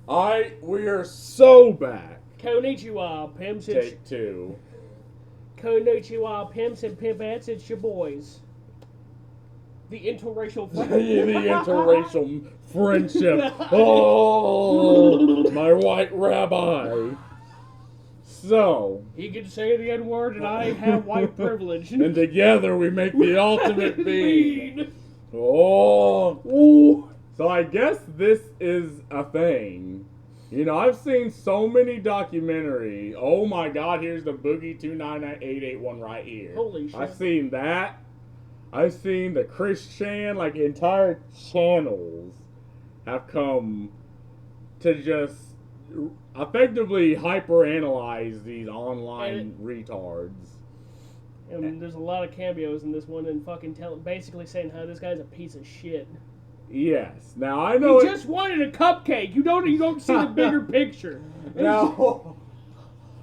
We are so back. Konnichiwa, pimps. Take two. Konnichiwa, pimps and pimpettes. It's your boys. The interracial The interracial friendship. Oh, my white rabbi. So. He can say the N-word and I have white privilege. And together we make the ultimate bean. Oh. Ooh. So I guess this is a thing. You know, I've seen so many documentaries. Oh my God, here's the Boogie 299881 right here. Holy shit. I've seen that. I've seen the Christian, like entire channels have come to just effectively hyperanalyze these online retards. And there's a lot of cameos in this one and fucking basically saying how this guy's a piece of shit. Yes. Now I know you just wanted a cupcake. You don't see the bigger picture. Now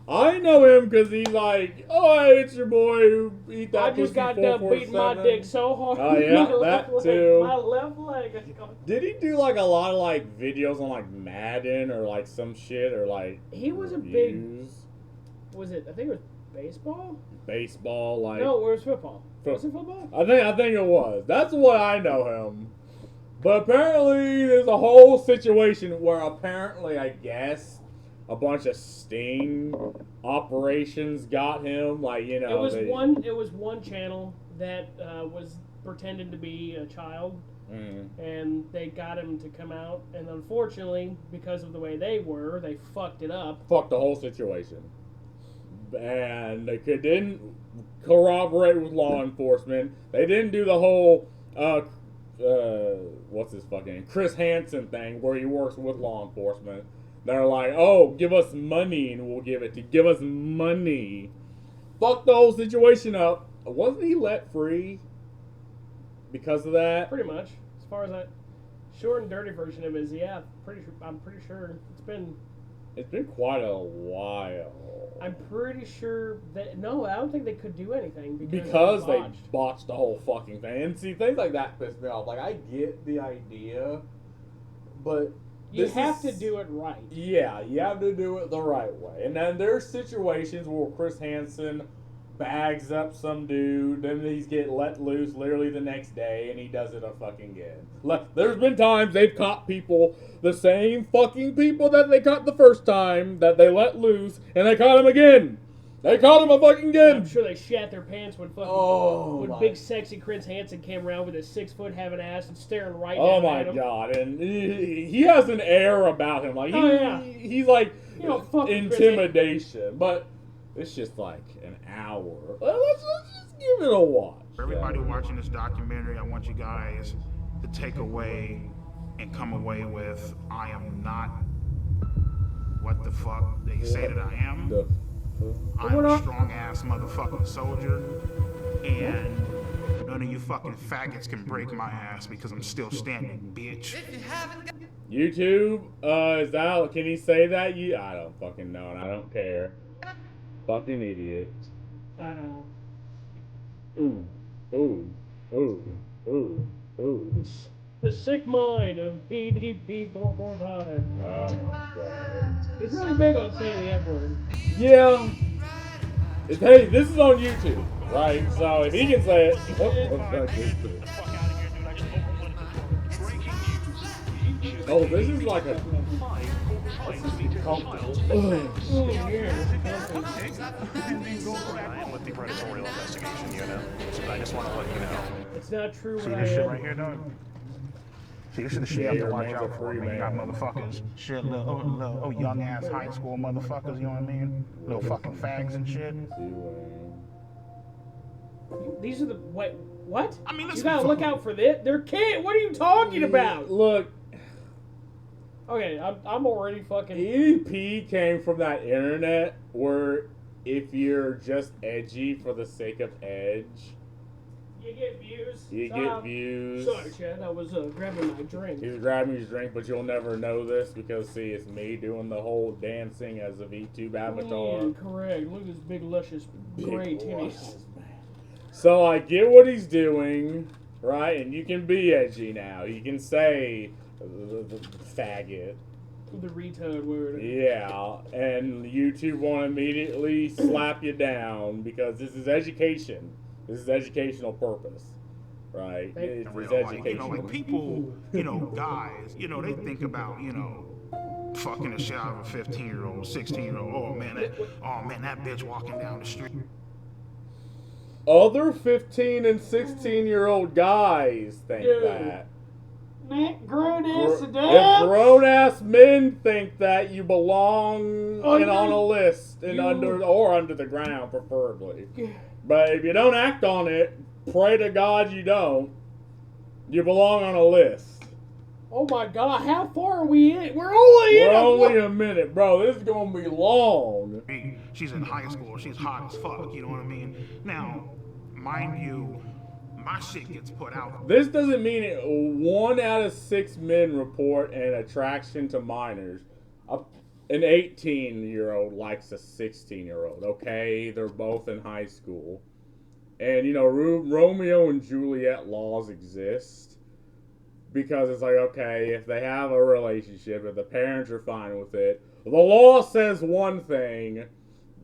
I know him because he's like, oh, hey, it's your boy who eat that. I just got done beating my dick so hard. Oh yeah, that too. My left leg. Did he do like a lot of like videos on like Madden or like some shit or like? He was reviews? a big. Was it? I think it was baseball. Baseball, like no, where's football? Was it football? I think it was. That's what I know him. But apparently, there's a whole situation where apparently, I guess, a bunch of sting operations got him. Like, you know, it was one channel that was pretending to be a child, and they got him to come out. And unfortunately, because of the way they were, they fucked it up. Fucked the whole situation, and they didn't corroborate with law enforcement. They didn't do the whole. What's his fucking Chris Hansen thing where he works with law enforcement. They're like, oh, give us money and we'll give it to you. Give us money. Fuck the whole situation up. Wasn't he let free because of that? Pretty much. As far as that short and dirty version of it is, yeah, I'm pretty sure it's been quite a while. I'm pretty sure that no, I don't think they could do anything because they botched the whole fucking thing. And see, things like that piss me off. Like, I get the idea, but you have to do it right. Yeah, you have to do it the right way. And then there's situations where Chris Hansen bags up some dude, then he's getting let loose literally the next day, and he does it again. There's been times they've caught people, the same fucking people that they caught the first time, that they let loose, and they caught him again. They caught him again. I'm sure they shat their pants when big sexy Chris Hansen came around with his 6 foot having ass and staring right down at him. Oh my God! And he has an air about him, like he's like intimidation, but it's just like an hour. Let's just give it a watch. For everybody watching this documentary, I want you guys to take away and come away with, I am not what the fuck they say that I am. I'm a strong-ass motherfucking soldier, and none of you fucking faggots can break my ass because I'm still standing, bitch. YouTube, is that, can he say that? I don't fucking know, and I don't care. Fucking idiot. I know. Ooh. The sick mind of EDP445. Oh my God. He's really big on saying the F-word. Yeah. Hey, this is on YouTube, right? So if he can say it, oh, this is like a. I am with the predatorial investigation unit, but I just want to let you know. It's not true. See this shit right here, dog? See, this is the shit you have to watch out for, man. You got motherfuckers, shit, little young ass high school motherfuckers, you know what I mean? Little fucking fags and shit. These are the what? I mean, you gotta look out for this. They're kids. What are you talking about? Look. Okay, I'm already fucking. EDP came from that internet where if you're just edgy for the sake of edge, you get views. Get views. Sorry, Chad. I was grabbing my drink. He's grabbing his drink, but you'll never know this because, see, it's me doing the whole dancing as a VTube avatar. Correct. Look at his big, luscious, gray titties. So I get what he's doing, right? And you can be edgy now. You can say the faggot. The retoad word. Yeah, and YouTube won't immediately slap you down because this is education. This is educational purpose, right? It's educational. Like people, guys, they think about, fucking the shit out of a 15-year-old, 16-year-old. Oh man, that bitch walking down the street. Other 15 and 16-year-old guys think that. If grown-ass men think that, you belong on a list and under the ground, preferably. But if you don't act on it, pray to God you don't. You belong on a list. Oh my God! How far are we in? We're only a minute, bro. This is gonna be long. She's in high school. She's hot as fuck. You know what I mean? Now, mind you, my shit gets put out. This doesn't mean 1 out of 6 men report an attraction to minors. An 18-year-old likes a 16-year-old. Okay, they're both in high school, and Romeo and Juliet laws exist. Because it's like, okay, if they have a relationship, if the parents are fine with it, the law says one thing,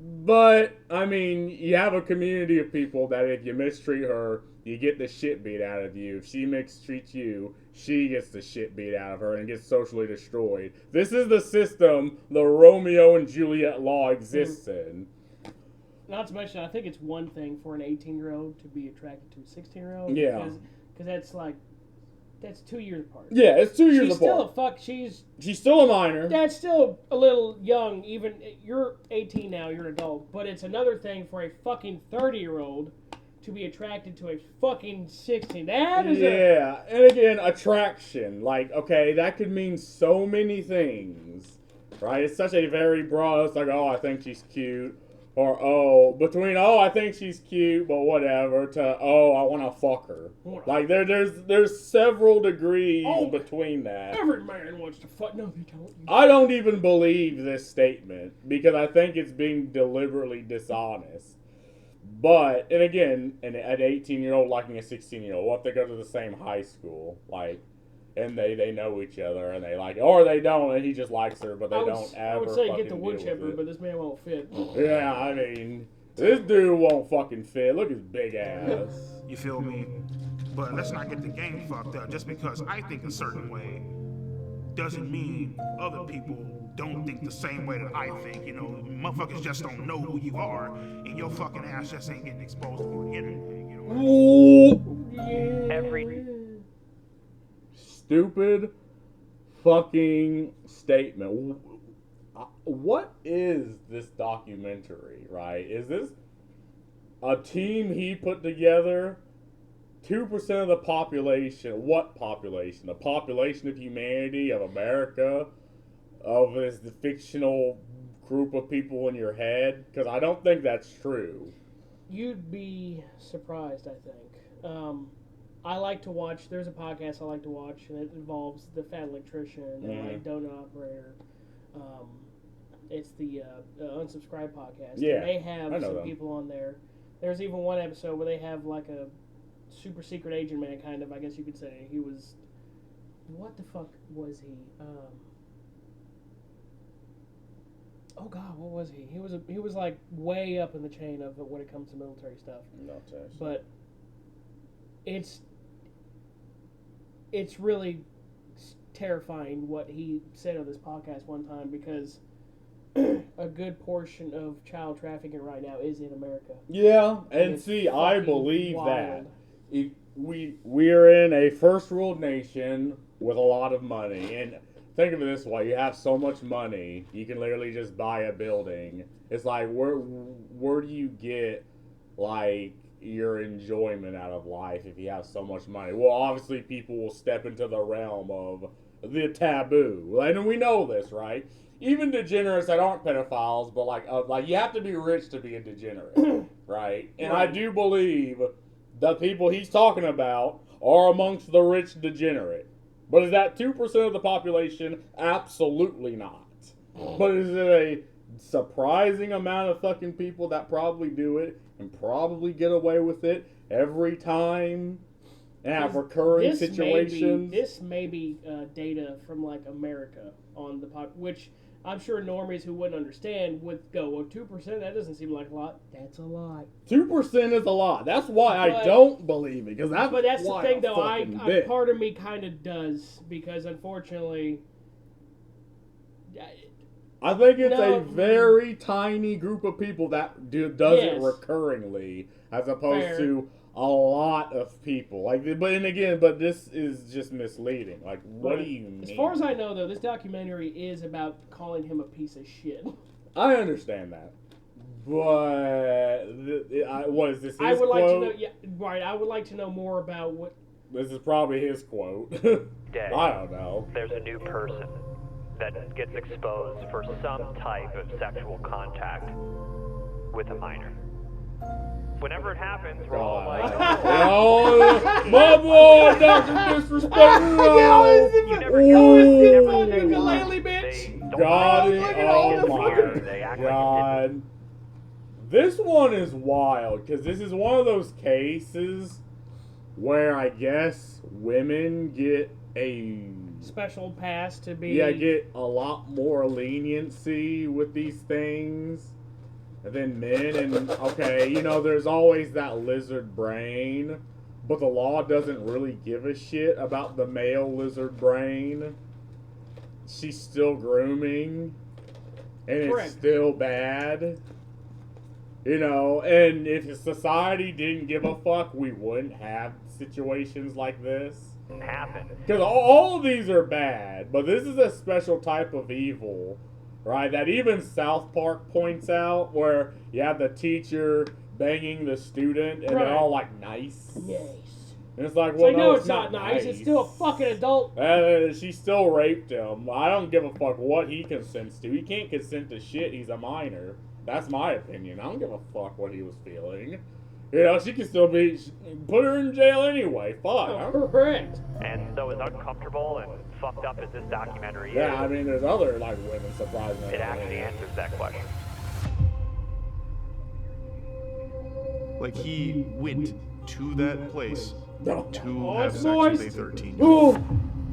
but, I mean, you have a community of people that if you mistreat her, you get the shit beat out of you. If she mistreats you, she gets the shit beat out of her and gets socially destroyed. This is the system the Romeo and Juliet law exists in. Not to mention, I think it's one thing for an 18-year-old to be attracted to a 16-year-old. Yeah. Because that's like... That's 2 years apart. Yeah, it's 2 years apart. She's still a minor. That's still a little young. Even you're 18 now. You're an adult. But it's another thing for a fucking 30-year-old to be attracted to a fucking 16. That is and again, attraction. Like, okay, that could mean so many things, right? It's such a very broad. It's like, oh, I think she's cute. Or, I think she's cute, but whatever, to, I want to fuck her. Like, there's several degrees between that. Every man wants to fuck. No, they don't. I don't even believe this statement, because I think it's being deliberately dishonest. But, and again, an 18-year-old liking a 16-year-old, what if they go to the same high school? Like, and they know each other, and they like, or they don't, and he just likes her, but they don't ever. I would say get the wood chipper, but this man won't fit. Yeah, I mean, this dude won't fucking fit. Look at his big ass. You feel me? But let's not get the game fucked up. Just because I think a certain way doesn't mean other people don't think the same way that I think. Motherfuckers just don't know who you are, and your fucking ass just ain't getting exposed on the internet. Stupid fucking statement. What is this documentary, right? Is this a team he put together? 2% of the population. What population? The population of humanity, of America, of this fictional group of people in your head? Because I don't think that's true. You'd be surprised, I think. I like to watch, there's a podcast I like to watch, and it involves the fat electrician and like donut operator. It's the Unsubscribe podcast. Yeah, and they have some people on there. There's even one episode where they have like a super secret agent man, kind of, I guess you could say. He was, what the fuck was he? Oh God, what was he? He was like way up in the chain of when it comes to military stuff. But it's really terrifying what he said on this podcast one time, because a good portion of child trafficking right now is in America. Yeah, and see, I believe wild. That. We're in a first world nation with a lot of money, and think of it this way: you have so much money, you can literally just buy a building. It's like, where do you get like your enjoyment out of life if you have so much money? Well, obviously people will step into the realm of the taboo, and we know this, right? Even degenerates that aren't pedophiles, but like you have to be rich to be a degenerate, right? And I do believe the people he's talking about are amongst the rich degenerate. But is that 2% of the population? Absolutely not. But is it a surprising amount of fucking people that probably do it and probably get away with it every time and have recurring this situations. This may be data from like America on the which I'm sure normies who wouldn't understand would go, well, 2%, that doesn't seem like a lot. That's a lot. 2% is a lot. That's why I don't believe it. But that's the thing, though. I part of me kind of does, because unfortunately, I think it's a very tiny group of people that does it recurringly, as opposed to a lot of people. Like, but this is just misleading. Like, what do you mean? As far as I know, though, this documentary is about calling him a piece of shit. I understand that, but what is this? His I would quote? like to know. Yeah, right. I would like to know more about what. This is probably his quote. Day, I don't know. There's a new person that gets exposed for some type of sexual contact with a minor. Whenever it happens, we're all like, oh, my boy, Dr. Disrespect. Ukulele bitch. God, oh my God. This one is wild, because this is one of those cases where I guess women get a special pass to be... Yeah, get a lot more leniency with these things than men. And, okay, you know, there's always that lizard brain, but the law doesn't really give a shit about the male lizard brain. She's still grooming, and it's still bad. You know, and if society didn't give a fuck, we wouldn't have situations like this. Because all of these are bad, but this is a special type of evil, right? That even South Park points out, where you have the teacher banging the student, and they're all like, nice. Nice. And it's like, well, no, it's not nice. It's still a fucking adult. She still raped him. I don't give a fuck what he consents to. He can't consent to shit. He's a minor. That's my opinion. I don't give a fuck what he was feeling. You know, she can still put her in jail anyway. Fuck. Correct. And so as uncomfortable and fucked up as this documentary is... Yeah, I mean, there's other, like, women, surprisingly. It actually answers that question. Like, he went to that place to have sex moist. with a 13-year-old. Ooh,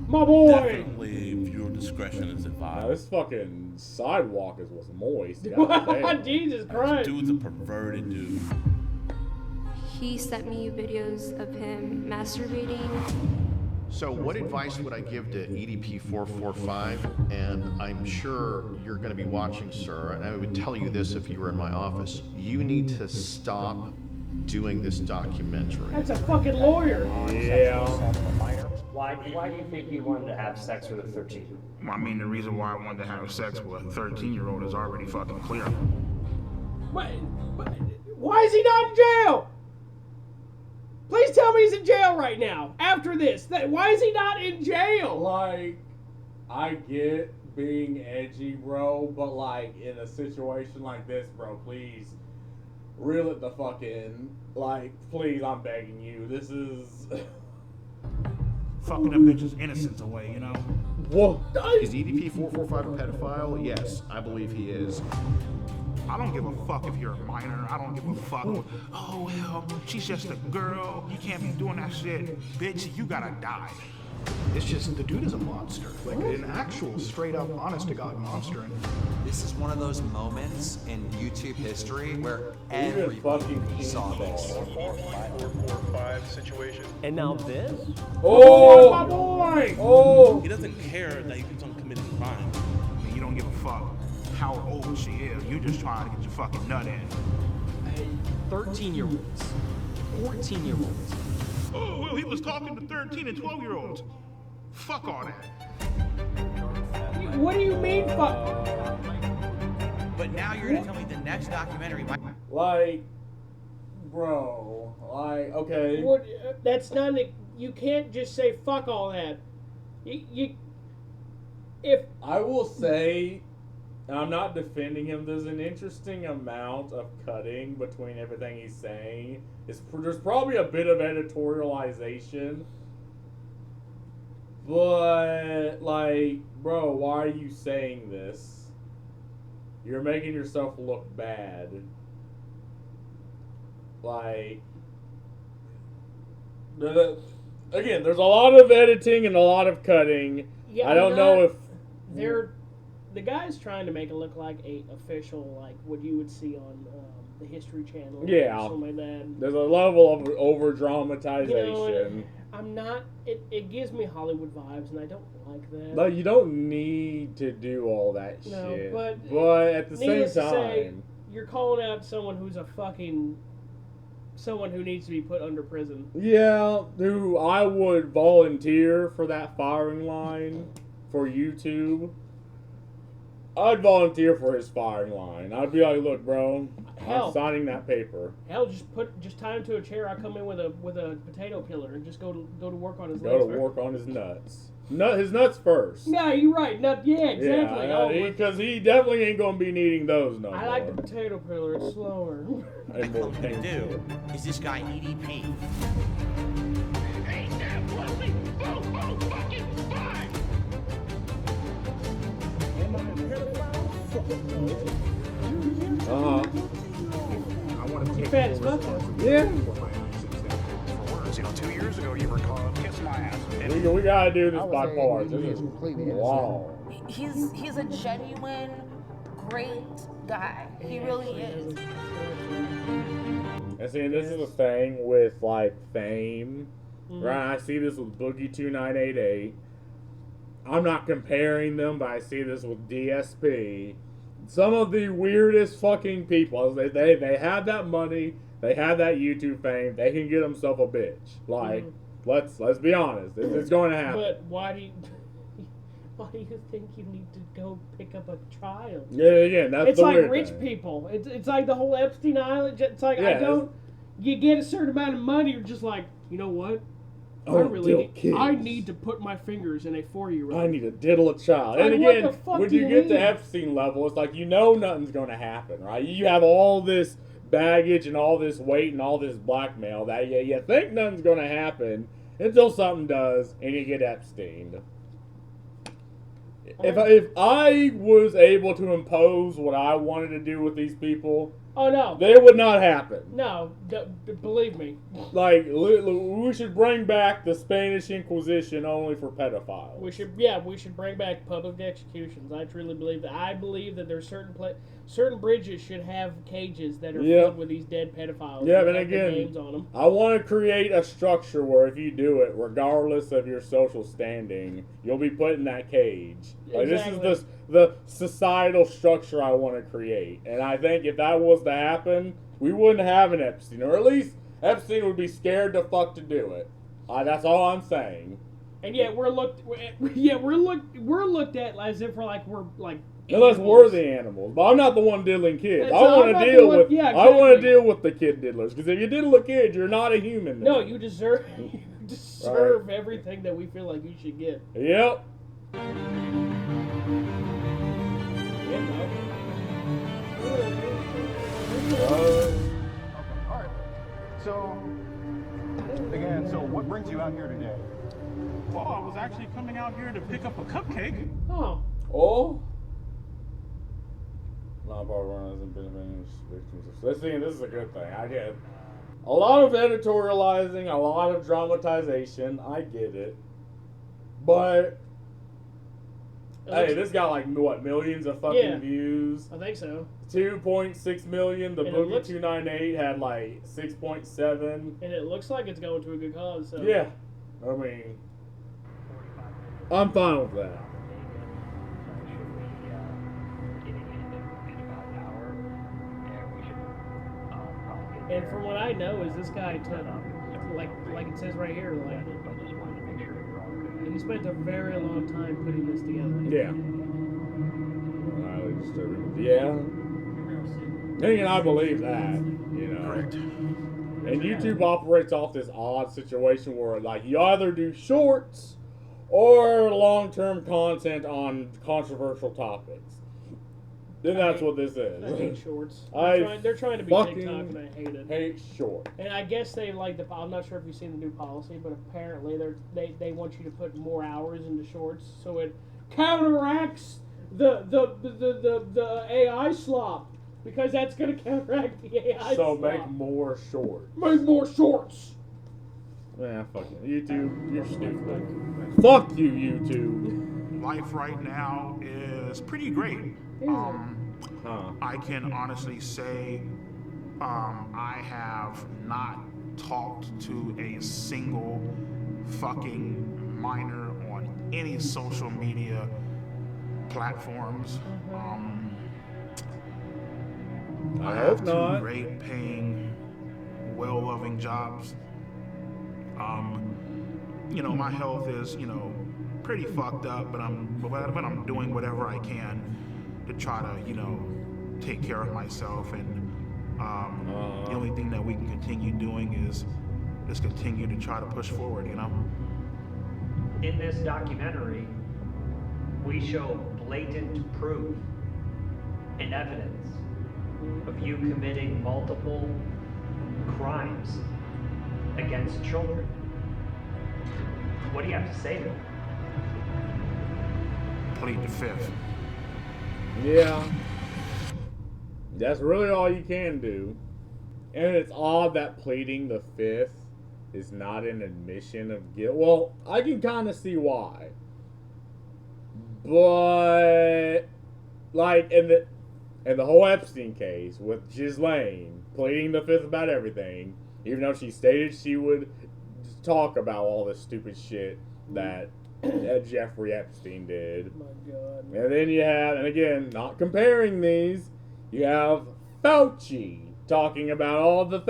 my boy. Definitely, viewer discretion is advised. Now, this fucking sidewalk was moist. God Jesus Christ. Dude's a perverted dude. He sent me videos of him masturbating. So what advice would I give to EDP445? And I'm sure you're going to be watching, sir, and I would tell you this if you were in my office. You need to stop doing this documentary. That's a fucking lawyer. Yeah. Why do you think you wanted to have sex with a 13? I mean, the reason why I wanted to have sex with a 13-year-old is already fucking clear. Why is he not in jail? Please tell me he's in jail right now. After this, why is he not in jail? Like, I get being edgy, bro, but like in a situation like this, bro, please reel it the fuck in. Like, please, I'm begging you. This is fucking a bitch's innocence away, you know? What? Is EDP445 a pedophile? Yes, I believe he is. I don't give a fuck if you're a minor. I don't give a fuck. Oh, well, she's just a girl. You can't be doing that shit. Bitch, you gotta die. It's just, the dude is a monster. Like an actual, straight up, honest to God monster. And this is one of those moments in YouTube history where everybody saw this. 445 situation. And now this? Oh, my boy! Oh! He doesn't care that he keeps on committing crime. I mean, you don't give a fuck how old she is. You just trying to get your fucking nut in. 13-year-olds. 14-year-olds. Oh, well, he was talking to 13 and 12-year-olds. Fuck all that. What do you mean, fuck? But now you're gonna tell me the next documentary might... Like, bro, like, okay. That's not, you can't just say fuck all that. If I will say, and I'm not defending him, there's an interesting amount of cutting between everything he's saying. There's probably a bit of editorialization. But, like, bro, why are you saying this? You're making yourself look bad. Like, again, there's a lot of editing and a lot of cutting. Yeah, I don't know if the guy's trying to make it look like a official, like what you would see on the History Channel. Yeah, or something like that. There's a level of over dramatization. You know, I'm not. It gives me Hollywood vibes, and I don't like that. But you don't need to do all that shit. But at the same time, you're calling out someone who's someone who needs to be put under prison. Yeah, who I would volunteer for that firing line for YouTube. I'd volunteer for his firing line. I'd be like, look, bro, I'm signing that paper. Hell, just tie him to a chair. I come in with a potato peeler and just go to work on his legs. Go to work on his nuts. His nuts first. Yeah, you're right. Yeah, exactly. Because he definitely ain't gonna be needing those no more. I like the potato peeler. It's slower. What I'm gonna do is this guy EDP. Ain't that pussy? Fucking fine. I want to take fat as fuck. Yeah. You know, 2 years ago you were called kiss my ass. We gotta do this by parts. This is long. He's a genuine, great guy. He really is. And see, this is the thing with like fame, right? I see this with Boogie2988. I'm not comparing them, but I see this with DSP. Some of the weirdest fucking people. They have that money. They have that YouTube fame. They can get themselves a bitch. Like, let's be honest. It's going to happen. But why do you think you need to go pick up a child? Yeah, again, that's it's the like weird rich thing. people. It's like the whole Epstein Island. It's like you get a certain amount of money. You're just like, you know what? I need to put my fingers in a 4-year-old. I need to diddle a child. Like, and again, when you get to Epstein level, it's like nothing's going to happen, right? You have all this baggage and all this weight and all this blackmail that you think nothing's going to happen until something does, and you get Epsteined. If I was able to impose what I wanted to do with these people, oh no, they would not happen. No, believe me. Like, we should bring back the Spanish Inquisition only for pedophiles. We should bring back public executions. I truly believe that. I believe that there's certain bridges should have cages that are filled with these dead pedophiles. Yeah, but again, names on them. I want to create a structure where if you do it, regardless of your social standing, you'll be put in that cage. Like, exactly. This is the societal structure I want to create. And I think if that was to happen, we wouldn't have an Epstein. Or at least Epstein would be scared to fuck to do it. That's all I'm saying. And yet we're looked at as if we're like unless we're the animals. But I'm not the one diddling kids. I want to deal with I want to deal with the kid diddlers, because if you diddle a kid, you're not a human. No, you deserve everything that we feel like you should get. Yep. Alright. So, again, what brings you out here today? Well, I was actually coming out here to pick up a cupcake. Oh. Oh? Non-power runners and victims of... See, this is a good thing. I get a lot of editorializing, a lot of dramatization. I get it. But... hey, this got like, what, millions of fucking views? I think so. 2.6 million. The Boogie298 had like 6.7. And it looks like it's going to a good cause. So. Yeah. I mean, I'm fine with that. And from what I know, is this guy took, like it says right here, he spent a very long time putting this together. Yeah. Yeah. And I believe that, you know. Correct. And YouTube operates off this odd situation where, like, you either do shorts or long-term content on controversial topics. Then that's what this is. I hate shorts. They're trying to be TikTok, and I hate it. Hate shorts. And I guess they like I'm not sure if you've seen the new policy, but apparently they want you to put more hours into shorts, so it counteracts the AI slop, because that's going to counteract the AI slop. So make more shorts. Make more shorts. Man, fucking YouTube, you're stupid. Fuck you, YouTube. Life right now is pretty great. I can honestly say I have not talked to a single fucking minor on any social media platforms. I have two great paying, well-loving jobs. You know, my health is, you know, pretty fucked up, but I'm doing whatever I can to try to, you know, take care of myself. And the only thing that we can continue doing is continue to try to push forward, you know? In this documentary, we show blatant proof and evidence of you committing multiple crimes against children. What do you have to say to them? Plead the fifth. Yeah. That's really all you can do. And it's odd that pleading the fifth is not an admission of guilt. Well, I can kind of see why. But, like, in the whole Epstein case with Ghislaine pleading the fifth about everything, even though she stated she would talk about all this stupid shit that Jeffrey Epstein did. Oh my God. And then you have, and again, not comparing these, you have Fauci talking about all the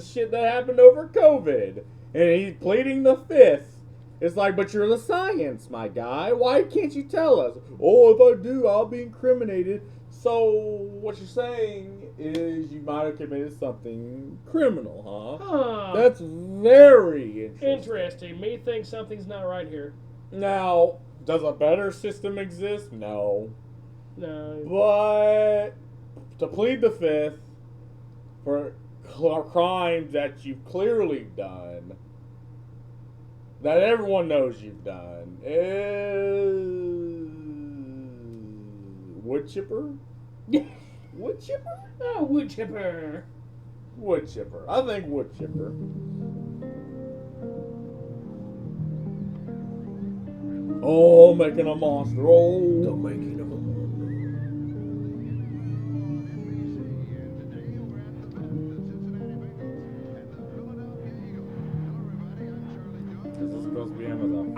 shit that happened over COVID. And he's pleading the fifth. It's like, but you're the science, my guy. Why can't you tell us? Oh, if I do, I'll be incriminated. So, what you're saying is you might have committed something criminal, huh? That's very interesting. Me thinks something's not right here. Now, does a better system exist? No. No. But to plead the fifth for crimes that you've clearly done, that everyone knows you've done, is wood chipper? Wood chipper? Oh, wood chipper. Wood chipper. I think wood chipper. Oh, making a monster. Oh, making a monster.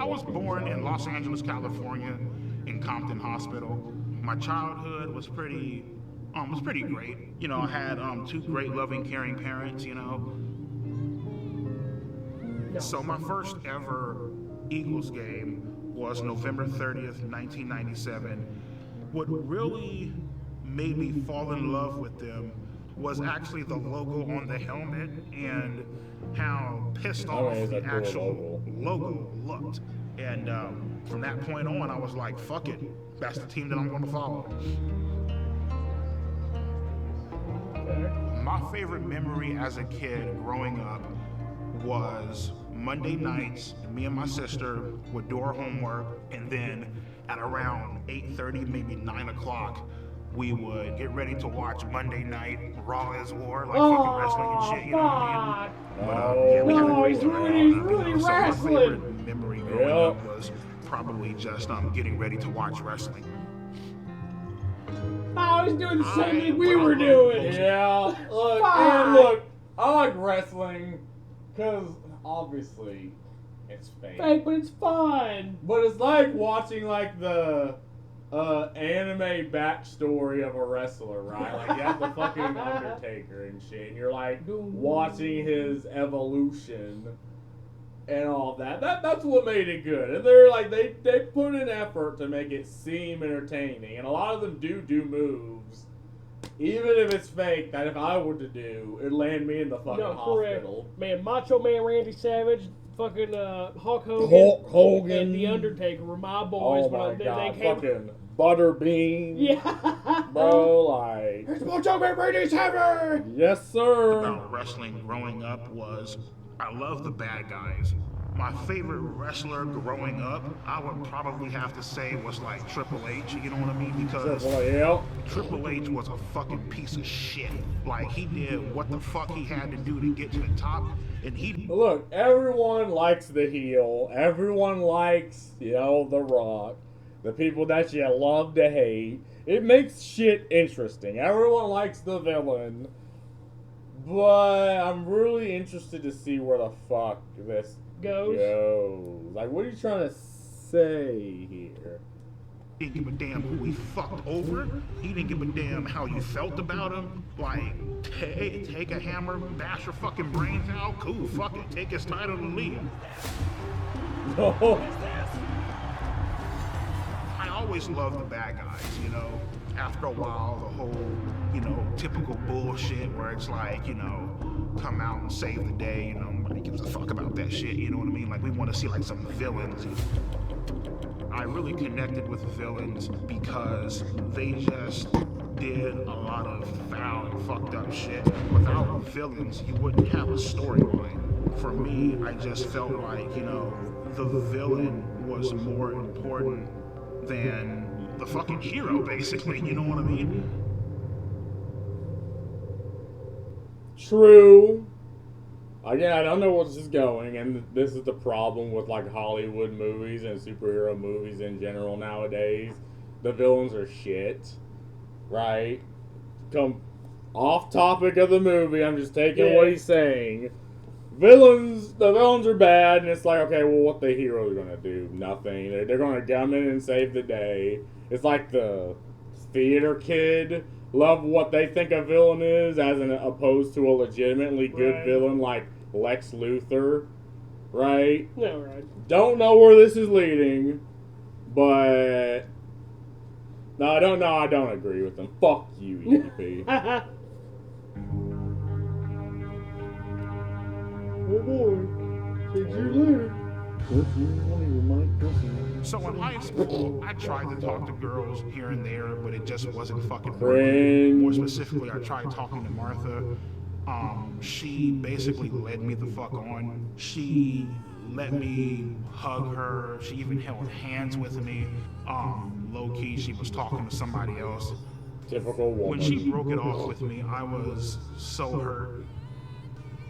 I was born in Los Angeles, California, in Compton Hospital. My childhood was pretty great. You know, I had two great, loving, caring parents. You know. So my first ever Eagles game was November 30th, 1997. What really made me fall in love with them was actually the logo on the helmet and how pissed off the actual logo looked. And from that point on, I was like, fuck it. That's the team that I'm going to follow. My favorite memory as a kid growing up was Monday nights, me and my sister would do our homework, and then at around 8:30, maybe 9 o'clock, we would get ready to watch Monday Night Raw is War, like fucking wrestling and shit, you know what I mean? But yeah, we had a great time. Really so my wrestling. favorite memory growing up was probably just getting ready to watch wrestling. I was doing the same thing we were doing. Yeah. Look, I like wrestling because obviously it's fake. Fake, but it's fun. But it's like watching like the anime backstory of a wrestler, right? Like you have the fucking Undertaker and shit, and you're like watching his evolution and all that. That's what made it good. And they're like they put in effort to make it seem entertaining, and a lot of them do moves, even if it's fake. That if I were to do, it'd land me in the fucking hospital. Correct. Man, Macho Man Randy Savage, fucking Hulk Hogan, and the Undertaker were my boys. Oh my god, they came. fucking Butterbean. Yeah. Bro, like it's Macho Man Randy Savage. Yes, sir. About wrestling growing up was I love the bad guys. My favorite wrestler growing up, I would probably have to say was like Triple H, you know what I mean? Because Triple H was a fucking piece of shit. Like, he did what the fuck he had to do to get to the top, and he... Look, everyone likes the heel. Everyone likes, The Rock. The people that you love to hate. It makes shit interesting. Everyone likes the villain. But I'm really interested to see where the fuck this goes. Like, what are you trying to say here? He didn't give a damn who he fucked over. He didn't give a damn how you felt about him. Like, take a hammer, bash your fucking brains out. Cool, fuck it. Take his title and leave. I always loved the bad guys, After a while, the whole, typical bullshit where it's like, come out and save the day, nobody gives a fuck about that shit, you know what I mean? Like, we want to see, like, some villains. I really connected with villains because they just did a lot of foul and fucked up shit. Without villains, you wouldn't have a storyline. For me, I just felt like, the villain was more important than the fucking hero, basically, you know what I mean? True. Again, I don't know where this is going, and this is the problem with, like, Hollywood movies and superhero movies in general nowadays. The villains are shit, right? Come off topic of the movie, I'm just taking what he's saying. The villains are bad, and it's like, okay, well, what the heroes gonna do? Nothing. They're gonna come in and save the day. It's like the theater kid love what they think a villain is, as opposed to a legitimately good villain like Lex Luthor, right? Yeah, right. Don't know where this is leading, but no, I don't agree with them. Fuck you, EDP. Oh boy, see you later. So in high school, I tried to talk to girls here and there, but it just wasn't fucking Cringe. working. More specifically, I tried talking to Martha. She basically led me the fuck on. She let me hug her. She even held hands with me. Low key, she was talking to somebody else. Typical woman. When she broke it off with me, I was so hurt.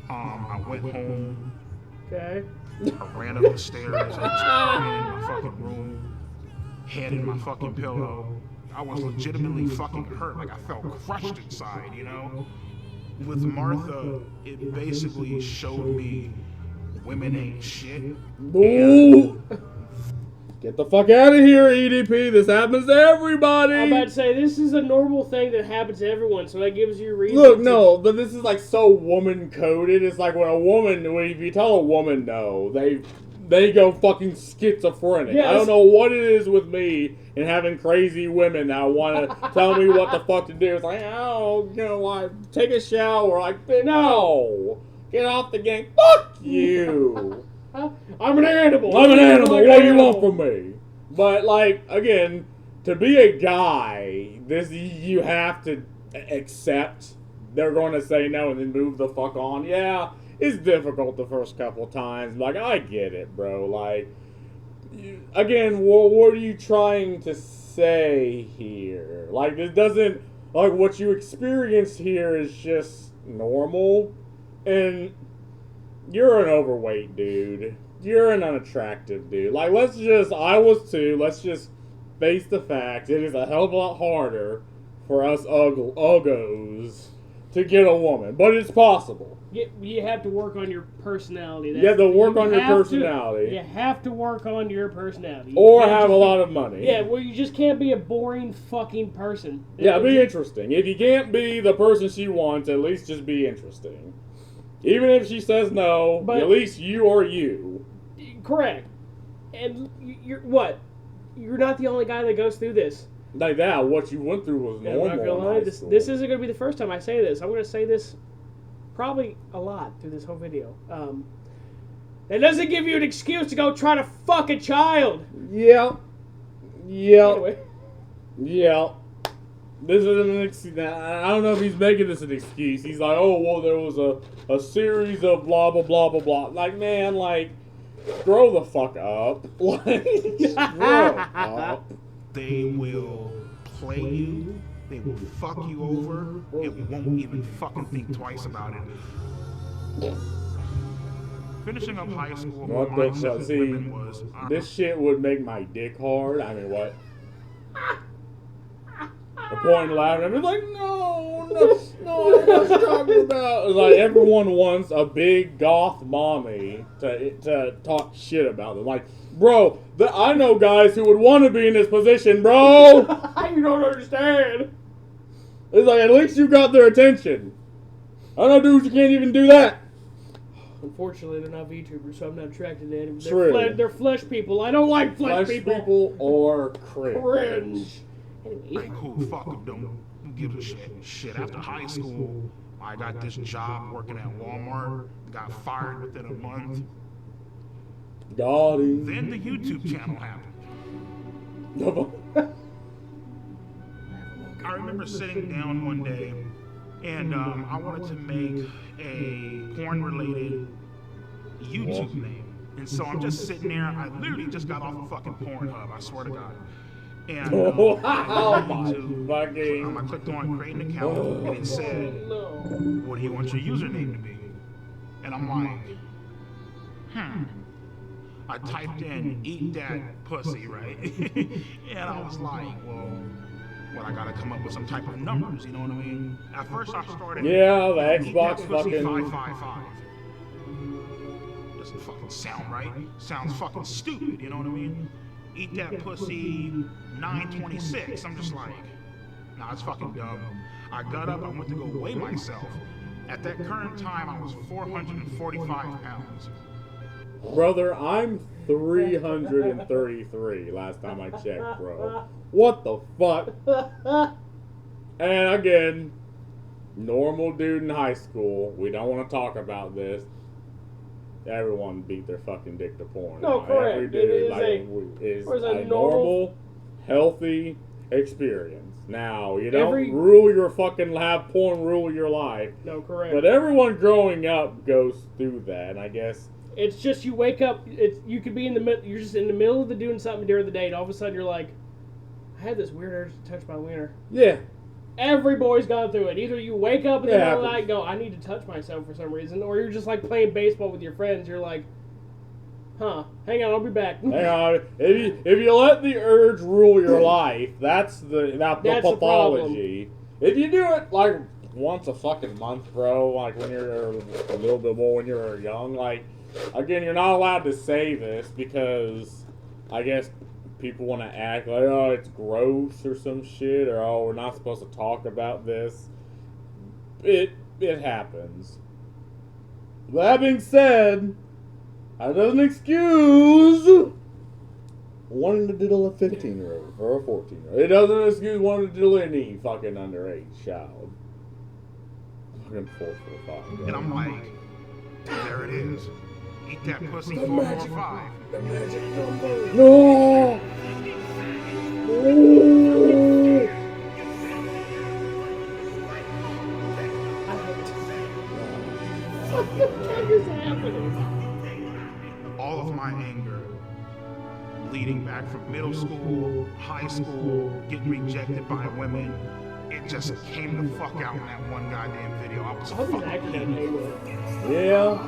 I went home. Okay. I ran up the stairs. I just ran in my fucking room, head in my fucking pillow. I was legitimately fucking hurt. Like, I felt crushed inside, With Martha, it basically showed me women ain't shit. Ooh. Get the fuck out of here, EDP. This happens to everybody. I'm about to say, this is a normal thing that happens to everyone, so that gives you a reason. Look, no, but this is like so woman-coded. It's like if you tell a woman no, they go fucking schizophrenic. Yes. I don't know what it is with me and having crazy women that want to tell me what the fuck to do. It's like, like, take a shower. Like, no. Get off the game. Fuck you. I'm an animal. I'm an animal. What do you want from me? But, like, again, to be a guy, you have to accept they're going to say no and then move the fuck on. Yeah, it's difficult the first couple times. Like, I get it, bro. Like, again, what are you trying to say here? Like, this doesn't, like, what you experience here is just normal. And you're an overweight dude. You're an unattractive dude. Like, I was too. Let's just face the facts. It is a hell of a lot harder for us uggos to get a woman. But it's possible. You have to work on your personality. You have to work on your personality. You have to work on your personality. Or have a lot of money. Yeah, well, you just can't be a boring fucking person. Yeah, be interesting. If you can't be the person she wants, at least just be interesting. Even if she says no, but at least you are you. Correct. And you're what? You're not the only guy that goes through this. Like that, what you went through was normal. I'm not gonna lie. This isn't going to be the first time I say this. I'm going to say this probably a lot through this whole video. That doesn't give you an excuse to go try to fuck a child. Yeah. Anyway. Yeah. This is an excuse. I don't know if he's making this an excuse. He's like, oh, well, there was a series of blah, blah, blah, blah, blah. Like, man, like, grow the fuck up. Like, grow up. They will play you. They will fuck you over. It won't even fucking think twice about it. Finishing up high school, my mindset with women was... this shit would make my dick hard. I mean, what? The point in laughing, I'm like, no, I'm not talking about. It's like everyone wants a big goth mommy to talk shit about them. Like, bro, I know guys who would want to be in this position, bro. You don't understand. It's like, at least you got their attention. I know dudes who can't even do that. Unfortunately, they're not VTubers, so I'm not attracted to them. True. They're flesh people. I don't like flesh people. Or cringe. Anyway. Cool, fuck them, don't give a shit. Shit, after high school, I got this job working at Walmart, got fired within a month. Got him. Then the YouTube channel happened. I remember sitting down one day, and I wanted to make a porn-related YouTube name. And so I'm just sitting there, I literally just got off of fucking Pornhub, I swear to God. And I clicked on create an account, and it said, what do you want your username to be? And I'm like, I typed in, eat that pussy, right? And I was like, well, I gotta come up with some type of numbers, you know what I mean? At first I started, the Xbox fucking 555. Doesn't fucking sound right. Sounds fucking stupid, you know what I mean? Eat that pussy 926. I'm just like, nah, it's fucking dumb. I got up, I went to go weigh myself. At that current time, I was 445 pounds. Brother, I'm 333 last time I checked, bro. What the fuck? And again, normal dude in high school. We don't want to talk about this. Everyone beat their fucking dick to porn. No, correct. Every dude is a normal, healthy experience. Now, you don't rule your fucking have porn rule your life. No, correct. But everyone growing up goes through that, and I guess it's just you wake up. You could be in the middle. You're just in the middle of doing something during the day, and all of a sudden you're like, I had this weird urge to touch my wiener. Yeah. Every boy's gone through it. Either you wake up in the middle of the night and go, I need to touch myself for some reason, or you're just like playing baseball with your friends. You're like, hang on, I'll be back. Hang on. If you let the urge rule your life, that's the pathology. If you do it like once a fucking month, bro, like when you're a little bit more when you're young, like, again, you're not allowed to say this because I guess people want to act like, oh, it's gross or some shit, or oh, we're not supposed to talk about this. It happens. That being said, that doesn't excuse wanting to diddle a 15-year-old or a 14-year-old. It doesn't excuse wanting to diddle any fucking underage child. Fucking 445. And I'm like, there it is. Eat that pussy 445. The magic number. No! What the fuck is happening? All of my anger, leading back from middle school, high school, getting rejected by women, it just came the fuck out in that one goddamn video. I was fucking... Yeah.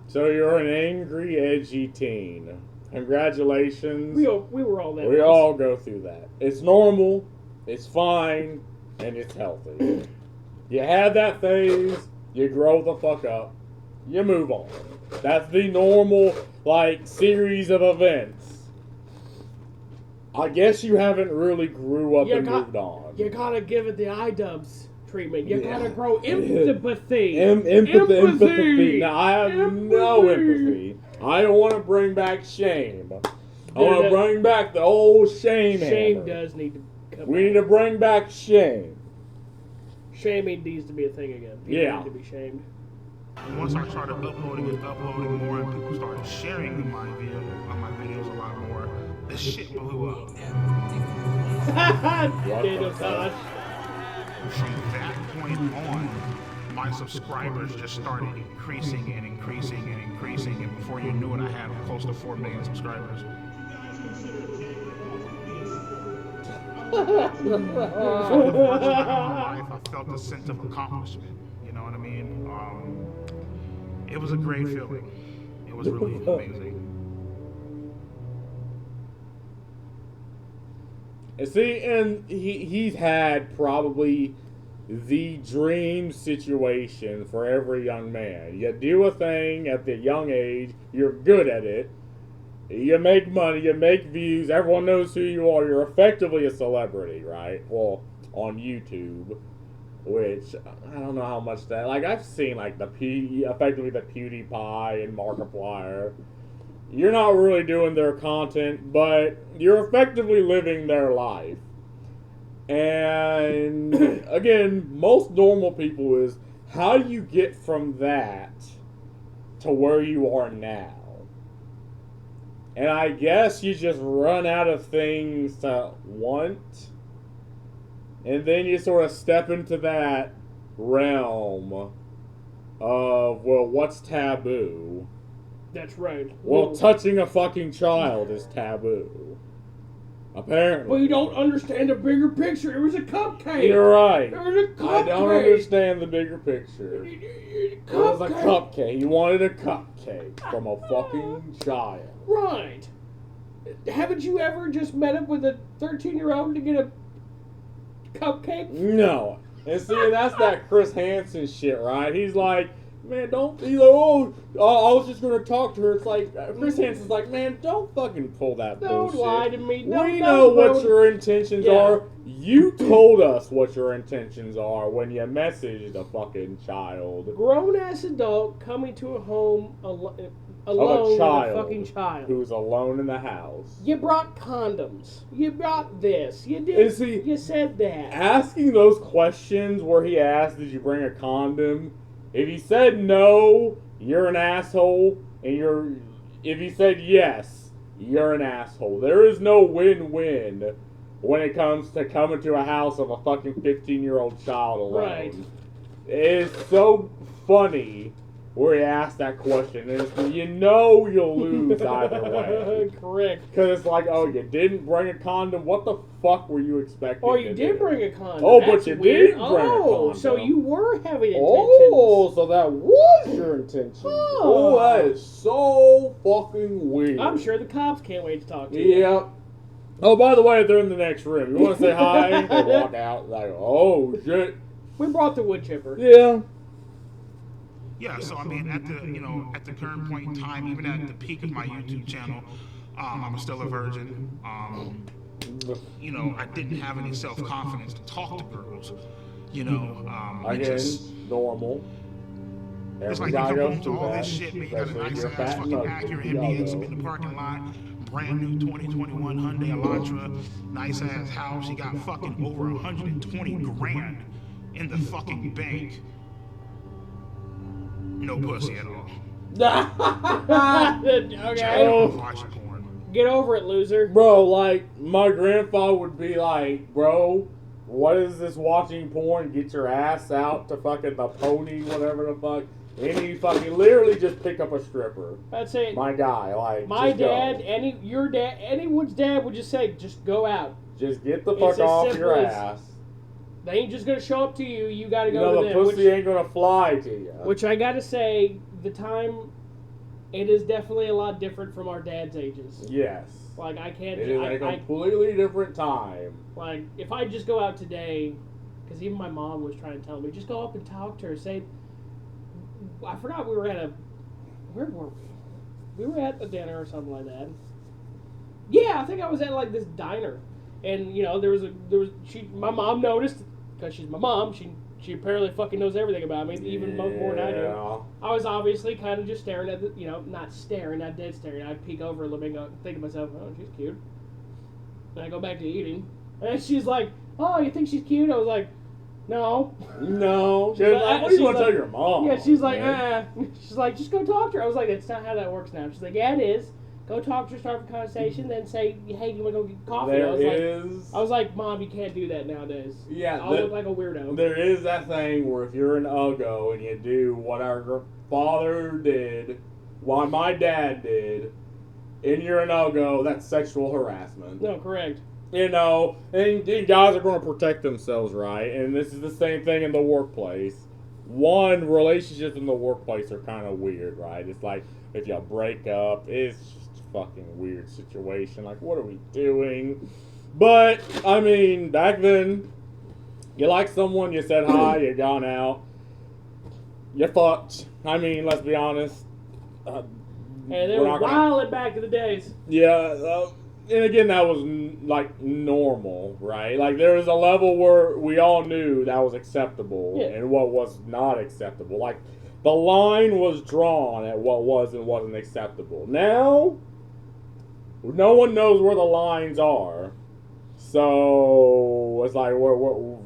So you're an angry, edgy teen. Congratulations. We were all that. We all go through that. It's normal, it's fine, and it's healthy. You have that phase, you grow the fuck up, you move on. That's the normal, like, series of events. I guess you haven't really grew up and moved on. You gotta give it the iDubbbz treatment. You gotta grow empathy. Empathy. Now, I have no empathy. I want to bring back shame. I want to bring back the old shame Shame hammer. does need to come We need to bring back shame. Shaming needs to be a thing again. People need to be shamed. Once I started uploading more, and people started sharing my videos a lot more, the shit blew up. From that point on, my subscribers just started increasing and increasing and increasing, and before you knew it, I had close to 4 million subscribers. For the first time in my life, I felt a sense of accomplishment. You know what I mean? It was a great feeling. It was really amazing. See, and he's had probably the dream situation for every young man. You do a thing at the young age, you're good at it, you make money, you make views, everyone knows who you are, you're effectively a celebrity, right? Well, on YouTube, which, I don't know how much that, like, I've seen, like, effectively the PewDiePie and Markiplier. You're not really doing their content, but you're effectively living their life. And again, most normal people is, how do you get from that to where you are now? And I guess you just run out of things to want, and then you sort of step into that realm of, well, what's taboo? That's right. Well, touching a fucking child is taboo. Apparently. Well, you don't understand the bigger picture. It was a cupcake. You're right. It was a cupcake. I don't understand the bigger picture. It was a cupcake. He wanted a cupcake from a fucking child. Right. Haven't you ever just met up with a 13-year-old to get a cupcake? No. And see, that's that Chris Hansen shit, right? He's like, man, don't, he's like, oh, I was just going to talk to her. It's like, Chris Hansen's like, man, don't fucking pull that bullshit. Don't lie to me. We know what your intentions are. You told us what your intentions are when you messaged a fucking child. Grown-ass adult coming to a home alone Of a child with a fucking child. Who's alone in the house. You brought condoms. You brought this. You did. And see, you said that. Asking those questions where he asked, did you bring a condom? If he said no, you're an asshole. And if he said yes, you're an asshole. There is no win-win when it comes to coming to a house of a fucking 15-year-old child alone. Right. It's so funny where he asked that question. And you know you'll lose either way. Correct. Because it's like, oh, you didn't bring a condom? What the fuck were you expecting? Oh, you did bring a condom. Oh, That's but you weird. did bring a condom. So you were having intentions. Oh, so that was your intention. Oh, that is so fucking weird. I'm sure the cops can't wait to talk to you. Yep. Oh, by the way, they're in the next room. You want to say hi? They walk out like, oh, shit. We brought the wood chipper. Yeah. Yeah, so I mean, at the current point in time, even at the peak of my YouTube channel, I'm still a virgin. I didn't have any self-confidence to talk to girls. Normal. It's like you come home to all this shit, man. You got a nice ass fucking Acura MDX in the parking lot, brand new 2021 Hyundai Elantra, nice ass house. You got fucking over 120 grand in the fucking bank. No pussy at all. Okay. Watching porn. Get over it, loser. Bro, like, my grandfather would be like, bro, what is this watching porn? Get your ass out to fucking the pony, whatever the fuck. And he fucking literally just pick up a stripper. That's it. My guy, like, my dad, go. your dad, anyone's dad would just say, just go out. Just get the fuck off your ass. They ain't just gonna show up to you. You gotta go to them. The pussy ain't gonna fly to you. Which I gotta say, the time, it is definitely a lot different from our dad's ages. Yes. Like, I can't. It is a completely different time. Like, if I just go out today, because even my mom was trying to tell me, just go up and talk to her. Say, I forgot we were at a. Where were we? We were at a dinner or something like that. Yeah, I think I was at like this diner. And my mom noticed, because she's my mom, she apparently fucking knows everything about me, even more than I do. I was obviously kind of just staring at not staring, not dead staring. I'd peek over a little bit and think to myself, oh, she's cute. And I go back to eating. And she's like, oh, you think she's cute? I was like, no. No. She's like, what do you want to tell your mom? Yeah, she's like, She's like, just go talk to her. I was like, that's not how that works now. She's like, yeah, it is. Go talk to start a conversation, then say, hey, you want to go get coffee? There I was like, Mom, you can't do that nowadays. Yeah, I'll look like a weirdo. There is that thing where if you're an uggo and you do what our father did, what my dad did, and you're an uggo, that's sexual harassment. No, correct. You know, and guys are going to protect themselves, right? And this is the same thing in the workplace. One, relationships in the workplace are kind of weird, right? It's like if you break up, it's just a fucking weird situation. Like, what are we doing? But, I mean, back then, you like someone, you said hi, you gone out, you fucked. I mean, let's be honest. Hey, they were wilding back in the days. Yeah, and again, that was like normal, right? Like there was a level where we all knew that was acceptable and what was not acceptable. Like the line was drawn at what was and wasn't acceptable. Now, no one knows where the lines are, so it's like we're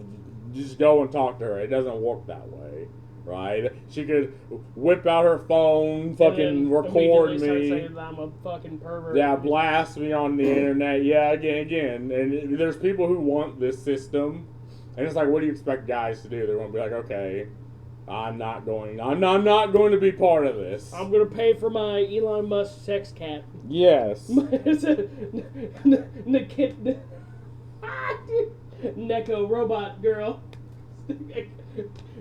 just go and talk to her. It doesn't work that way. Right? She could whip out her phone, fucking record me. Start saying I'm a fucking pervert. Yeah, blast me on the internet. Yeah, again. And there's people who want this system. And it's like, what do you expect guys to do? They're going to be like, okay, I'm not going to be part of this. I'm going to pay for my Elon Musk sex cat. Yes. Neko robot girl.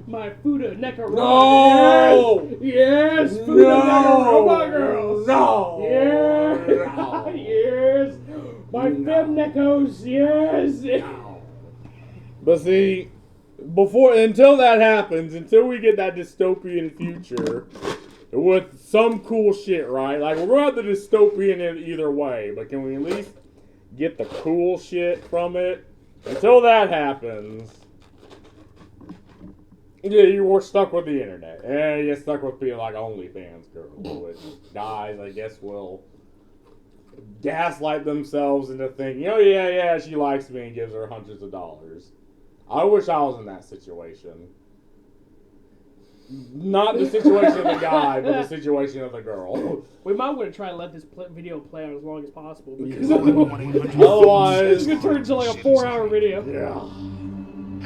My Fuda Neko robot. No! Yes! Fuda Neko robot girls! No! Yes! No. Yes! My Fem Nekos! Yes! But see, until that happens, until we get that dystopian future with some cool shit, right? Like, we're going to have the dystopian in either way, but can we at least get the cool shit from it? Until that happens, yeah, you were stuck with the internet. And you're stuck with being like OnlyFans girls, which guys, I guess, will gaslight themselves into thinking, oh, yeah, she likes me and gives her hundreds of dollars. I wish I was in that situation. Not the situation of the guy, but the situation of the girl. We might want to try and let this video play out as long as possible, because otherwise it's going to turn into like a 4-hour video. Yeah.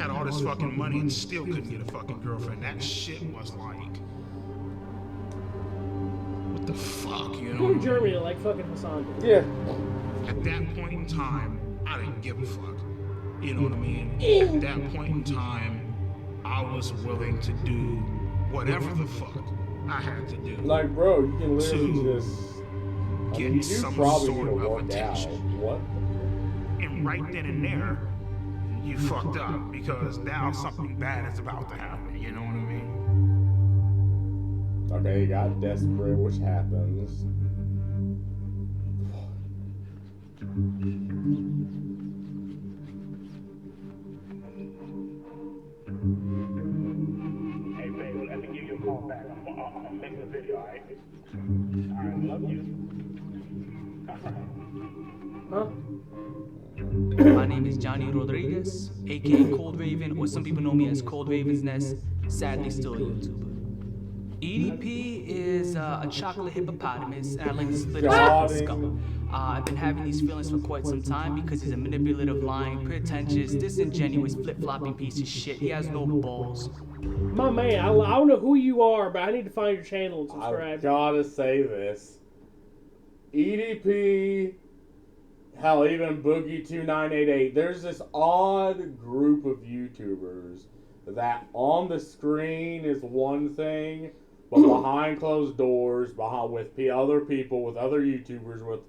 Had all this fucking money and still couldn't get a fucking girlfriend. That shit was like, what the fuck, you know? Go to Germany like fucking Hassan. Yeah. At that point in time, I didn't give a fuck. You know what I mean? At that point in time, I was willing to do whatever the fuck I had to do. Like, bro, you can literally just get some sort of attention. What? And right then and there, you fucked up because now something bad is about to happen. You know what I mean? Okay, you got desperate, which happens. Hey, baby, let me give you a call back. I'm making a video, alright? Alright, love you. Huh? My name is Johnny Rodriguez, aka Cold Raven, or some people know me as Cold Raven's Nest, sadly still a YouTuber. EDP is a chocolate hippopotamus, and I like to split it up with skull. I've been having these feelings for quite some time because he's a manipulative, lying, pretentious, disingenuous, flip-flopping piece of shit. He has no balls. My man, I don't know who you are, but I need to find your channel and subscribe. I gotta say this. EDP, hell, even Boogie2988, there's this odd group of YouTubers that on the screen is one thing, but behind closed doors, with other people, with other YouTubers, with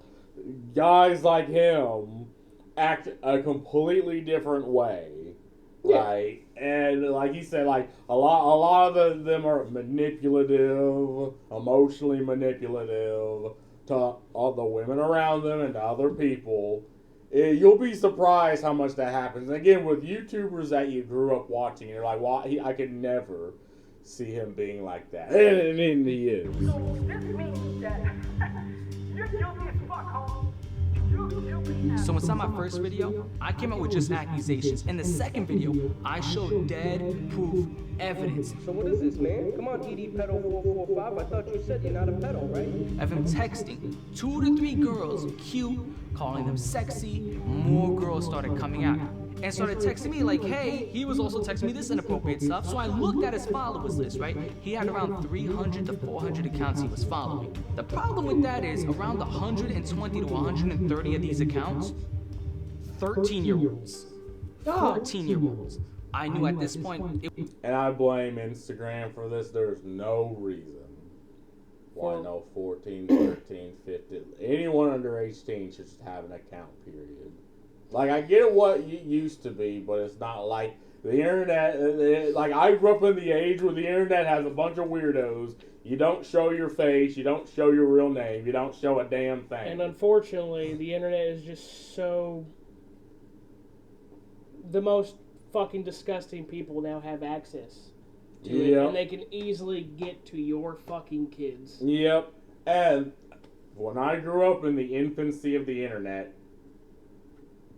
guys like him, act a completely different way, right? And like he said, like a lot of them are manipulative, emotionally manipulative to all the women around them and to other people. You'll be surprised how much that happens. And again, with YouTubers that you grew up watching, you're like, well, I could never see him being like that. And he is. So this means that you're guilty as fuck, homie. You're So inside my first video, I came out with just accusations. In the second video, I showed dead proof evidence. So what is this, man? Come on, ED445. I thought you said you're not a pedo, right? Of him texting 2 to 3 girls, cute, calling them sexy. More girls started coming out and started texting me like, hey, he was also texting me this inappropriate stuff. So I looked at his followers list, right? He had around 300 to 400 accounts he was following. The problem with that is around 120 to 130 of these accounts, 13-year-olds, 14-year-olds. I knew at this point. And I blame Instagram for this. There's no reason why no 14, 13, 15, anyone under 18 should just have an account, period. Like, I get what it used to be, but it's not like the internet. Like, I grew up in the age where the internet has a bunch of weirdos. You don't show your face. You don't show your real name. You don't show a damn thing. And unfortunately, the internet is just so... The most fucking disgusting people now have access to it, and they can easily get to your fucking kids. Yep. And when I grew up in the infancy of the internet,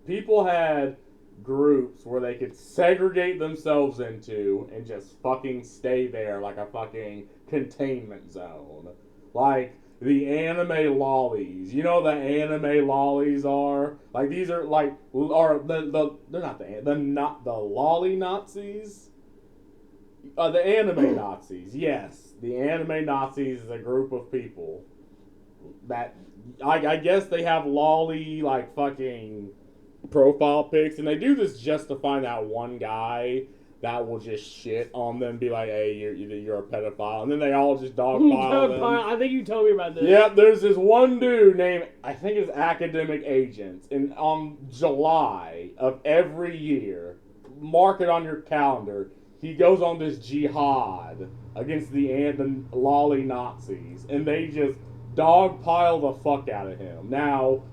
people had groups where they could segregate themselves into and just fucking stay there like a fucking containment zone. Like the anime lollies. You know what the anime lollies are? Like these are like they're not the lolly Nazis. The anime Nazis. Yes, the anime Nazis is a group of people that I guess they have lolly like fucking profile pics, and they do this just to find that one guy that will just shit on them, be like, hey, you're a pedophile, and then they all just dogpile them. I think you told me about this. Yeah, there's this one dude named, I think it's Academic Agents, and on July of every year, mark it on your calendar, he goes on this jihad against the lolly Nazis, and they just dogpile the fuck out of him. Now,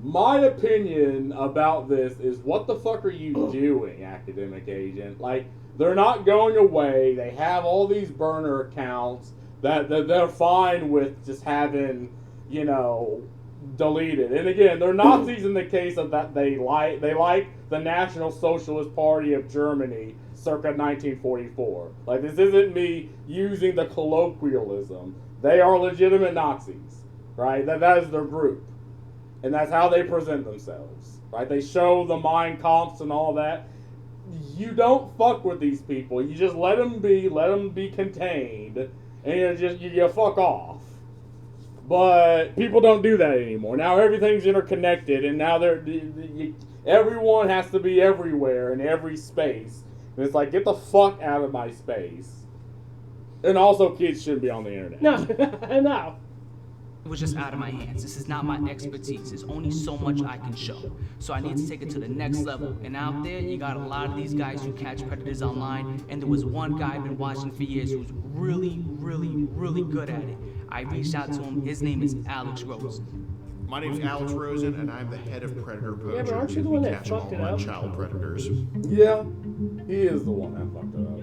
my opinion about this is, what the fuck are you doing, Academic Agent? Like, they're not going away. They have all these burner accounts that they're fine with just having, you know, deleted. And again, they're Nazis in the case of that they like the National Socialist Party of Germany circa 1944. Like, this isn't me using the colloquialism. They are legitimate Nazis, right? That is their group. And that's how they present themselves, right? They show the Mein Kampfs and all that. You don't fuck with these people. You just let them be contained, and you fuck off. But people don't do that anymore. Now everything's interconnected, and now everyone has to be everywhere in every space. And it's like, get the fuck out of my space. And also, kids shouldn't be on the internet. No. It was just out of my hands. This is not my expertise. There's only so much I can show. So I need to take it to the next level. And out there, you got a lot of these guys who catch predators online. And there was one guy I've been watching for years who's really, really, really good at it. I reached out to him. His name is Alex Rosen. My name is Alex Rosen, and I'm the head of Predator Poachers. Yeah, but aren't you the one that fucked it up? Child predators. Yeah, he is the one that fucked it up.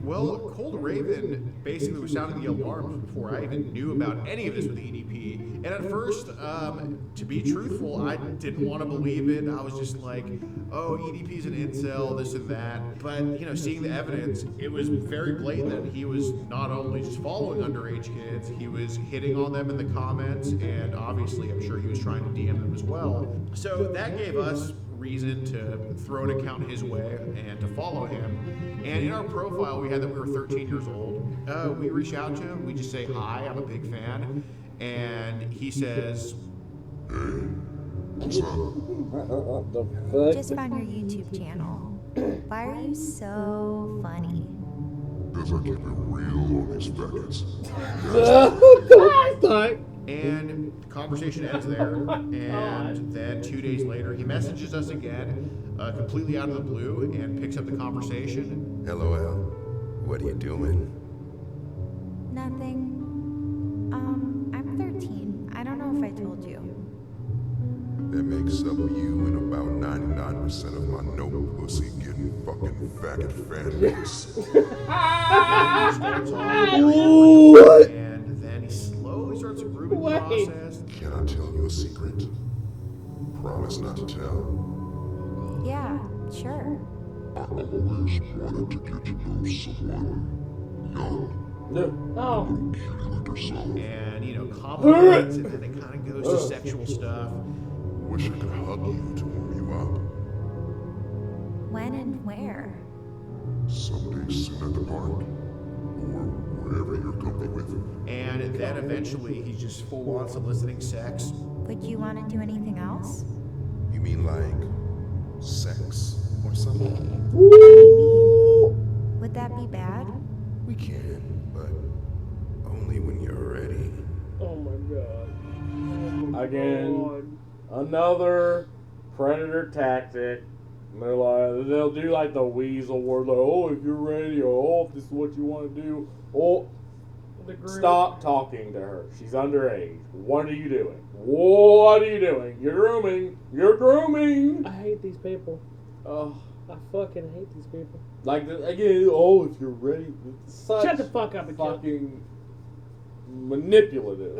Well, Cold Raven basically was sounding the alarms before I even knew about any of this with EDP. And at first, to be truthful, I didn't want to believe it. I was just like, oh, EDP's an incel, this and that. But, you know, seeing the evidence, it was very blatant that he was not only just following underage kids, he was hitting on them in the comments, and obviously I'm sure he was trying to DM them as well. So that gave us reason to throw an account his way and to follow him. And in our profile, we had that we were 13 years old. We reach out to him. We just say, hi, I'm a big fan. And he says, hey, what's up? Just found your YouTube channel. Why are you so funny? Because I keep it real on these faggots. And the conversation ends there. And then 2 days later, he messages us again, completely out of the blue, and picks up the conversation. LOL. What are you doing? Nothing. I'm 13. I don't know if I told you. That makes up you and about 99% of my no pussy getting fucking faggot fan base. And then he slowly starts to process. Can I tell you a secret? Promise not to tell. Yeah, sure. I always wanted to get to know someone young. Oh. Cutie like yourself. And, you know, compliments, and then it kind of goes to sexual stuff. Wish I could hug you to warm you up. When and where? Someday soon at the park. Or wherever you're comfy with. And then eventually he's just full on soliciting sex. Would you want to do anything else? You mean like sex or something? Would that be bad? We can, but only when you're ready. Oh my god. Again, another predator tactic. They're like, they'll do like the weasel word, like, oh, if you're ready, or oh, if this is what you want to do, oh, stop talking to her. She's underage. What are you doing? What are you doing? You're grooming. You're grooming. I hate these people. Oh, I fucking hate these people. like again, oh, if you're ready. Such Shut the fuck up, and fucking manipulative.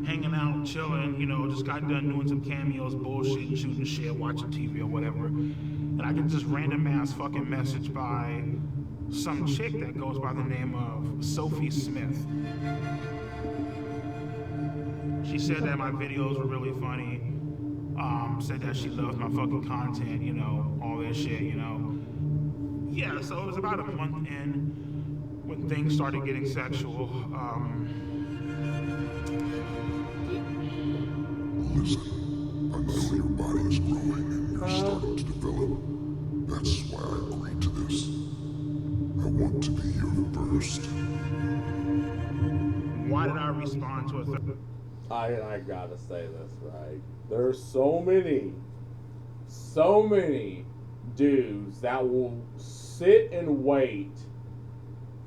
Hanging out, chilling, you know, just got done doing some cameos, bullshit, shooting shit, watching TV or whatever. And I get this random ass fucking message by some chick that goes by the name of Sophie Smith. She said that my videos were really funny. Said that she loves my fucking content, you know, all that shit, you know. Yeah, so it was about a month in when things started getting sexual. Listen, I know your body is growing and you're starting to develop. That's why I agreed to this. I want to be your first. Why did I respond to it? I gotta say this, right? There's so many dudes that will sit and wait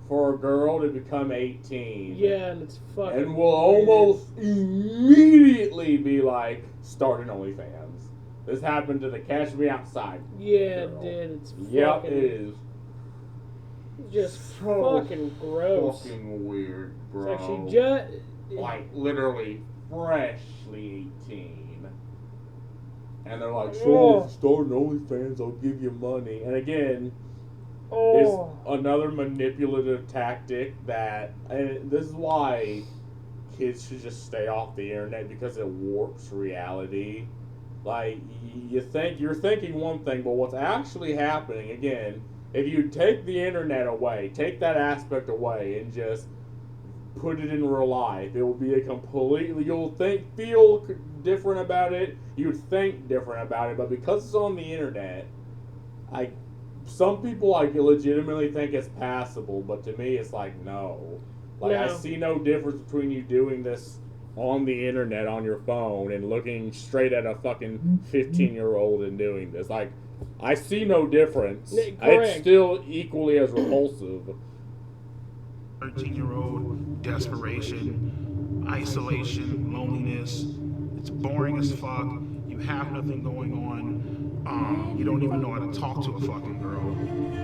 for a girl to become 18. Yeah, and it's fucking and will almost immediately be like, start an OnlyFans. This happened to the Catch Me Outside Yeah, girl. it did. It's Yep, fucking, it is. It's just So fucking gross. Fucking weird, bro. It's actually just like literally freshly 18. And they're like, so if you start an OnlyFans, I'll give you money. And again, it's another manipulative tactic that, and this is why kids should just stay off the internet, because it warps reality. Like, you're thinking one thing, but what's actually happening, again, if you take the internet away, take that aspect away, and just put it in real life, it will be a completely, feel different about it, you'd think different about it, but because it's on the internet, some people legitimately think it's passable, but to me it's like, no. I see no difference between you doing this on the internet on your phone and looking straight at a fucking 15-year-old and doing this. Like, I see no difference. Correct. It's still equally as repulsive. 13-year-old, desperation, isolation, loneliness. It's boring as fuck. You have nothing going on. You don't even know how to talk to a fucking girl.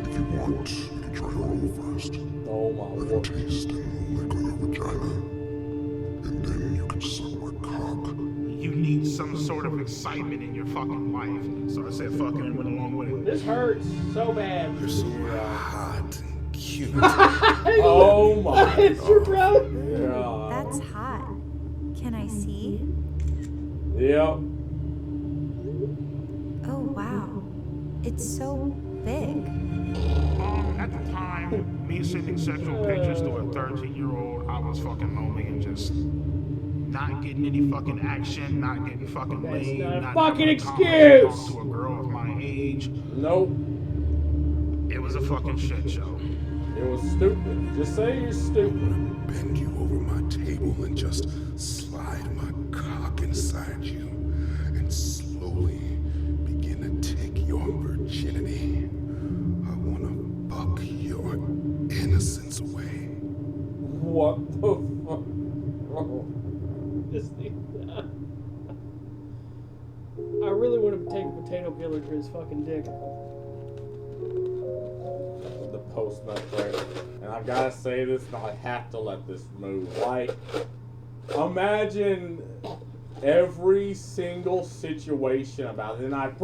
If you want, you can try oral first. Oh my Let it taste and lick on your vagina. And then you can suck my cock. You need some sort of excitement in your fucking life. So I said fucking and went along with it. This hurts so bad. You're so hot and cute. Oh my It's your brother. God. That's hot. Can I see? Yep. Oh, wow. It's so big. At the time, me sending sexual pictures to a 13-year-old, I was fucking lonely and just not getting any fucking action, not getting fucking laid, not a not fucking having a excuse. conversation, talk to a girl of my age. Nope. It was a fucking shit show. It was stupid. Just say you're stupid. Bend you over my table and just slide my cock inside you and slowly begin to take your virginity. I want to fuck your innocence away. What the fuck? Oh. I really want to take a potato peeler to his fucking dick. the post-nut prayer. And I've got to say this, and I have to let this move. Like, imagine every single situation about it. And I've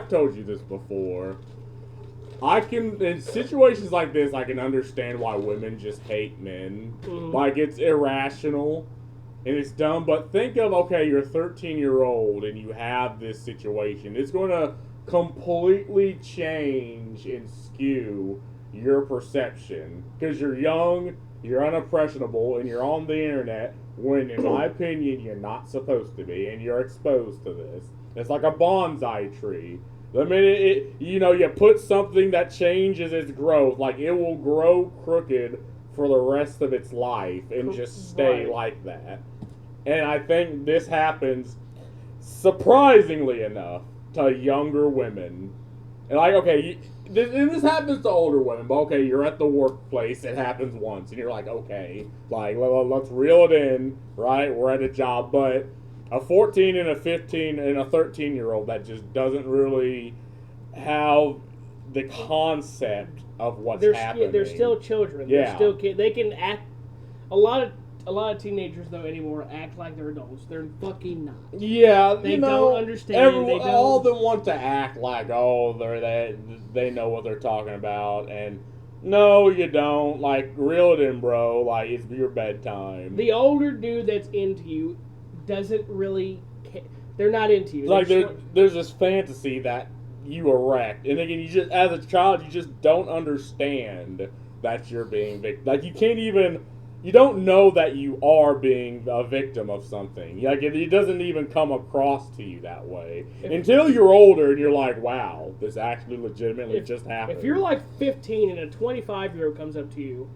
told you this before. In situations like this, I can understand why women just hate men. Like, it's irrational and it's dumb. But think of, okay, you're a 13-year-old and you have this situation. It's going to completely change and skew your perception. Because you're young, you're unimpressionable, and you're on the internet when, in my opinion, you're not supposed to be. And you're exposed to this. It's like a bonsai tree. The minute you put something that changes its growth, like it will grow crooked for the rest of its life and just stay like that. And I think this happens, surprisingly enough, to younger women. And like, okay, this happens to older women, but okay, you're at the workplace, it happens once, and you're like, okay, like, let's reel it in, right? We're at a job, but a 14 and a 15 and a 13-year-old that just doesn't really have the concept of what's happening. They're still children. Yeah. They're still kids. They can act. A lot of teenagers though anymore act like they're adults. They're fucking not. Yeah, they don't understand. All of them want to act like they know what they're talking about, and no, you don't. Like, reel it in, bro. Like, it's your bedtime. The older dude that's into you doesn't really care. They're not into you. Like, there's this fantasy that you erect, and again, you just, as a child, you just don't understand that you're being victim. Like, you don't know that you are being a victim of something. Like, it doesn't even come across to you that way until you're older and you're like, wow, this actually legitimately just happened. If you're like 15 and a 25-year-old comes up to you,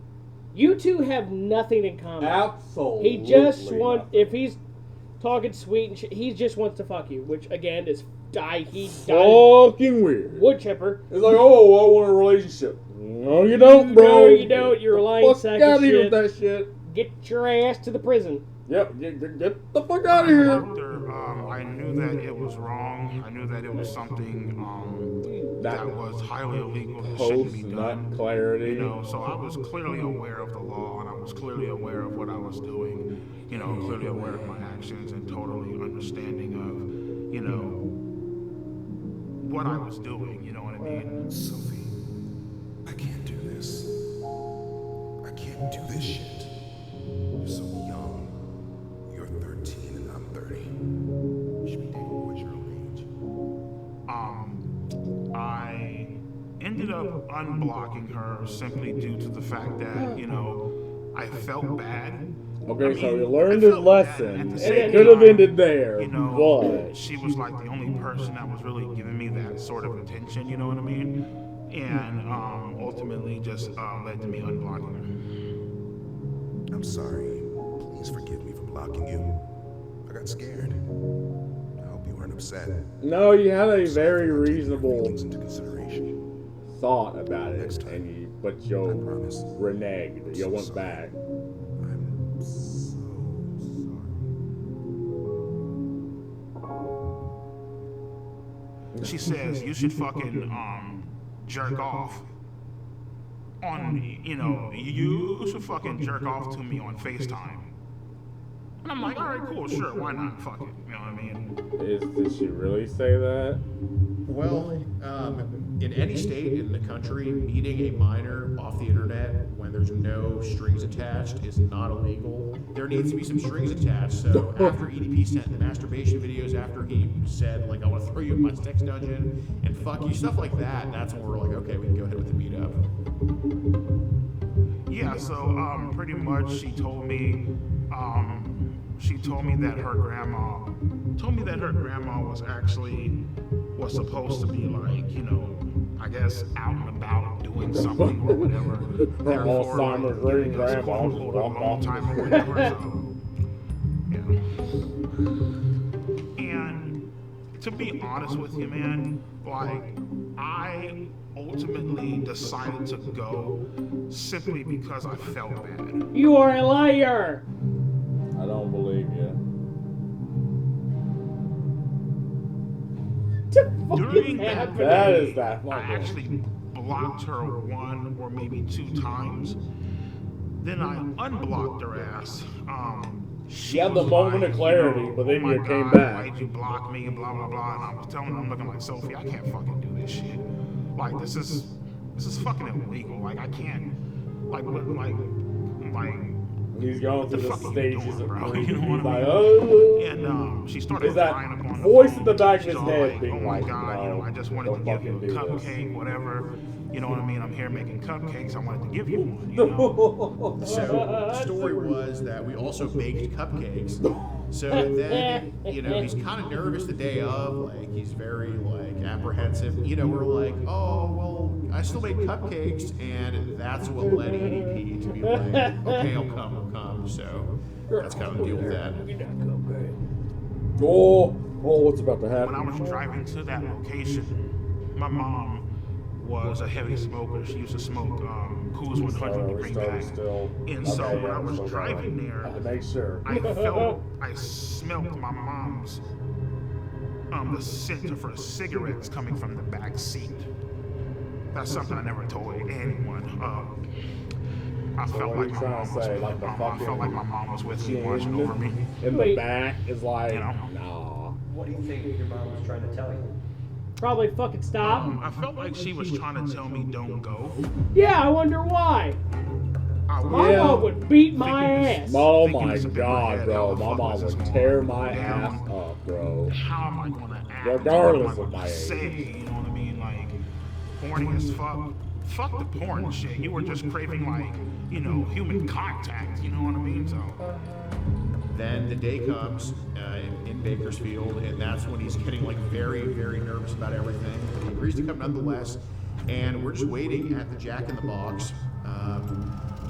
you two have nothing in common. Absolutely. He just wants, if he's talking sweet and shit, he just wants to fuck you, which again is fucking weird. Wood chipper. It's like, oh, I want a relationship. No, you don't, bro. No, you don't. You're a lying sack of shit. With that shit. Get your ass to the prison. Yep, get the fuck out of here. I knew that it was wrong. I knew that it was something that was highly illegal. That shouldn't be done. Clarity. So I was clearly aware of the law, and I was clearly aware of what I was doing. Clearly aware of my actions, and totally understanding of, what I was doing. You know what I mean? Sophie, I can't do this. I can't do this shit. You're so young. You're 13 and I'm 30. You should be dating boys your own age. I ended up unblocking her simply due to the fact that, I felt bad. Okay, so you learned his lesson, and it could have ended there, but she was like the only person that was really giving me that sort of attention, you know what I mean? And ultimately just led to me unblocking her. I'm sorry. Please forgive me for blocking you. I got scared. I hope you weren't upset. No, you had a very reasonable into consideration. thought about it, but you reneged. You went back. She says you should fucking jerk off on me. You should fucking jerk off to me on FaceTime. And I'm like, all right, cool, sure, why not? Fuck it. You know what I mean? Did she really say that? Well, in any state in the country, meeting a minor off the internet when there's no strings attached is not illegal. There needs to be some strings attached. So after EDP sent the masturbation videos, after he said, like, I want to throw you in my sex dungeon and fuck you, stuff like that, that's when we're like, okay, we can go ahead with the meetup. Yeah, so pretty much she told me that her grandma was supposed to be like, I guess out and about doing something or whatever. Therefore, giving us quote unquote a long time or whatever. So, yeah. And to be honest with you, man, like, I ultimately decided to go simply because I felt bad. You are a liar. I don't believe you. During that is that I actually blocked her 1 or maybe 2 times. Then I unblocked her ass. She had the moment of clarity, but then you came back. Why'd you block me and blah blah blah? And I was telling her, I'm looking like, Sophie, I can't fucking do this shit. Like this is fucking illegal. Like I can't. Like he's going through the stages of grief. You know He's what I like, mean? oh. And she started Is that crying up on the voice phone. in the back of She's his all head like, being oh my like, God, you know, no, I just wanted to don't give you a fucking do cupcake, whatever. You know what I mean? I'm here making cupcakes. I wanted to give you one. You know? So the story was that we also baked cupcakes. So then, you know, he's kind of nervous the day of, like he's very like apprehensive. You know, we're like, oh well, I still make cupcakes, and that's what led EDP to be like, okay, I'll come. So that's kind of the deal with that. Oh, what's about to happen? When I was driving to that location, my mom was a heavy smoker. She used to smoke Coors 100 to bring back. And so when I was driving there, I smelled my mom's the scent of her cigarettes coming from the back seat. That's something I never told anyone. I felt like my mom was with me. I felt like my mom was with me, watching over me. In the back is like, you know? nah. What do you think your mom was trying to tell you? Probably fucking stop. I felt like she was trying to tell me don't go. Yeah, I wonder why. My mom would beat my ass. Oh my God, bro. My mom would tear my ass up, bro. How am I gonna act? Regardless of my age. Say, you know what I mean? Like, horny as fuck. Fuck the porn shit. You were just craving, like, you know, human contact. You know what I mean? So. Then the day comes in Bakersfield, and that's when he's getting like very, very nervous about everything. But he agrees to come nonetheless, and we're just waiting at the Jack in the Box.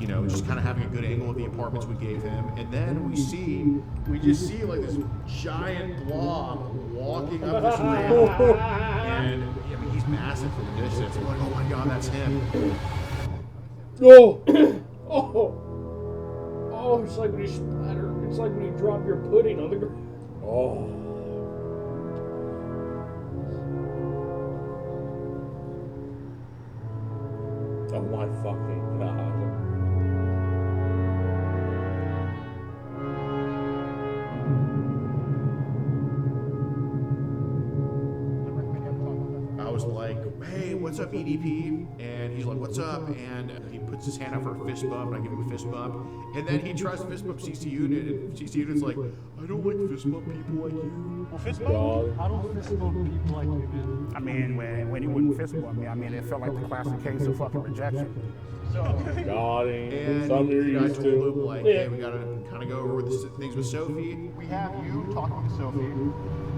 You know, just kind of having a good angle of the apartments we gave him, and then we just see like this giant blob walking up this ramp, and I mean he's massive from the distance. We're like, oh my God, that's him. Oh, it's like when you splatter. It's like when you drop your pudding on the ground. Oh. Oh my fucking God. I was like, hey, what's up, EDP? And he's like, what's up? And he puts his hand out for a fist bump, and I give him a fist bump. And then he tries to fist bump CC Unit, and CC Unit's like, I don't like fist bump people like you. Well, fist bump? I don't fist bump people like you, man. I mean, when he wouldn't fist bump me, I mean, it felt like the classic case of fucking rejection. Got him. And Something you're I used told to. him, like, hey, we gotta kind of go over with things with Sophie. We have you talking to Sophie,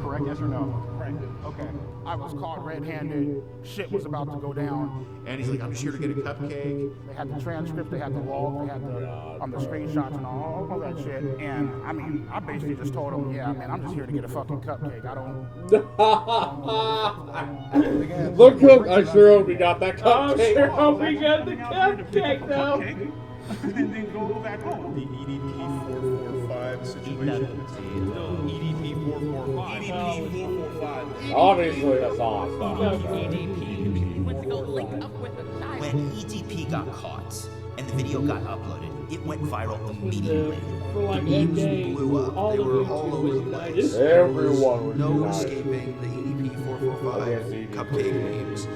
correct? Yes or no? Correct. Okay. I was caught red-handed. Shit was about to go down. And he's like, I'm just here to get a cupcake. They had the transcript, they had the log, they had the screenshots and all that shit. And I mean, I basically just told him, yeah, man, I'm just here to get a fucking cupcake. I don't. Look, I sure hope we got that cupcake. I sure hope we got the cupcake, though. And then go back home. The EDP445 situation. EDP445. EDP445. Obviously, that's awesome. When EDP got caught and the video got uploaded, it went viral immediately. Memes blew up. They were all over the place. Everyone was no united. escaping the EDP445 cupcake memes.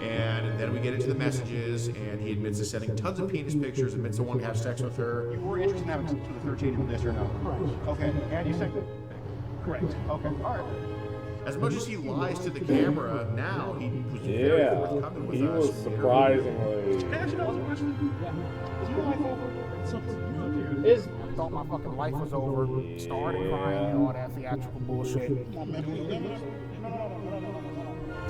And then we get into the messages, and he admits to sending tons of penis pictures, admits to wanting to have sex with her. You were interested in having sex with the 13-year-old, yes or no? Correct. Okay. And you said correct. Okay. All right. As much as he lies to the camera now, he was very forthcoming with us. He was surprisingly. Can I ask you guys a question? Yeah. Is your life over? Is I thought my fucking life was over. Started crying and all that theatrical bullshit.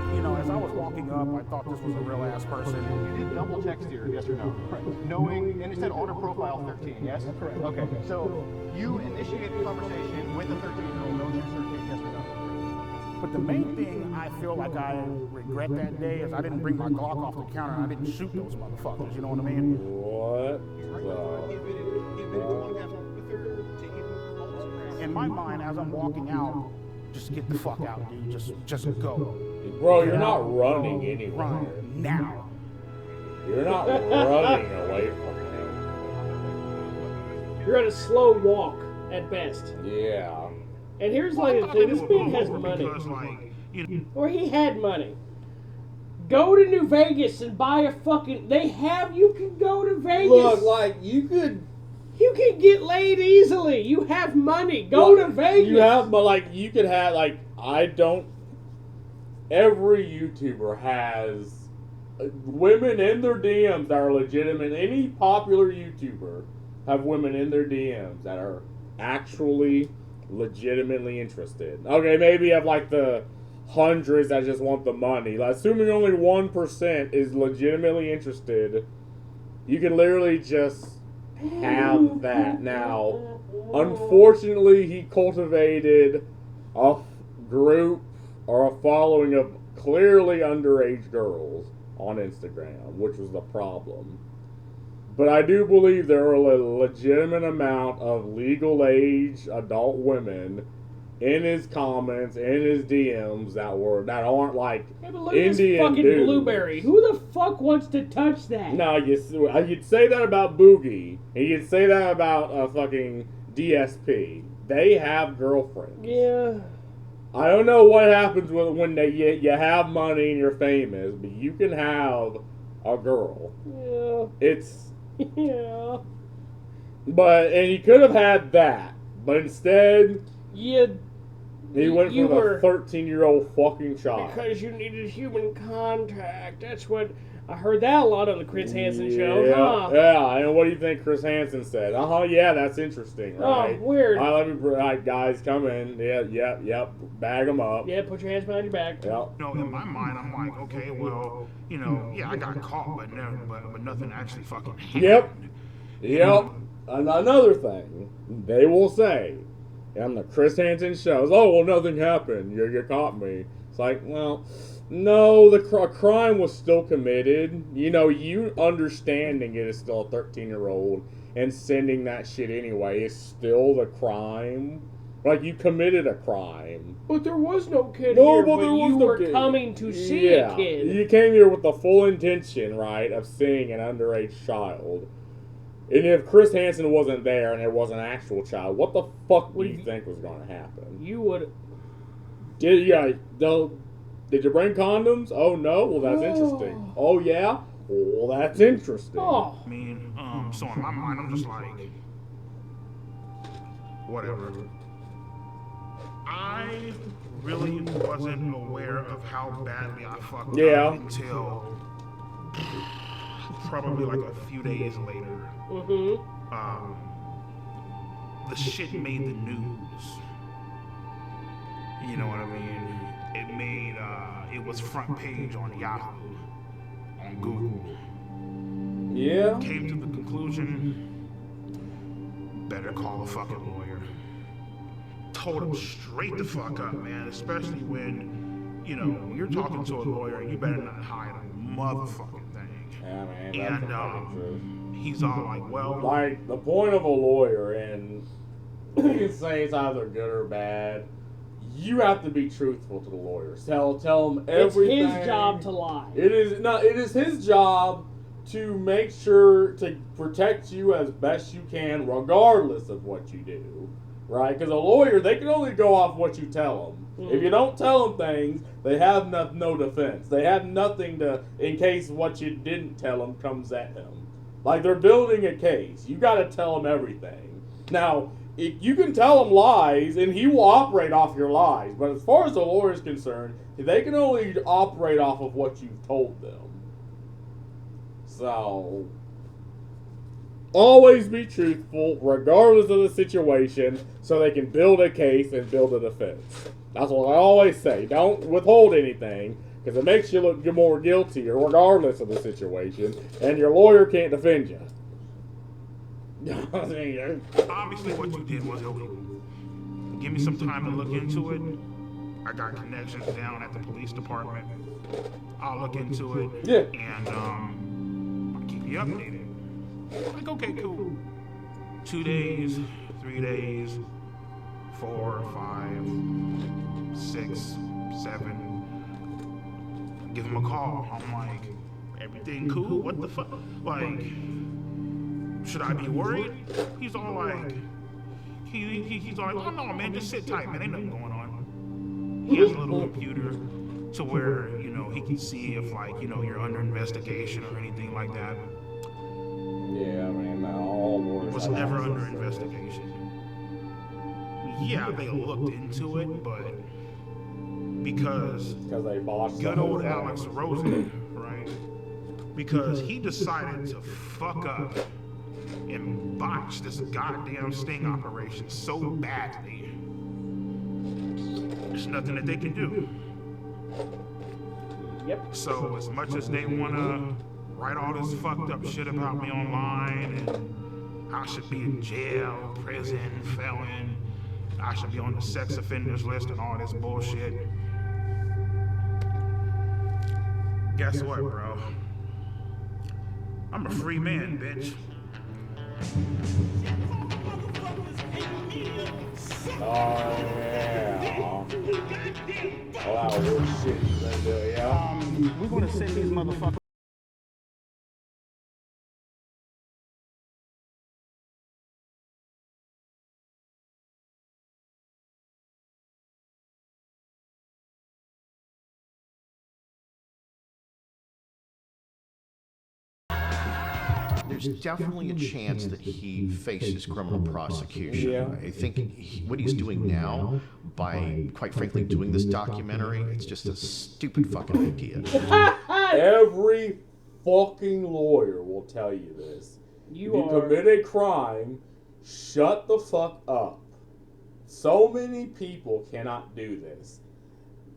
You know, as I was walking up, I thought this was a real ass person. You did double text here, yes or no? Correct. Knowing, and it said on her profile 13, yes? Correct. Okay, so you initiated the conversation with a 13-year-old, knows you're 13, yes or no? But the main thing I feel like I regret that day is I didn't bring my Glock off the counter and I didn't shoot those motherfuckers, you know what I mean? What? In my mind, as I'm walking out, just get the fuck out, dude. Just go. Bro, you're not running anywhere. Run now. You're not running away from him. You're on a slow walk at best. Yeah. And here's like the thing: this man has money, or he had money. Go to New Vegas and buy a fucking. You can go to Vegas. Look, like you can get laid easily. You have money. Go to Vegas. You have, but like you could have like every YouTuber has women in their DMs that are legitimate. Any popular YouTuber have women in their DMs that are actually legitimately interested. Okay, maybe you have like the hundreds that just want the money. Like, assuming only 1% is legitimately interested, you can literally just have that. Now, unfortunately, he cultivated a group or a following of clearly underage girls on Instagram, which was the problem. But I do believe there are a legitimate amount of legal age adult women in his comments, in his DMs that aren't like yeah, but look Indian at this fucking dudes. Blueberry. Who the fuck wants to touch that? No, you'd say that about Boogie, and you'd say that about fucking DSP. They have girlfriends. Yeah. I don't know what happens when you have money and you're famous, but you can have a girl. Yeah. It's yeah. And he could have had that, but instead, he went for the 13-year-old fucking child. Because you needed human contact. That's what I heard that a lot on the Chris Hansen show. Yeah, Huh? yeah. And what do you think Chris Hansen said? Yeah, that's interesting, right? Oh, weird. Guys, come in. Yep. Bag them up. Yeah, put your hands behind your back. Yep. No, in my mind, I'm like, okay, well, I got caught, but nothing actually fucking happened. Yep. Another thing, they will say on the Chris Hansen shows, oh, well, nothing happened. You caught me. It's like, well, no, the crime was still committed. You understanding it is still a 13-year-old and sending that shit anyway is still the crime. Like, you committed a crime. But there was no kid here, but you were coming to see a kid. You came here with the full intention, right, of seeing an underage child. And if Chris Hansen wasn't there and it was an actual child, what the fuck do you think was going to happen? You would... Did you bring condoms? Oh, no? Well, that's interesting. Oh, yeah? Well, that's interesting. Oh. I mean, so in my mind, I'm just like, whatever. I really wasn't aware of how badly I fucked up until probably like a few days later. Mm-hmm. The shit made the news. You know what I mean? It was front page on Yahoo, on Google. Yeah. Came to the conclusion, better call a fucking lawyer. Told him straight the fuck up, man, especially when you're talking to a lawyer, you better not hide a motherfucking thing. Yeah, man, that's the fucking truth. He's all like, well... Like, the point of a lawyer, and you can say it's either good or bad, you have to be truthful to the lawyer. Tell them everything. It's his job to lie. It is his job to make sure to protect you as best you can, regardless of what you do. Right? Because a lawyer, they can only go off what you tell them. If you don't tell them things, they have no defense. They have nothing in case what you didn't tell them comes at them. Like, they're building a case. You got to tell them everything. Now, you can tell them lies, and he will operate off your lies. But as far as the lawyer is concerned, they can only operate off of what you've told them. So, always be truthful, regardless of the situation, so they can build a case and build a defense. That's what I always say. Don't withhold anything, because it makes you look more guilty, regardless of the situation, and your lawyer can't defend you. Obviously, what you did was illegal. Give me some time to look into it. I got connections down at the police department. I'll look into it. Yeah. And I'll keep you updated. Like, okay, cool. 2 days, 3 days, 4, 5, 6, 7. Give him a call. I'm like, Everything cool? What the fuck? Like, should I be worried? He's all like, he's all like, oh no, man, just sit tight, man. Ain't nothing going on. He has a little computer to where, you know, he can see if, like, you know, you're under investigation or anything like that. Yeah, I mean, all wars was never under investigation. Yeah, they looked into it, but because they botched good old Alex Rosen, right? Because he decided to fuck up and botch this goddamn sting operation so badly. There's nothing that they can do. Yep. So as much as they wanna write all this fucked up shit about me online and I should be in jail, prison, felon, I should be on the sex offenders list and all this bullshit. Guess what, bro? I'm a free man, bitch. Oh, yeah. Oh, that was shit you gonna do, yeah? We're gonna send these motherfuckers. There's definitely a chance that he faces criminal prosecution. Yeah. I think what he's doing now, by quite frankly doing this documentary, it's just a stupid fucking idea. Every fucking lawyer will tell you this. If you commit a crime, shut the fuck up. So many people cannot do this.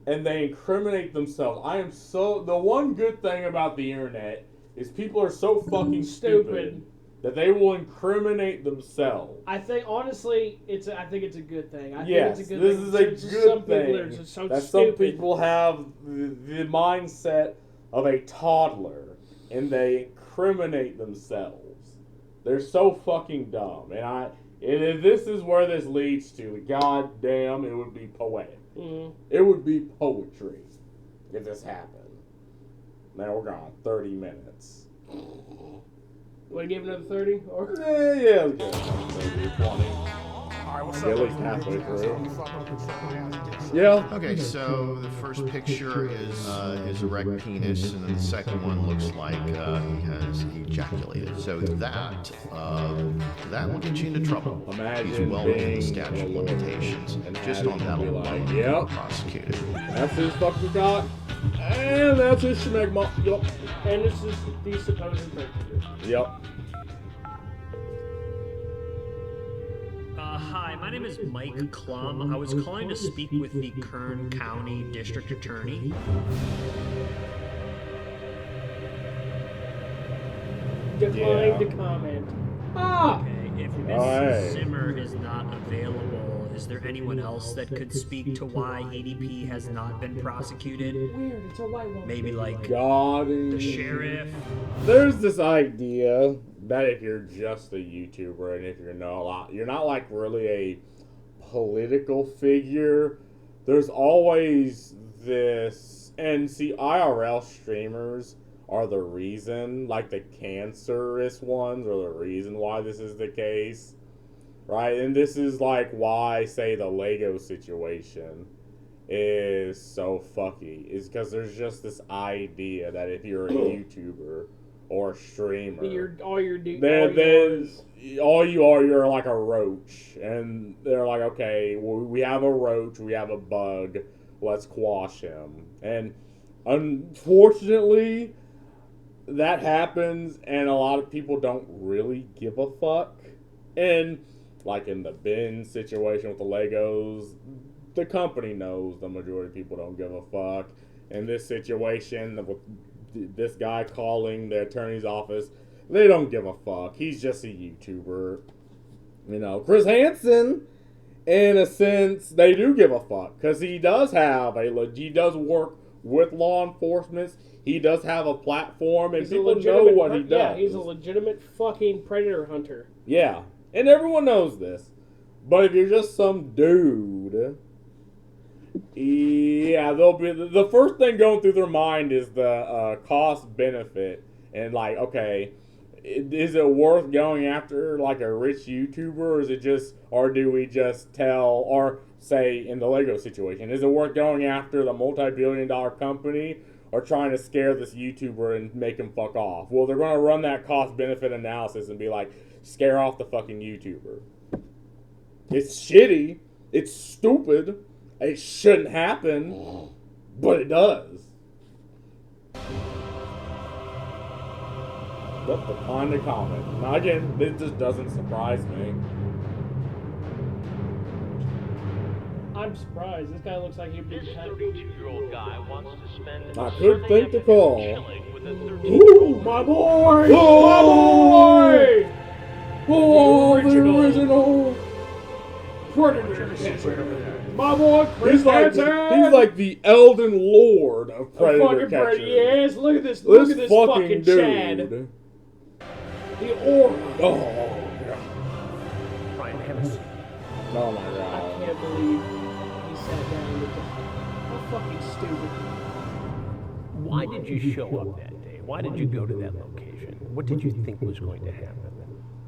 And they incriminate themselves. The one good thing about the internet is people are so fucking stupid that they will incriminate themselves. I think honestly, I think it's a good thing. Yes, think it's a this good is thing. a Some good people are thing. just so That stupid. some people have the mindset of a toddler and they incriminate themselves. They're so fucking dumb, and if this is where this leads to, goddamn, it would be poetic. Mm. It would be poetry if this happened. Now we're gone 30 minutes. Want to give another 30? Or? Yeah, let's go. 30, 20. Alright, what's Get up? at least halfway through. Yeah. Okay, so the first picture is his erect penis, and then the second one looks like he has ejaculated. So that will get you into trouble. He's well within the statute of limitations, and just on that alone, yep, prosecuted. That's his fucking cock, and that's his schmegma. Yup. And this is the supposed picture. Yep. Hi, my name is Mike Klum. I was calling to speak with the Kern County District Attorney. Decline to comment. Okay, if Ms. Alright. Zimmer is not available, is there anyone else that could speak to why EDP has not been prosecuted? Weird, it's a white woman. Maybe like the sheriff? There's this idea that if you're just a YouTuber and if you're not like really a political figure, there's always this, and see, IRL streamers are the reason, like the cancerous ones are the reason why this is the case, right? And this is like why, say, the Lego situation is so fucky, is because there's just this idea that if you're a YouTuber or a streamer, you're like a roach, and they're like, okay, well, we have a roach, we have a bug, let's quash him. And unfortunately, that happens, and a lot of people don't really give a fuck. And like in the bin situation with the Legos, the company knows the majority of people don't give a fuck. In this situation with this guy calling the attorney's office, they don't give a fuck. He's just a YouTuber. You know, Chris Hansen, in a sense, they do give a fuck, because he does work with law enforcement. He does have a platform, and people know what he does. Yeah, he's a legitimate fucking predator hunter. Yeah, and everyone knows this. But if you're just some dude, Yeah, they'll be the first thing going through their mind is the cost benefit, and like, okay, is it worth going after like a rich YouTuber, or is it just, or do we just tell, or say in the Lego situation, is it worth going after the multi-billion-dollar company, or trying to scare this YouTuber and make him fuck off? Well, they're going to run that cost benefit analysis and be like, scare off the fucking YouTuber. It's shitty. It's stupid. It shouldn't happen, but it does. But the kind of comment. Now again, it just doesn't surprise me. I'm surprised. This guy looks like he'd be This 32-year-old guy wants to spend I could think to call. with a 13-year-old. Ooh, my boy! Oh, My boy! Oh, the original! Predator. My boy, He's like the Elden Lord of Predator catchers. Yes, look at this. Look at this fucking dude. Chad. The aura. Oh, God. Brian, have a seat. Oh, my I God. can't believe he sat down with the. How fucking stupid. Why did you show up that day? Why did you go to that location? What did you think was going to happen?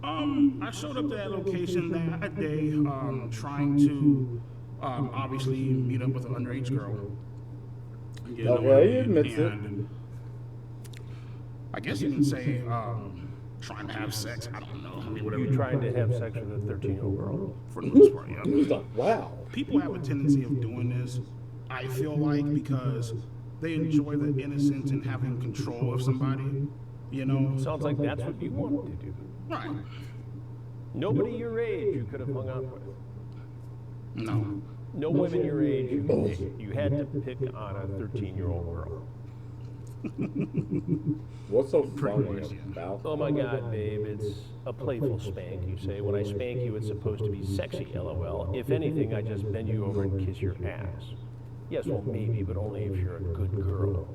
I showed up to that location that day, trying to obviously meet up with an underage girl. You know, Okay, he admits it. I guess you can say trying to have sex. I don't know. I mean, whatever. You trying to have sex with a 13-year-old girl? For the most part, yeah. He's like, wow. People have a tendency of doing this, I feel like, because they enjoy the innocence and having control of somebody. You know? Sounds like that's what you wanted to do. Right. Nobody your age you could have hung out with. No. No women your age you could date. You had to pick on a 13-year-old girl. What's so funny about Oh my God, babe, it's a playful spank, you say. When I spank you, it's supposed to be sexy, LOL. If anything, I just bend you over and kiss your ass. Yes, well, maybe, but only if you're a good girl.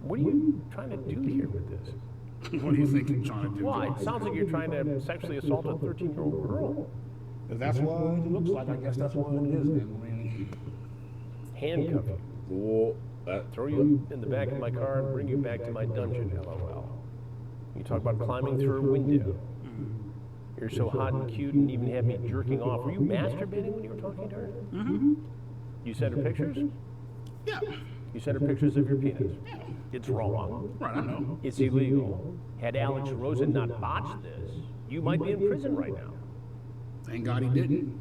What are you trying to do here with this? What do you think you're trying to do? Well, it sounds like you're trying to sexually assault a 13-year-old girl. If that's what it looks like, I guess that's what it is then. I mean, Handcuff you. Cool. Throw you in the back of my car and bring you back to my dungeon, LOL. You talk about climbing through a window. You're so hot and cute and even had me jerking off. Were you masturbating when you were talking to her? Mm-hmm. You sent her pictures? Yeah. You sent her pictures of your penis? Yeah. It's wrong. Right, I know. It's illegal. Had Alex Rosen not botched this, you might be in prison right now. Thank God he didn't.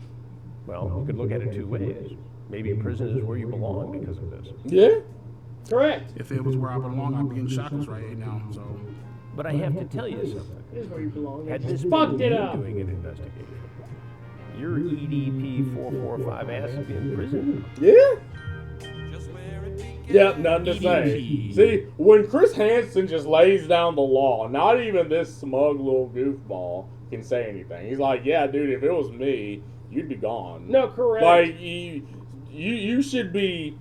Well, you could look at it two ways. Maybe prison is where you belong because of this. Yeah. Correct. If it was where I belong, I'd be in shackles right now. So. But I have to tell you something. This is where you belong. Had this Fucked been it you up. doing an investigation, your EDP445 ass would be in prison. Yeah. Yep, nothing to say. See, when Chris Hansen just lays down the law, not even this smug little goofball can say anything. He's like, yeah, dude, if it was me, you'd be gone. No, correct. Like, you should be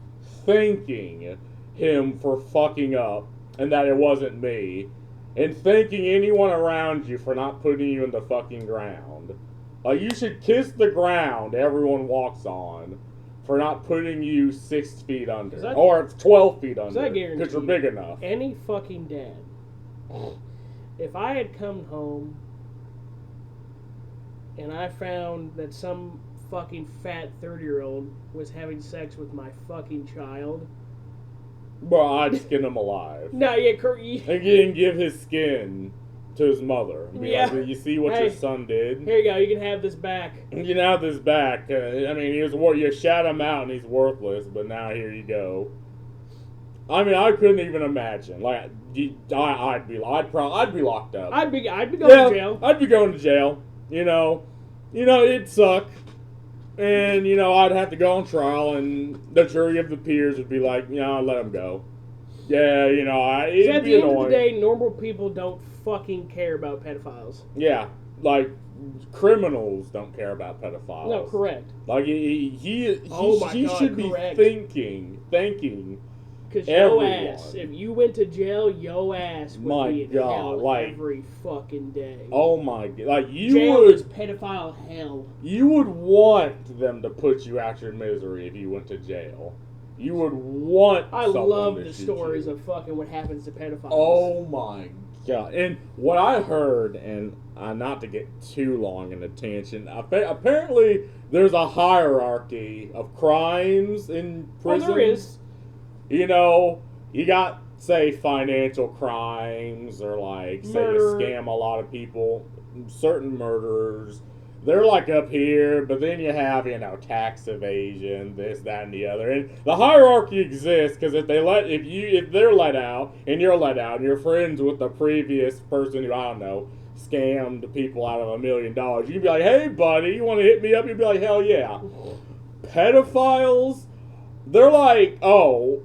thanking him for fucking up and that it wasn't me, and thanking anyone around you for not putting you in the fucking ground. Like, you should kiss the ground everyone walks on for not putting you 6 feet under, or 12 feet under, because you're big enough. Any fucking dad, if I had come home and I found that some fucking fat 30-year-old was having sex with my fucking child, well, I'd skin him alive. No, yeah, and give his skin to his mother. And be like, you see what your son did? Here you go. You can have this back. You can have this back. I mean, you shot him out and he's worthless, but now here you go. I mean, I couldn't even imagine. Like, I'd be locked up. I'd be going to jail. I'd be going to jail. You know, it'd suck. And, I'd have to go on trial, and the jury of the peers would be like, let him go. Yeah, it'd at be the end annoying. of the day, normal people don't fucking care about pedophiles. Yeah, like, criminals don't care about pedophiles. No, correct. Like, he should be thanking because everyone. yo ass, if you went to jail, yo ass would be in hell every fucking day. Oh my God, like jail is pedophile hell. You would want them to put you out your misery if you went to jail. You would want. I someone love to the shoot stories you. of fucking what happens to pedophiles. Oh my god! And what I heard, and not to get too long in a tangent, apparently there's a hierarchy of crimes in prison. Oh, there is. You know, you got, say, financial crimes, or like, say, you scam a lot of people, certain murderers. They're like up here, but then you have, tax evasion, this, that, and the other. And the hierarchy exists because if they're let out, and you're let out, and you're friends with the previous person who, I don't know, scammed people out of $1 million, you'd be like, hey, buddy, you want to hit me up? You'd be like, hell yeah. Pedophiles, they're like, oh,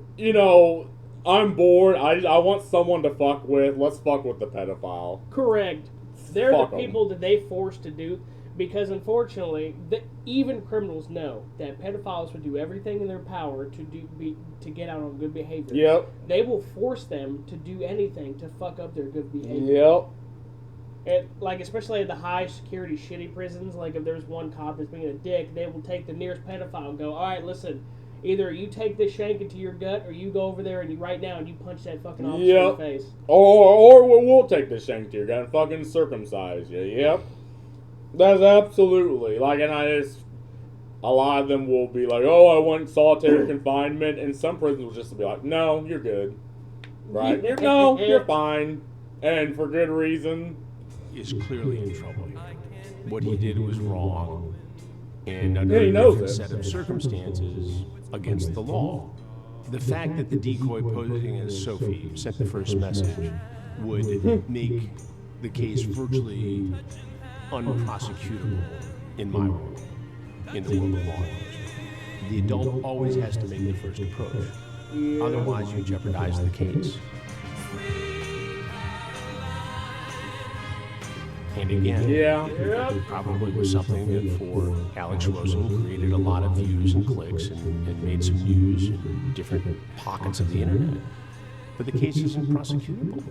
I'm bored. I want someone to fuck with. Let's fuck with the pedophile. Correct. They're Fuck the 'em. people that they force to do, because unfortunately, even criminals know that pedophiles would do everything in their power to get out on good behavior. Yep. They will force them to do anything to fuck up their good behavior. Yep. And, like, especially at the high security shitty prisons, like if there's one cop that's being a dick, they will take the nearest pedophile and go, all right, listen, either you take this shank into your gut, or you go over there and right now and you punch that fucking officer in the face. Or we'll take the shank to your gun and fucking circumcise you. Yep. That's absolutely. Like, and a lot of them will be like, oh, I want solitary confinement, and some prisons will just be like, no, you're good. Right? No, you're fine. And for good reason. Is clearly in trouble. What he did was wrong, and under he a knows different it. set of circumstances, against the law. The fact that the decoy posing as Sophie sent the first message would make the case virtually unprosecutable in my world, in the world of law enforcement. The adult always has to make the first approach. Otherwise, you jeopardize the case. And again, it probably was something that for Alex Rosen created a lot of views and clicks and made some news in different pockets of the internet. But the case isn't prosecutable.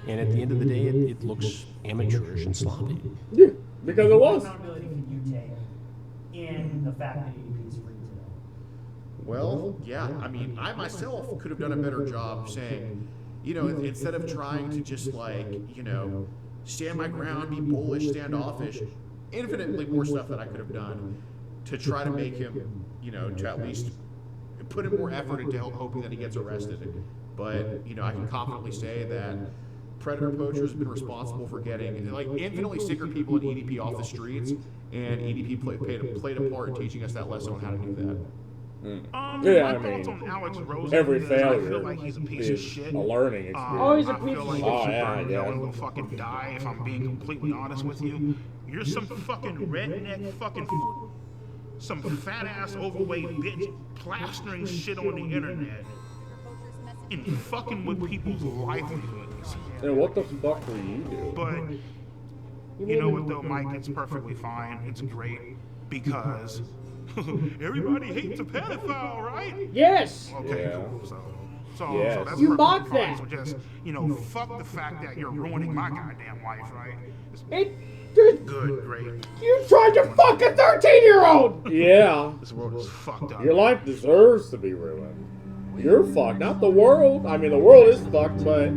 And at the end of the day, it looks amateurish and sloppy. Yeah, because it was. What accountability can you take in the fact that EDP is free today? Well, yeah, I mean, I myself could have done a better job saying, instead of trying to just stand my ground, be bullish, standoffish, infinitely more stuff that I could have done to try to make him, to at least put in more effort into hoping that he gets arrested. But, I can confidently say that predator poachers have been responsible for getting infinitely sicker people in EDP off the streets, and EDP played a part in teaching us that lesson on how to do that. My thoughts on Alex Rosen every is failure I feel like he's a piece of shit. A learning experience. Oh, he's a piece of shit. Oh, yeah. Will fucking die if I'm being completely honest with you. You're some fucking redneck fucking some fat ass overweight bitch plastering shit on the internet and fucking with people's livelihoods. And what the fuck were you doing? But you know what though, Mike? It's perfectly fine. It's great because everybody hates a pedophile, right? Yes. Okay, Yeah. cool. So Yes. that's You perfectly mock fine. that. So just, fuck the fact that you're ruining my goddamn life, right? Good, great. You tried to fuck a 13-year-old! Yeah. This world is fucked up. Your life deserves to be ruined. You're fucked, not the world. I mean, the world is fucked, but...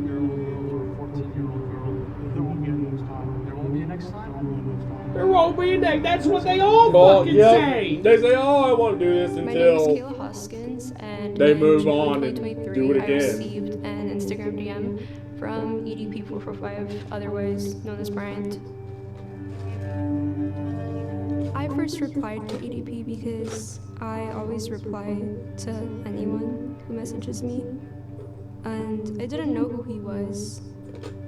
There won't be a next. That's what they all fucking say. They say, oh, I want to do this My name is until Kayla Hoskins, and they in move June on and 2023, do it I again. received an Instagram DM from EDP445, otherwise known as Bryant. I first replied to EDP because I always reply to anyone who messages me, and I didn't know who he was,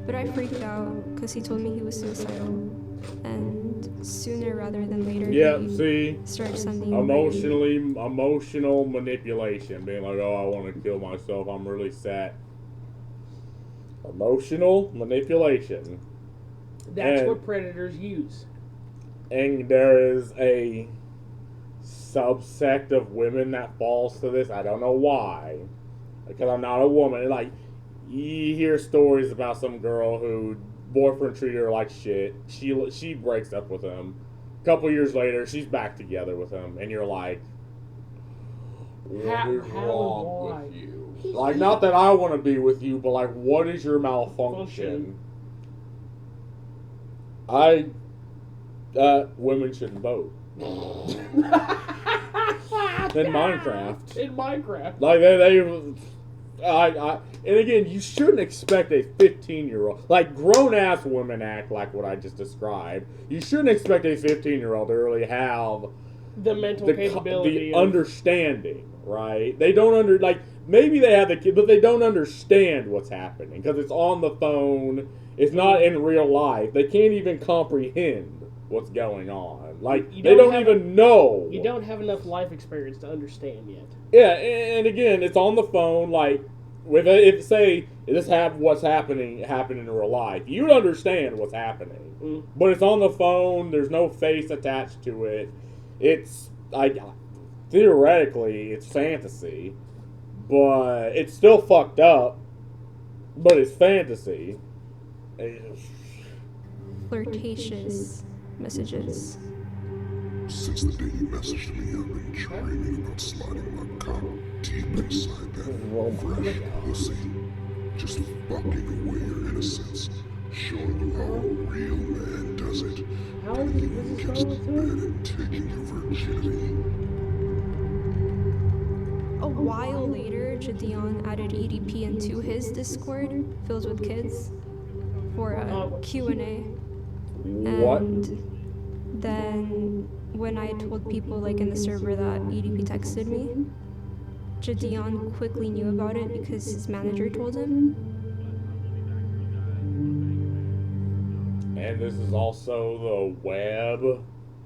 but I freaked out because he told me he was suicidal, and sooner rather than later, he started sending emotional manipulation, being like, oh, I want to kill myself, I'm really sad. Emotional manipulation. That's what predators use. And there is a subsect of women that falls to this. I don't know why, because I'm not a woman. Like, you hear stories about some girl who boyfriend treated her like shit. She breaks up with him. A couple years later, she's back together with him, and you're like, What is wrong with you? Like, not that I want to be with you, but like, what is your malfunction? Women shouldn't vote. In Minecraft. In Minecraft. Like, and again, you shouldn't expect a 15-year-old, like grown-ass women act like what I just described. You shouldn't expect a 15-year-old to really have the mental capability, the understanding, right? They don't maybe they have the kid, but they don't understand what's happening because it's on the phone. It's not in real life. They can't even comprehend what's going on. Like, they don't even know. You don't have enough life experience to understand yet. Yeah, and again, it's on the phone. Like, what's happening in real life, you'd understand what's happening. But it's on the phone. There's no face attached to it. It's theoretically it's fantasy, but it's still fucked up. But it's fantasy. Flirtatious messages. Since the day you messaged me, I've been dreaming about sliding my cock deep inside that fresh pussy. Just fucking away your innocence. Showing you how a real man does it. Putting you against the bed and taking your virginity. A while later, Jadion added EDP into his Discord, filled with kids, for a Q&A. What? And then when I told people like in the server that EDP texted me, Jadion quickly knew about it because his manager told him. And this is also the web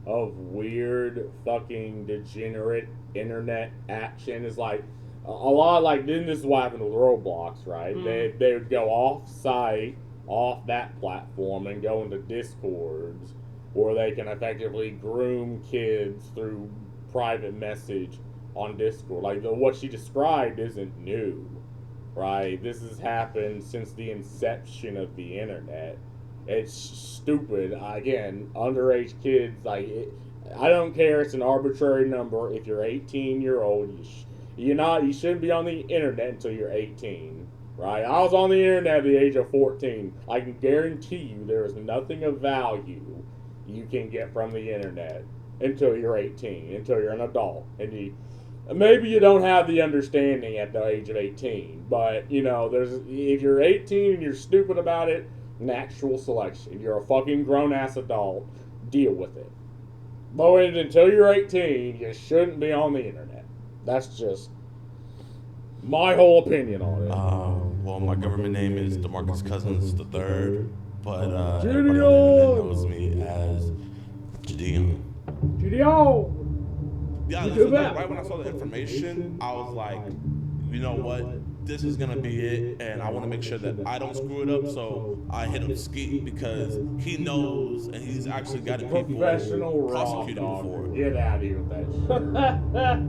of weird fucking degenerate internet action. Is like a lot like, then this is what happened with Roblox, right? They would go off site, off that platform, and go into Discords where they can effectively groom kids through private message on Discord. Like, what she described isn't new, right? This has happened since the inception of the internet. It's stupid. Again, underage kids, like, I don't care. It's an arbitrary number. If you're 18-year-old, you shouldn't be on the internet until you're 18, right? I was on the internet at the age of 14. I can guarantee you there is nothing of value you can get from the internet until you're 18, until you're an adult. And maybe you don't have the understanding at the age of 18, but, if you're 18 and you're stupid about it, natural selection. You're a fucking grown-ass adult. Deal with it. But until you're 18, you shouldn't be on the internet. That's just my whole opinion on it. Well, my government name is DeMarcus Cousins III, but everybody knows me as Gideon. Gideon! Yeah, listen, right when I saw the information, I was like, you know what? This is gonna be it, and I want to make sure that I don't screw it up. So I hit up Skeet because he knows, and he's actually gotten people prosecuted before. Get out of here with that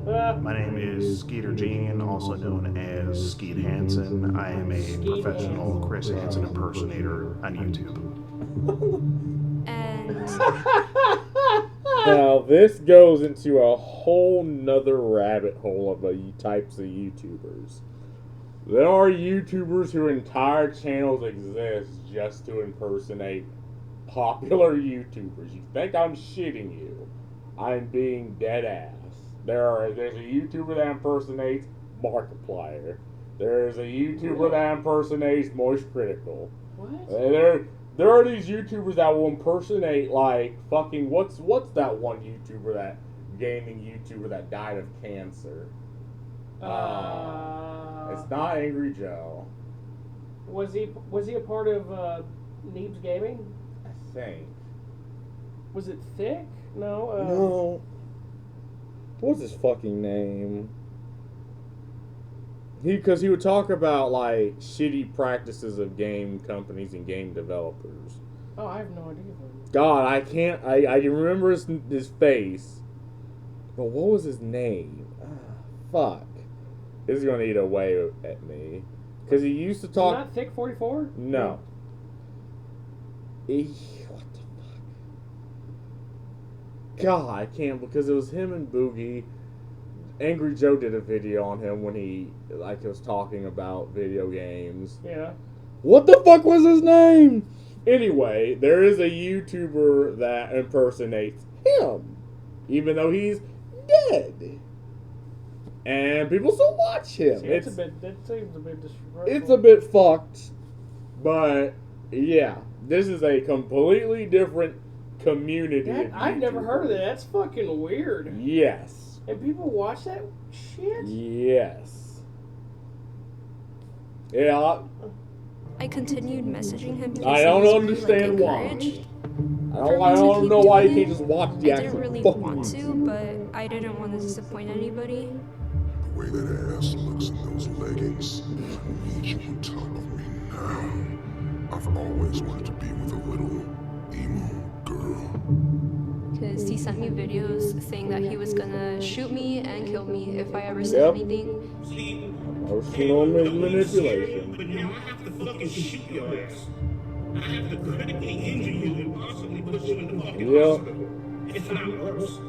shit. My name is Skeeter Gene, also known as Skeet Hansen. I am a professional Chris Hansen impersonator on YouTube. And now this goes into a whole nother rabbit hole of types of YouTubers. There are YouTubers whose entire channels exist just to impersonate popular YouTubers. You think I'm shitting you? I'm being dead ass. There's a YouTuber that impersonates Markiplier. There's a YouTuber that impersonates Moist Critical. What? There are these YouTubers that will impersonate, like, fucking, what's that one YouTuber, that gaming YouTuber that died of cancer? It's not Angry Joe. Was he a part of Neebs Gaming? I think. Was it Thick? No. No. What's his fucking name? Because he would talk about, like, shitty practices of game companies and game developers. Oh, I have no idea. God, I can't. I can remember his face, but what was his name? Fuck. This is gonna eat away at me. Because he used to talk. Not Thick 44? No. What the fuck? God, I can't, because it was him and Boogie. Angry Joe did a video on him when he was talking about video games. Yeah. What the fuck was his name? Anyway, there is a YouTuber that impersonates him, even though he's dead. And people still watch him. See, that seems a bit disrespectful. It's a bit fucked, but yeah, this is a completely different community. I've never heard of that. That's fucking weird. Yes. And people watch that shit? Yes. Yeah. I continued messaging him because I don't he was understand really, why. encouraged. I don't know why you can't just watch the I didn't actual really fucking want to, but I didn't want to disappoint anybody. The way that ass looks in those leggings, I need you on top of me now. I've always wanted to be with a little emo girl. Because he sent me videos saying that he was gonna shoot me and kill me if I ever said anything. Emotional manipulation. But now I have to fucking shoot your ass. I have to critically injure you and possibly put you in the fucking hospital. If not worse.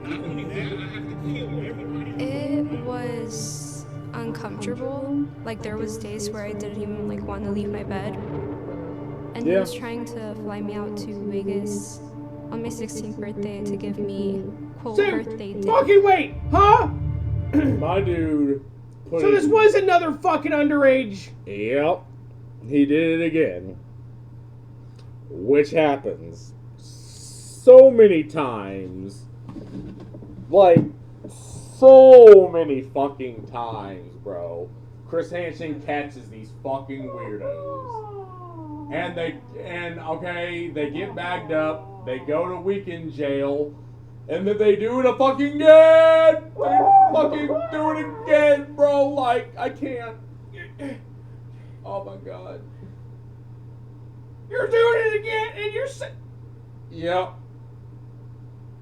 Not only that, I have to kill everybody. It was uncomfortable. Like, there was days where I didn't even want to leave my bed. And he was trying to fly me out to Vegas on my 16th birthday to give me quote birthday date. Fucking wait, huh? My dude. So this was another fucking underage. Yep. He did it again. Which happens so many times. Like, so many fucking times, bro. Chris Hansen catches these fucking weirdos. And they get bagged up, they go to weekend jail, and then they do it again! They fucking do it again, bro! Like, I can't. Oh my god. You're doing it again, and you're Yep.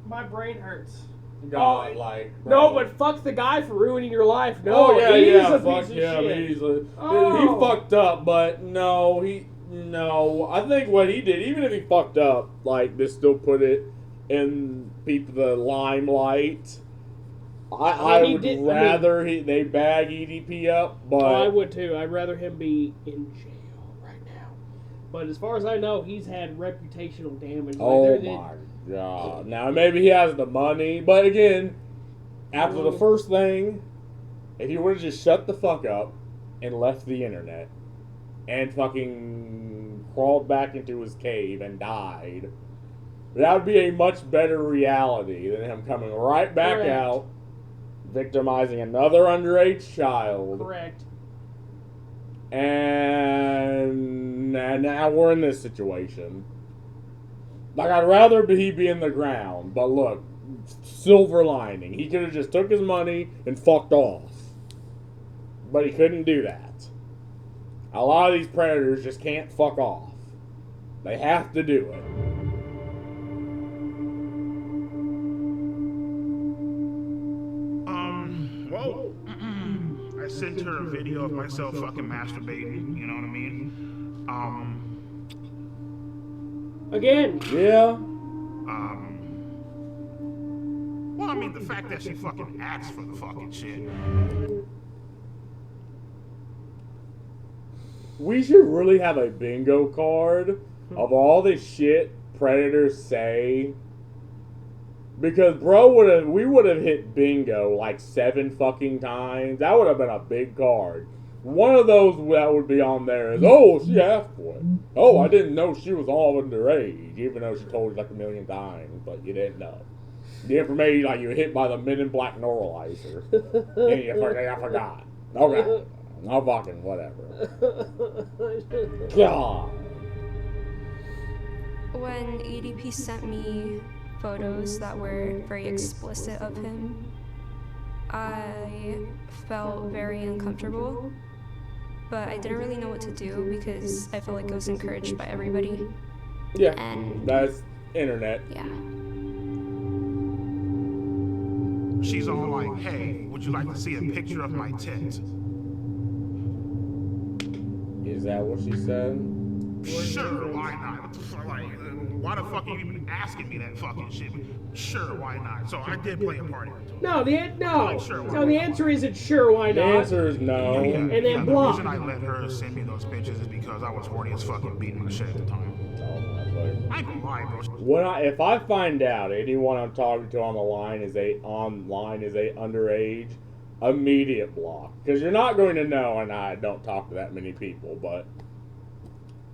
My brain hurts. God, No, but fuck the guy for ruining your life. No, he's a fuck piece of him. shit. He fucked up, but no, I think what he did, even if he fucked up, they still put it in the limelight. I would rather they bag EDP up, but I would too. I'd rather him be in jail right now. But as far as I know, he's had reputational damage. Oh my god! Now maybe he has the money, but again, after the first thing, if he would have just shut the fuck up and left the internet and fucking crawled back into his cave and died, that would be a much better reality than him coming right back out, victimizing another underage child. Correct. And now we're in this situation. I'd rather he be in the ground, but look, silver lining. He could have just took his money and fucked off. But he couldn't do that. A lot of these predators just can't fuck off. They have to do it. Well, I sent her a video of myself fucking masturbating, you know what I mean? Again. Yeah. Well, I mean, the fact that she fucking asked for the fucking shit. We should really have a bingo card of all the shit predators say. Because we would have hit bingo 7 fucking times. That would have been a big card. One of those that would be on there is, oh, she asked for it. Oh, I didn't know she was all underage, even though she told you 1,000,000 times, but you didn't know. The information, you were hit by the Men in Black neuralizer. And you forgot. Okay. No fucking whatever. God. When EDP sent me photos that were very explicit of him, I felt very uncomfortable, but I didn't really know what to do because I felt like it was encouraged by everybody. Yeah, and that's internet. Yeah. She's all like, hey, would you like to see a picture of my tits? Is that what she said? Sure, why not? What the fuck, why the fuck are you even asking me that fucking shit? Sure, why not? So I did play a part in it. No, the answer isn't sure. Why The not? answer is no. And then The block. reason I let her send me those pictures is because I was horny as fucking beating my shit at the time. I ain't gonna lie, bro. If I find out anyone I'm talking to on the line is a underage, immediate block. Because you're not going to know, and I don't talk to that many people, but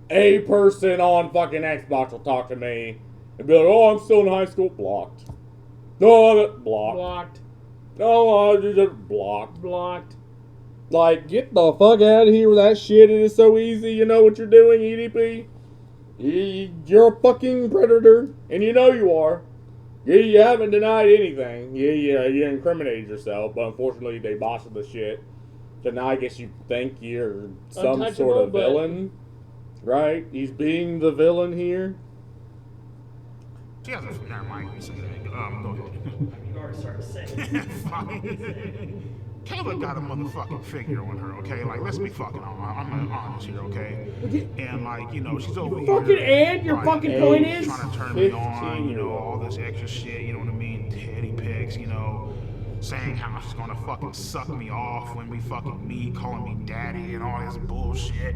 a person on fucking Xbox will talk to me and be like, oh, I'm still in high school. Blocked. No, blocked. Blocked. No, just blocked. Blocked. Like, get the fuck out of here with that shit. It is so easy. You know what you're doing, EDP? You're a fucking predator, and you know you are. You haven't denied anything. You incriminated yourself, but unfortunately they botched the shit. So now I guess you think you're some sort of villain, right? He's being the villain here. She has a never mind. Go ahead. You already started saying. Kayla got a motherfucking figure on her, okay? Like, let's be fucking honest here, okay? And like, you know, she's over here. Fucking and your fucking point is trying to turn me on, you know, all this extra shit, you know what I mean? Teddy pics, you know, saying how she's gonna fucking suck me off when we fucking meet, calling me daddy and all this bullshit.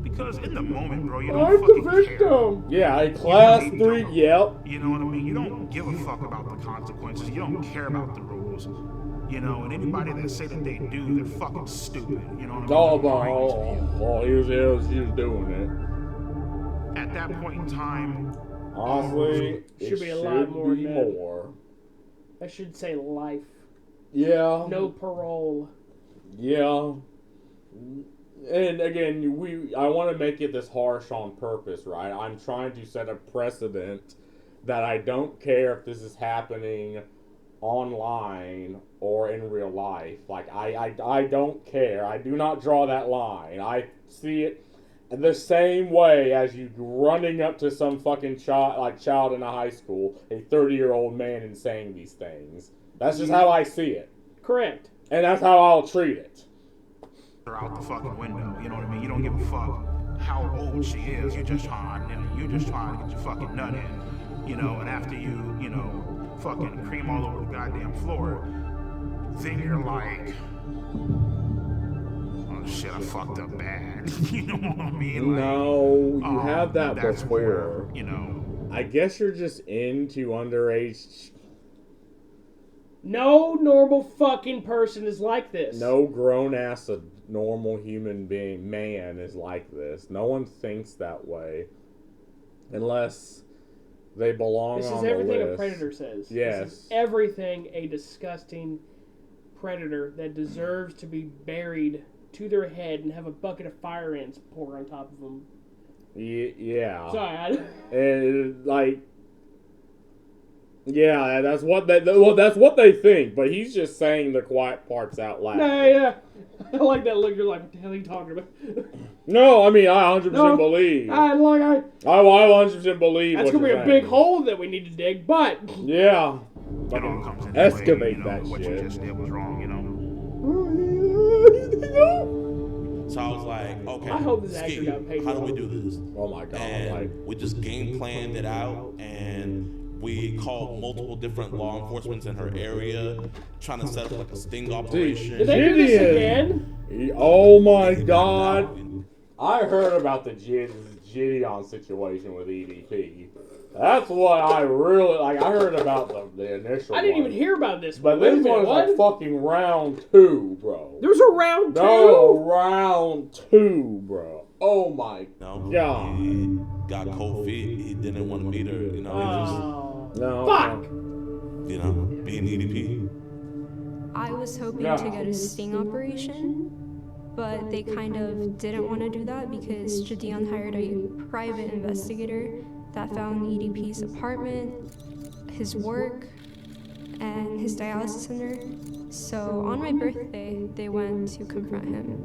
Because in the moment, bro, you don't fucking care. Yeah, a class 3, yep. You know what I mean? You don't give a fuck about the consequences. You don't care about the rules. You know, and anybody that say that they do, they're fucking stupid. You know what I mean? He was doing it. At that point in time, honestly, it should be a lot more. More. I should say life. Yeah. No parole. Yeah. And again, I want to make it this harsh on purpose, right? I'm trying to set a precedent that I don't care if this is happening online or in real life. Like, I don't care. I do not draw that line. I see it the same way as you running up to some fucking child in a high school, a 30-year-old man, and saying these things. That's just how I see it. Correct. And that's how I'll treat it. Out the fucking window, you know what I mean? You don't give a fuck how old she is. You're just trying to get your fucking nut in, you know. And after you know, fucking cream all over the goddamn floor, then you're like, oh shit, I fucked up bad. You know what I mean? Like, no, you have that that's before. Where, you know, I guess you're just into underage. No normal fucking person is like this. No grown ass normal human being man is like this. No one thinks that way unless they belong on the list. This is everything a predator says. Yes. This is everything a disgusting predator that deserves to be buried to their head and have a bucket of fire ants pour on top of them. Yeah. Sorry. Yeah, that's what they think, but he's just saying the quiet parts out loud. Yeah. I like that look. You're like, what the hell are you talking about? No, I mean, I 100% believe. I 100% believe. That's gonna be a big hole that we need to dig, but yeah, it all comes in excavate way, you know, that what shit. you just did was wrong, you know. So I was like, okay, I hope this actually got paid. How do we do this? Oh my god! And we just game planned it out, and we called multiple different law enforcement in her area, trying to set up like a sting operation. Did they do this again? Oh my god! I heard about the Gideon situation with EDP. That's what I really like. I heard about the initial. I didn't even hear about this. But this one's like fucking round 2, bro. There's a round 2. No, round 2, bro. Oh my god. He got cold feet. He didn't want to meet her. You know, he just fuck. You know, being EDP. I was hoping to get a sting operation, but they kind of didn't want to do that because Gideon hired a private investigator that found EDP's apartment, his work, and his dialysis center. So on my birthday, they went to confront him.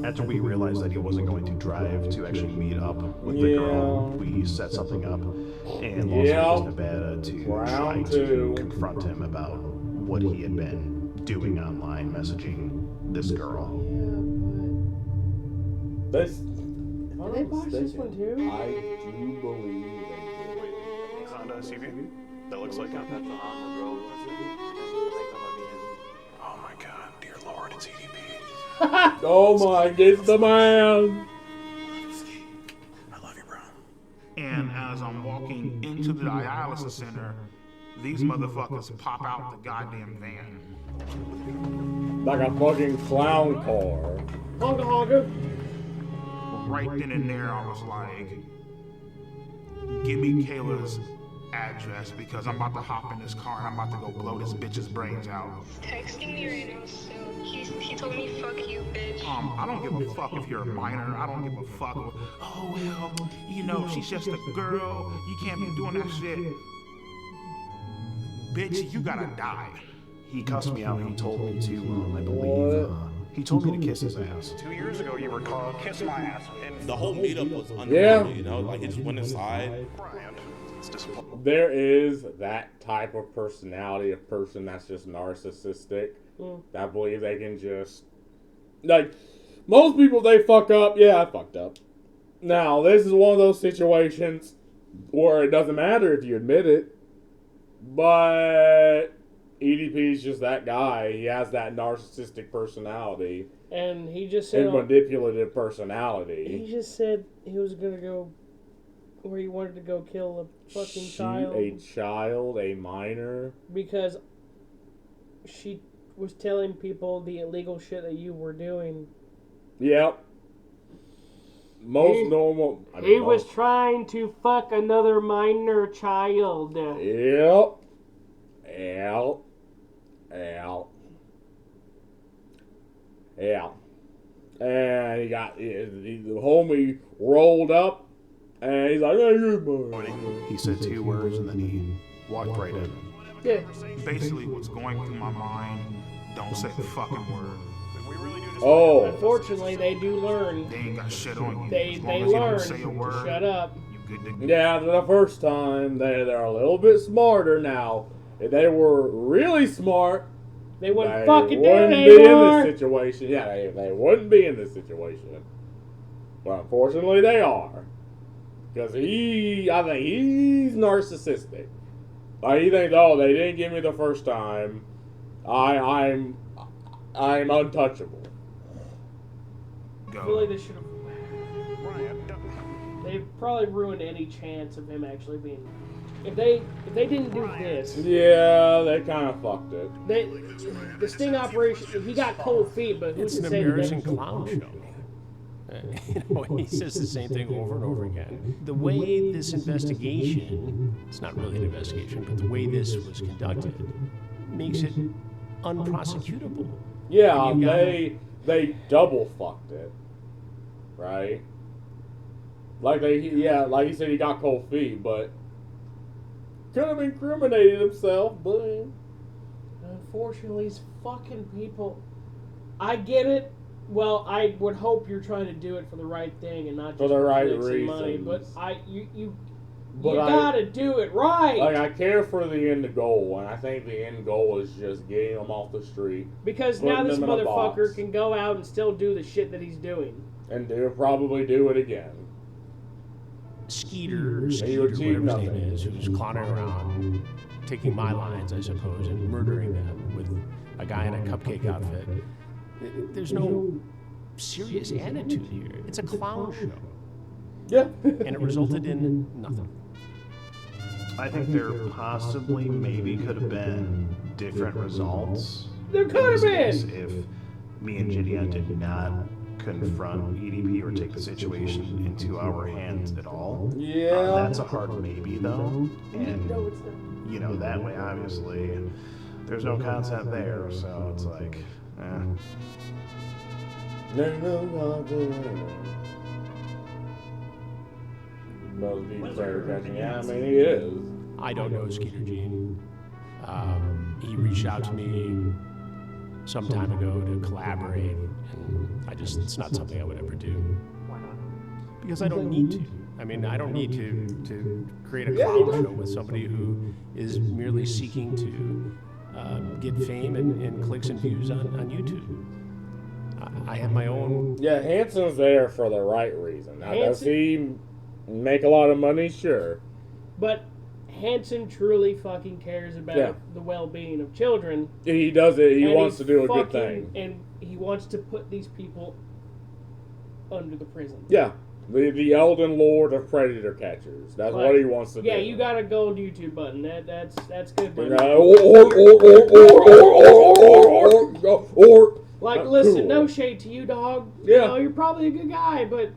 After we realized that he wasn't going to drive to actually meet up with the girl, we set something up in Las Vegas, Nevada to try to confront him about what he had been doing online, messaging this girl. If I'm Did they botch this one too? I do believe they did. Honda CB? That looks like it. That's a Honda, bro. Oh my god, dear lord, it's EDP. Oh my, it's the man. And as I'm walking into the dialysis center, these motherfuckers pop out the goddamn van. Like a fucking clown car. Honka honka. Right then and there, I was like, give me Kayla's address because I'm about to hop in this car and I'm about to go blow this bitch's brains out. Texting me right now, so he told me fuck you, bitch. I don't give a fuck if you're a minor. I don't give a fuck. Oh, well, you know, she's just a girl. You can't be doing that shit. Bitch, you gotta die. He cussed me out. He told me to, I believe, he told me to kiss his ass. 2 years ago, you recall, kiss my ass. And The whole meetup was unreal, you know? Like, he just went inside. There is that type of personality, a person that's just narcissistic. That believe they can just, like, most people, they fuck up. Yeah, I fucked up. Now, this is one of those situations where it doesn't matter if you admit it, but EDP is just that guy. He has that narcissistic personality. And he just said... And manipulative personality. He just said he was going to go where he wanted to go kill a fucking child. A child, a minor. Because she was telling people the illegal shit that you were doing. Yep. Most normal. He was trying to fuck another minor child. Yep. And he got the homie rolled up, and he's like, "Hey, you're mine." He said 2 words and then he walked right in. Yeah. Basically, what's going through my mind, don't say the fucking word. Oh. Unfortunately, they do learn. They ain't got shit on you. They as long as you learn don't say a word, to shut up. you good to go. Yeah, the first time they're a little bit smarter now. If they were really smart, they wouldn't they fucking do it wouldn't be anymore. in this situation. Yeah, they wouldn't be in this situation. But unfortunately, they are. Because I think he's narcissistic. Like, he thinks, oh, they didn't give me the first time. I'm untouchable. I feel like they should have. They've probably ruined any chance of him actually being. If they didn't do this. Yeah, they kind of fucked it. The sting operation. He got cold feet, but who's It's to an say embarrassing that? clown show. He says the same thing over and over again. The way this investigation, it's not really an investigation, but the way this was conducted makes it unprosecutable. Yeah, they double fucked it, right? Like like he said, he got cold feet, but could have incriminated himself, but Unfortunately, these fucking people. I get it. Well, I would hope you're trying to do it for the right thing and not just for the right clicks and money. reasons. But you gotta do it right. Like, I care for the end goal, and I think the end goal is just getting him off the street. Because putting now this him in a box, motherfucker can go out and still do the shit that he's doing. and they'll probably do it again. Skeeter, He whatever achieved his nothing. name is, who's clowning around, taking my lines, I suppose, and murdering them with a guy in a cupcake outfit. There's no serious attitude here. It's a clown show. Yeah. And it resulted in nothing. I think there possibly, maybe could have been different results. There could have been! If me and Gideon did not confront EDP or take the situation into our hands at all. Yeah. That's a hard maybe, though. And, you know, that way, obviously, there's no content there, so it's like, Yeah, I mean, he is. I don't know Skeeter Gene. He reached out to me some time ago to collaborate, and it's not something I would ever do. Why not? Because I don't need to. I mean, I don't need to create a clown show with somebody who is merely seeking to get fame and clicks and views on YouTube. I have my own. Yeah, Hanson's there for the right reason. Now, does Hanson- he make a lot of money? Sure. But Hanson truly fucking cares about the well-being of children. He does it. He and wants to do a good thing. And he wants to put these people under the prison. Yeah. The Elden Lord of Predator Catchers. That's Like, what he wants to do. Yeah, you got a gold YouTube button. That's good. Buddy. Or like, listen, cool. no shade to you, dog. Yeah. You know, you're probably a good guy, but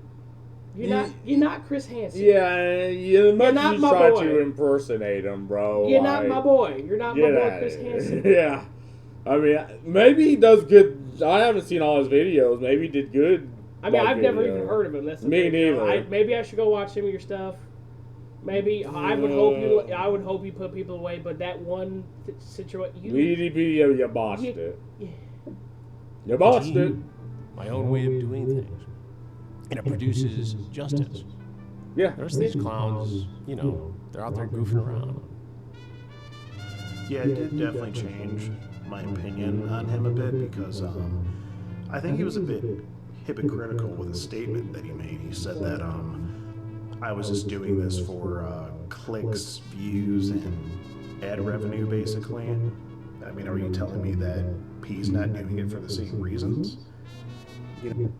you're not Chris Hansen. Yeah, you You're not you my try boy. to impersonate him, bro. You're not my boy. You're not my Get boy, outta Chris here. Hansen. Yeah. I mean, maybe he does good. I haven't seen all his videos. Maybe he did good. I mean, bug I've never video. even heard of him. That's the Me thing, you know. neither. Maybe I should go watch some of your stuff. Maybe I would hope you put people away. But that one situation, EDP, you botched it. Yeah. You botched it. My own way of doing things, and it produces justice. Yeah. The rest of these clowns, you know, they're out there goofing around. Yeah, it did definitely change my opinion on him a bit because I think he was a bit hypocritical with a statement that he made. He said that I was just doing this for clicks, views, and ad revenue, basically. I mean, are you telling me that he's not doing it for the same reasons? You know?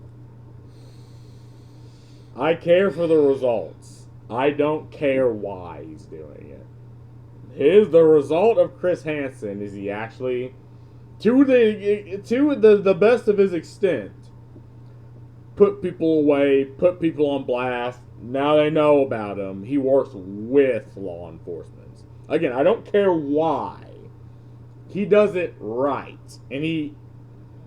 I care for the results. I don't care why he's doing it. The result of Chris Hansen is he actually, to the best of his extent, put people away, put people on blast. Now they know about him. He works with law enforcement. Again, I don't care why. He does it right, and he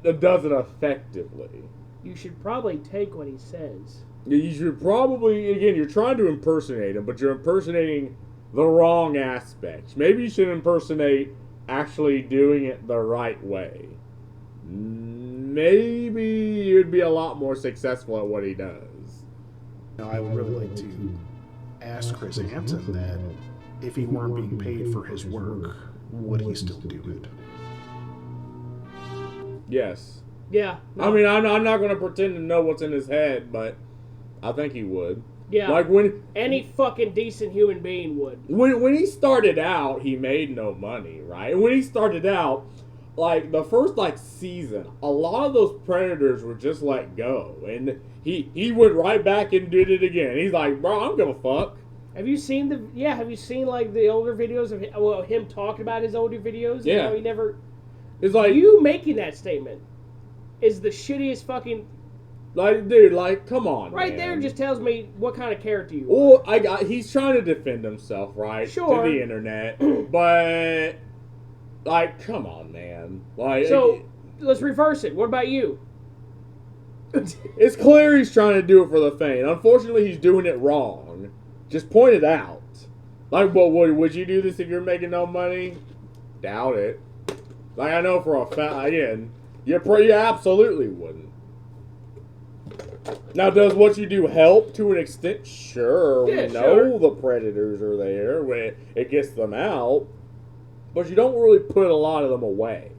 does it effectively. You should probably take what he says. You should probably, again, you're trying to impersonate him, but you're impersonating the wrong aspects. Maybe you should impersonate actually doing it the right way. Maybe you'd be a lot more successful at what he does. Now, I would really like to ask Chris Hansen that if he weren't being paid for his work, would he still do it? Yes. Yeah. I mean, I'm not going to pretend to know what's in his head, but I think he would. Yeah. Like when any fucking decent human being would. When he started out, he made no money, right? And when he started out, like the first season, a lot of those predators were just let go, and he went right back and did it again. He's like, bro, I don't give a fuck. Have you seen Have you seen like the older videos of him talking about his older videos? Yeah. You know, he never. It's like you making that statement is the shittiest fucking. Like, dude, come on. Right man. there just tells me what kind of character you are. Well, he's trying to defend himself, right? Sure. To the internet, but come on, man. So let's reverse it. What about you? It's clear he's trying to do it for the fame. Unfortunately, he's doing it wrong. Just point it out. Would you do this if you're making no money? Doubt it. I know for a fact, again, you absolutely wouldn't. Now, does what you do help to an extent? Sure. Yeah, we know the predators are there when it gets them out, but you don't really put a lot of them away.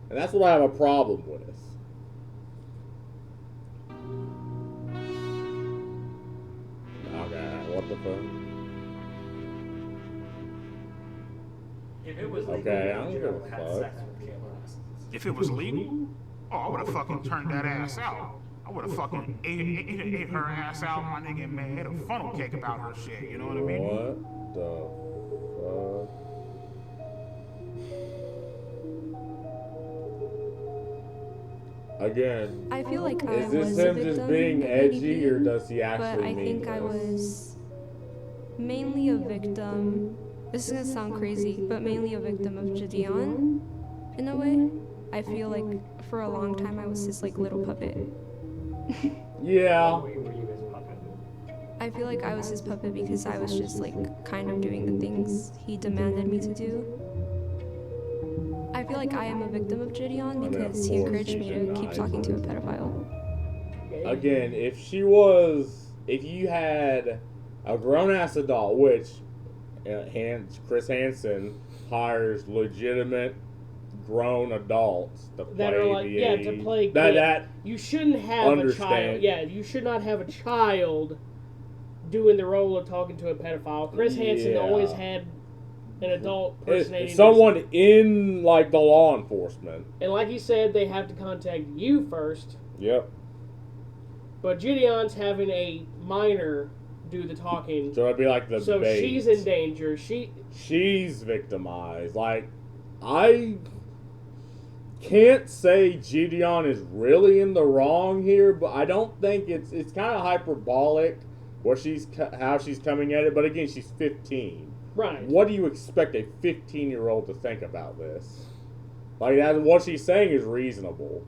And that's what I have a problem with. Okay, what the fuck? If it was legal, okay, I don't give a fuck. If it was legal, I would have fucking turned that ass out. I would have fucking ate her ass out, my nigga, and made a funnel cake about her shit. You know what I mean? What the fuck? Again, I feel like is I this was him a victim just being of edgy, or EDP, does he actually but I mean think I this? was mainly a victim. This is gonna sound crazy, but mainly a victim of Gideon, in a way. I feel like for a long time I was his little puppet. Yeah. I feel like I was his puppet because I was just kind of doing the things he demanded me to do. I feel like I am a victim of Gideon because he encouraged me to keep talking to a pedophile. Again, if you had a grown-ass adult, which Chris Hansen hires legitimate grown adults to that play are like, the yeah, age. to play That you shouldn't have a child. Yeah, you should not have a child doing the role of talking to a pedophile. Chris Hansen always had an adult personating someone in like the law enforcement. And like you said, they have to contact you first. Yep. But Gideon's having a minor do the talking. So it'd be like the So bait. she's in danger. She's victimized. Like, I can't say Gideon is really in the wrong here, but I don't think it's kind of hyperbolic how she's coming at it. But again, she's 15. Right. What do you expect a 15-year-old to think about this? Like, what she's saying is reasonable.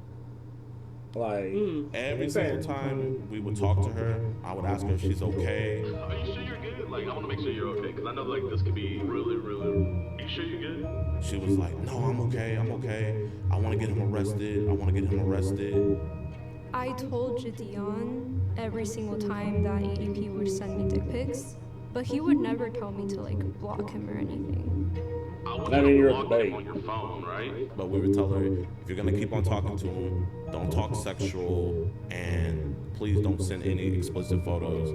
Like, every single time we would talk to her, I would ask her if she's okay. Are you sure you're good? Like, I want to make sure you're okay, because I know, like, this could be really, really... Are you sure you're good? She was like, no, I'm okay, I'm okay. I want to get him arrested. I want to get him arrested. I told Gideon every single time that EDP would send me dick pics, but he would never tell me to, like, block him or anything. I mean, you're at the bait. On your phone, right? But we would tell her, if you're going to keep on talking to him, don't talk sexual, and please don't send any explicit photos.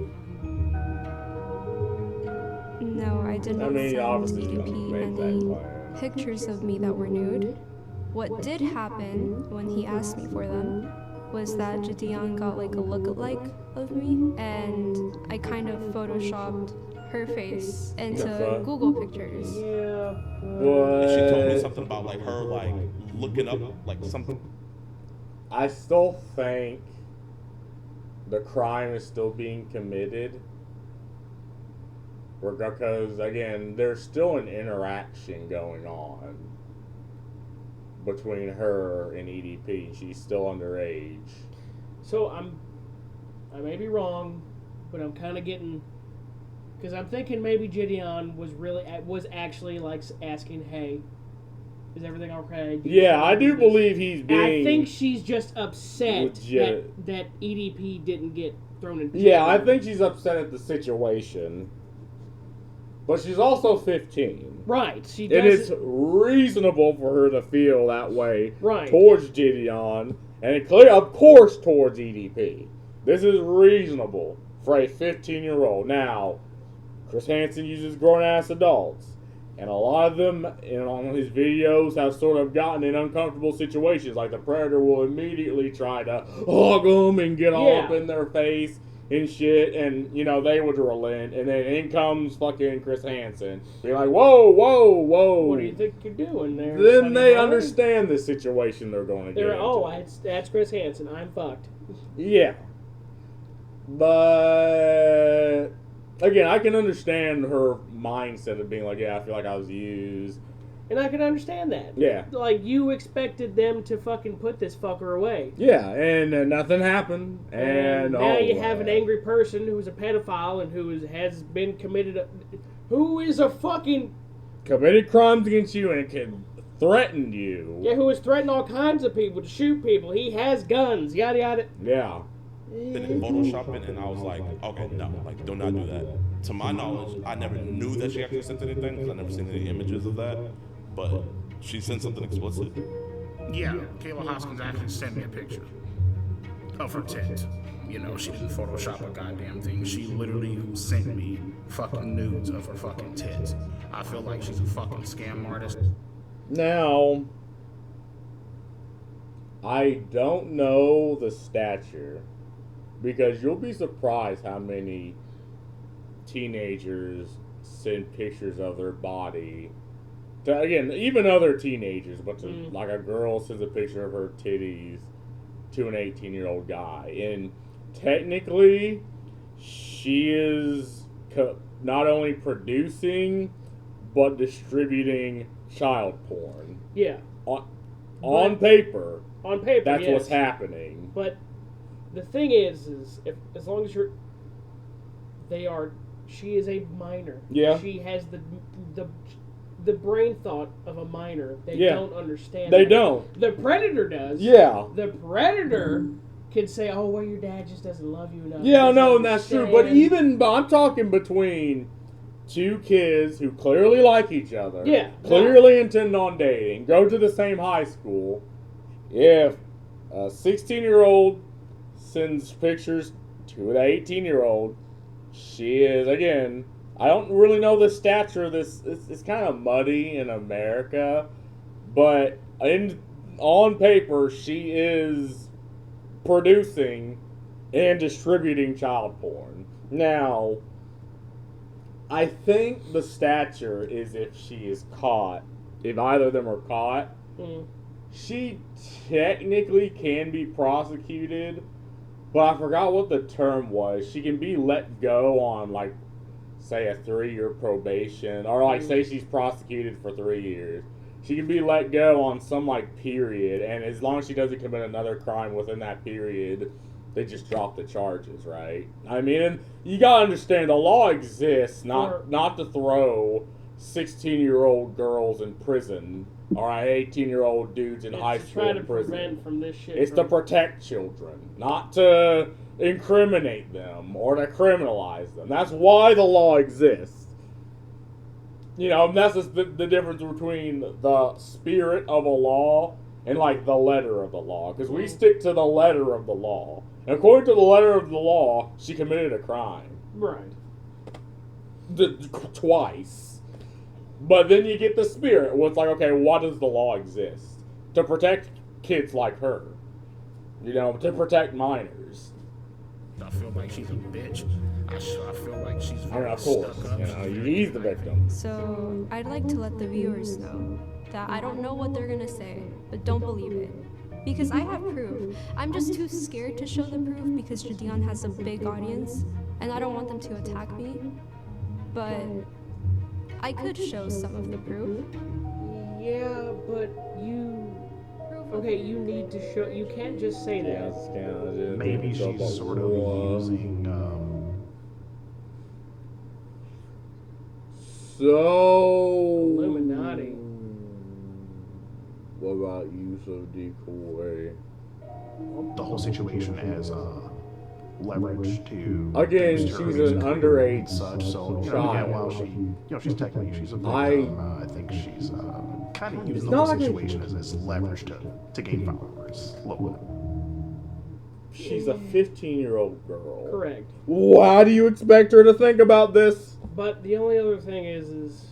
No, I did not send EDP any pictures of me that were nude. What did happen when he asked me for them was that Gideon got like a lookalike of me, and I kind of photoshopped her face into Google pictures. Yeah. What? She told me something about like her like looking up like something. I still think the crime is still being committed. Because again, there's still an interaction going on between her and EDP. She's still underage. So I may be wrong, but I'm kind of getting, because I'm thinking maybe Gideon was actually like asking, "Hey, is everything okay?" Yeah, I do believe he's being. I think she's just upset legit. that EDP didn't get thrown in jail. Yeah, I think she's upset at the situation. But she's also 15. Right. She and it's reasonable for her to feel that way towards Gideon. And it clear, of course, towards EDP. This is reasonable for a 15-year-old. Now, Chris Hansen uses grown-ass adults. And a lot of them, on his videos, have sort of gotten in uncomfortable situations. Like the Predator will immediately try to hug them and get all up in their face and shit, and they would relent, and then in comes fucking Chris Hansen. Be like, whoa, whoa, whoa. What do you think you're doing there? Then they understand the situation they're going to get into. Oh, that's Chris Hansen. I'm fucked. Yeah. But again, I can understand her mindset of being like, yeah, I feel like I was used. And I can understand that. Yeah. Like, you expected them to fucking put this fucker away. Yeah, and nothing happened. And now you have an angry person who's a pedophile and who has been who is a fucking... committed crimes against you and threatened you. Yeah, who has threatened all kinds of people to shoot people. He has guns, yada yada. Yeah. In Photoshopping, and I was like, okay, no, like, do not do that. To my knowledge, I never knew that she actually sent anything, because I never seen any images of that. But she sent something explicit. Yeah, Kayla Hoskins actually sent me a picture of her tit. She didn't Photoshop a goddamn thing. She literally sent me fucking nudes of her fucking tits. I feel like she's a fucking scam artist. Now, I don't know the stature, because you'll be surprised how many teenagers send pictures of their body. Again, even other teenagers, but like a girl sends a picture of her titties to an 18-year-old guy. And technically, she is not only producing, but distributing child porn. Yeah. On paper. On paper, that's what's happening. But the thing is if as long as she is a minor. Yeah. She has the brain thought of a minor. They don't understand. They don't. The Predator does. Yeah. The Predator can say, "Oh, well, your dad just doesn't love you enough." Yeah, no, and that's true. But I'm talking between two kids who clearly like each other, Yeah, clearly intend on dating, go to the same high school. If a 16-year-old sends pictures to the 18-year-old, she is, again, I don't really know the stature of this. It's kind of muddy in America, but on paper, she is producing and distributing child porn. Now, I think the stature is if she is caught, if either of them are caught, she technically can be prosecuted, but I forgot what the term was. She can be let go on, like, say a 3-year probation, or like say she's prosecuted for 3 years. She can be let go on some like period, and as long as she doesn't commit another crime within that period, they just drop the charges, right? I mean, and you gotta understand, the law exists not to throw 16-year-old girls in prison, or 18-year-old dudes in high school try to in prison. prevent from this shit. It's to protect children, not to incriminate them or to criminalize them. That's why the law exists. You know, and that's just the difference between the spirit of a law and like the letter of the law. Because we stick to the letter of the law. And according to the letter of the law, she committed a crime. Right. Twice. But then you get the spirit, where it's like, okay, why does the law exist? To protect kids like her. You know, to protect minors. I feel like she's a bitch. I feel like she's very of course, stuck up. you know, he's the victim. So, I'd like to let the viewers know that I don't know what they're gonna say, but don't believe it. Because I have proof. I'm just too scared to show the proof because Jadion has a big audience, and I don't want them to attack me. But I could show some of the proof. Yeah, but you... Okay, you need to show... You can't just say that. Maybe she's sort of using... So... Illuminati. What about use of decoy? The whole situation as leverage to... Again, she's an underage and such, so, you know, child. again, while she, you know, she's technically, she's a victim, I think she's kind of using the whole situation as leverage to gain followers. A little bit. She's a 15-year-old girl. Correct. Why do you expect her to think about this? But the only other thing is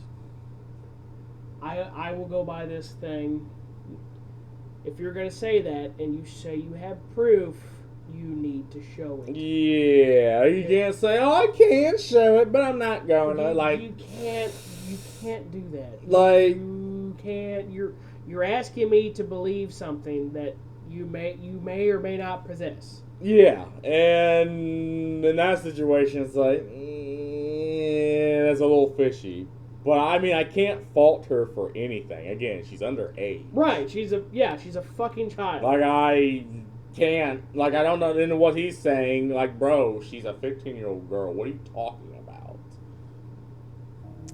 I will go by this thing. If you're going to say that and you say you have proof, you need to show it. Yeah, you can't say, oh, I can show it, but I'm not going to. Like, you can't do that. Like, you can't. You're asking me to believe something that you may or may not possess. yeah, and in that situation, it's like, that's a little fishy. But I mean, I can't fault her for anything. Again, she's underage. Right? She's a fucking child. Like, I can't. Like, I don't know into what he's saying. Like, bro, she's a 15-year-old girl. What are you talking about?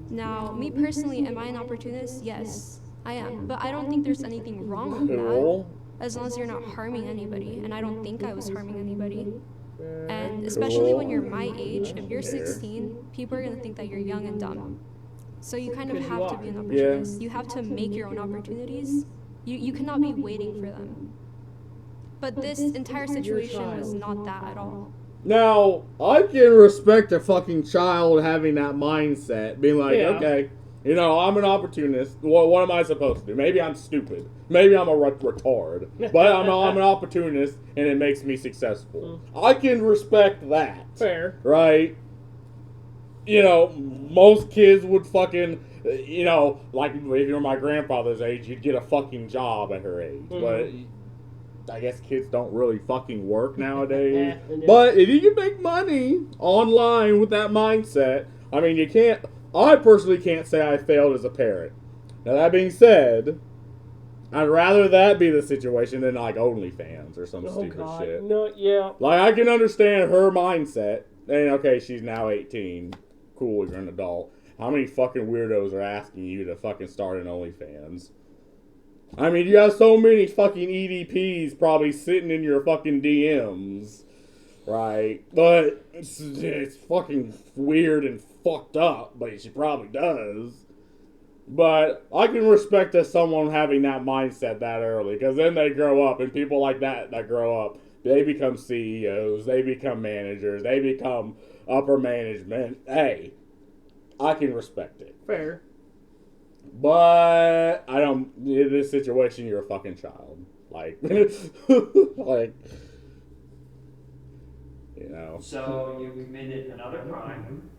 Now, me personally, am I an opportunist? Yes, I am. But I don't think there's anything wrong with Cool. that. As long as you're not harming anybody. And I don't think I was harming anybody. And especially when you're my age, if you're 16, people are going to think that you're young and dumb. So you kind of have to be an opportunist. You have to make your own opportunities. You cannot be waiting for them. But this entire situation was not that at all. Now, I can respect a fucking child having that mindset, being like, okay, you know, I'm an opportunist. What am I supposed to do? Maybe I'm stupid. Maybe I'm a retard. But I'm an opportunist, and it makes me successful. I can respect that. Fair. Right? You know, most kids would fucking, you know, like if you're my grandfather's age, you'd get a fucking job at her age. But I guess kids don't really fucking work nowadays. But if you can make money online with that mindset, I mean, you can't, I personally can't say I failed as a parent. Now, that being said, I'd rather that be the situation than like OnlyFans or some stupid shit. No, yeah. Like, I can understand her mindset. And okay, she's now 18. Cool, you're an adult. How many fucking weirdos are asking you to fucking start an OnlyFans? I mean, you have so many fucking EDPs probably sitting in your fucking DMs. right? But it's fucking weird and fucked up, but she probably does. But I can respect that someone having that mindset that early, because then they grow up, and people like that grow up, they become CEOs, they become managers, they become upper management. Hey, I can respect it. Fair. But I don't. In this situation, you're a fucking child. Like, like, you know. So you committed another crime.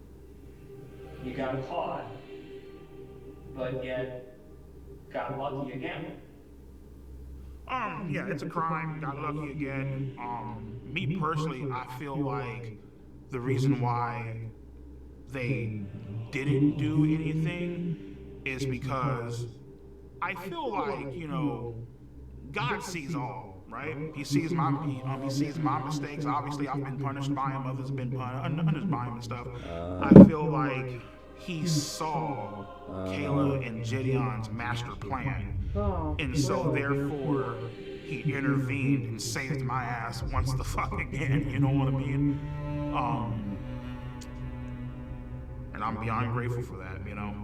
You got caught, but yet got lucky again. Yeah, it's a crime. Got lucky again. Me personally, I feel like the reason why they didn't do anything is because I feel like, you know, God sees all, right? He sees my mistakes. Obviously, I've been punished by him. Others have been punished by him and stuff. I feel like he saw Kayla and Gideon's master plan, and so therefore he intervened and saved my ass once the fuck again. You know what I mean? And I'm beyond grateful for that. You know.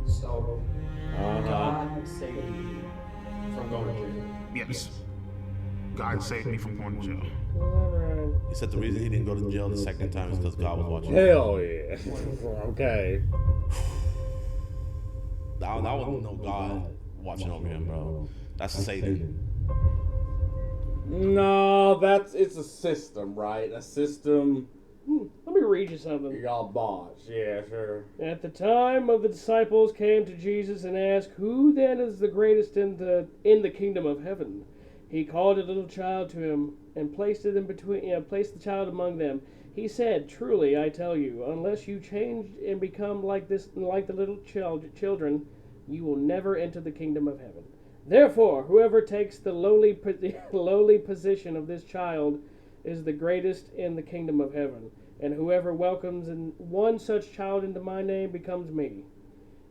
So God saved you from going to jail. Yes. God saved me from going to jail. He said the reason he didn't go to jail the second time is because God was watching. Hell yeah. Okay. That wasn't no God watching over him, bro. That's Satan. No, it's a system, right? A system. Let me read you something. Y'all botched. Yeah, sure. At the time of the disciples came to Jesus and asked, "Who then is the greatest in the kingdom of heaven?" He called a little child to him and placed it in between. Placed the child among them. He said, "Truly, I tell you, unless you change and become like the little children, you will never enter the kingdom of heaven. Therefore, whoever takes the lowly position of this child is the greatest in the kingdom of heaven, and whoever welcomes one such child into my name becomes me.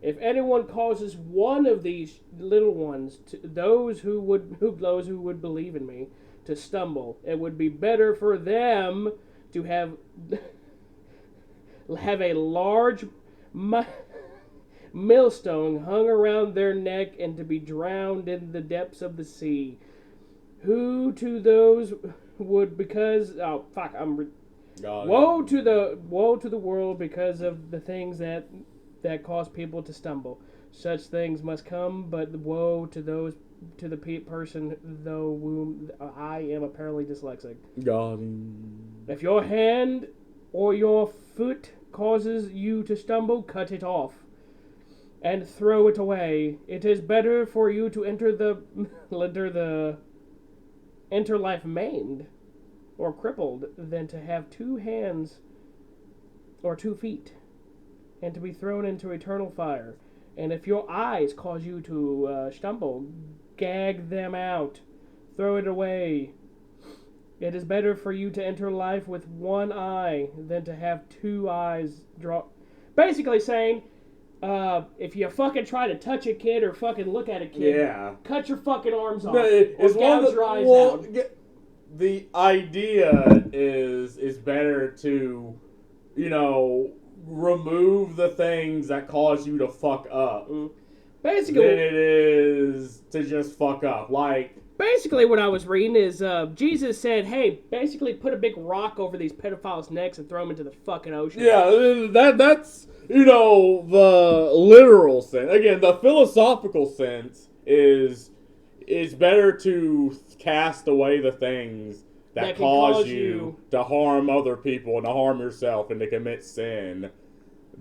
If anyone causes one of these little ones, those who would believe in me, to stumble, it would be better for them to have a large millstone hung around their neck and to be drowned in the depths of the sea. Woe to the world because of the things that cause people to stumble. Such things must come, but woe to the person though whom I am apparently dyslexic. God. If your hand or your foot causes you to stumble, cut it off and throw it away. It is better for you to enter life maimed or crippled than to have 2 hands or 2 feet and to be thrown into eternal fire. And if your eyes cause you to stumble, gag them out, throw it away. It is better for you to enter life with 1 eye than to have 2 eyes draw. Basically saying, if you fucking try to touch a kid or fucking look at a kid, cut your fucking arms off. Or gouge your eyes out. The idea is better to, remove the things that cause you to fuck up. Basically, than it is to just fuck up. Like, basically what I was reading is Jesus said, hey, basically put a big rock over these pedophiles' necks and throw them into the fucking ocean. Yeah, that's, the literal sense. Again, the philosophical sense is better to cast away the things that cause you to harm other people and to harm yourself and to commit sin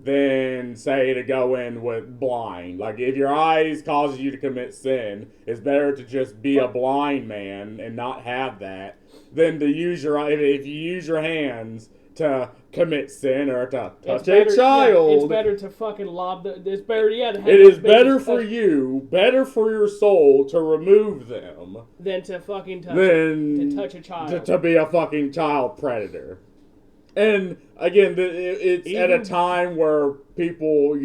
than, say, to go in with blind. Like, if your eyes causes you to commit sin, it's better to just be a blind man and not have that than to use if you use your hands to commit sin or to touch a child. Yeah, it's better to fucking lob it's better, to have it is better for you, better for your soul to remove them than to fucking touch a child. To be a fucking child predator. And again, it's at a time where people,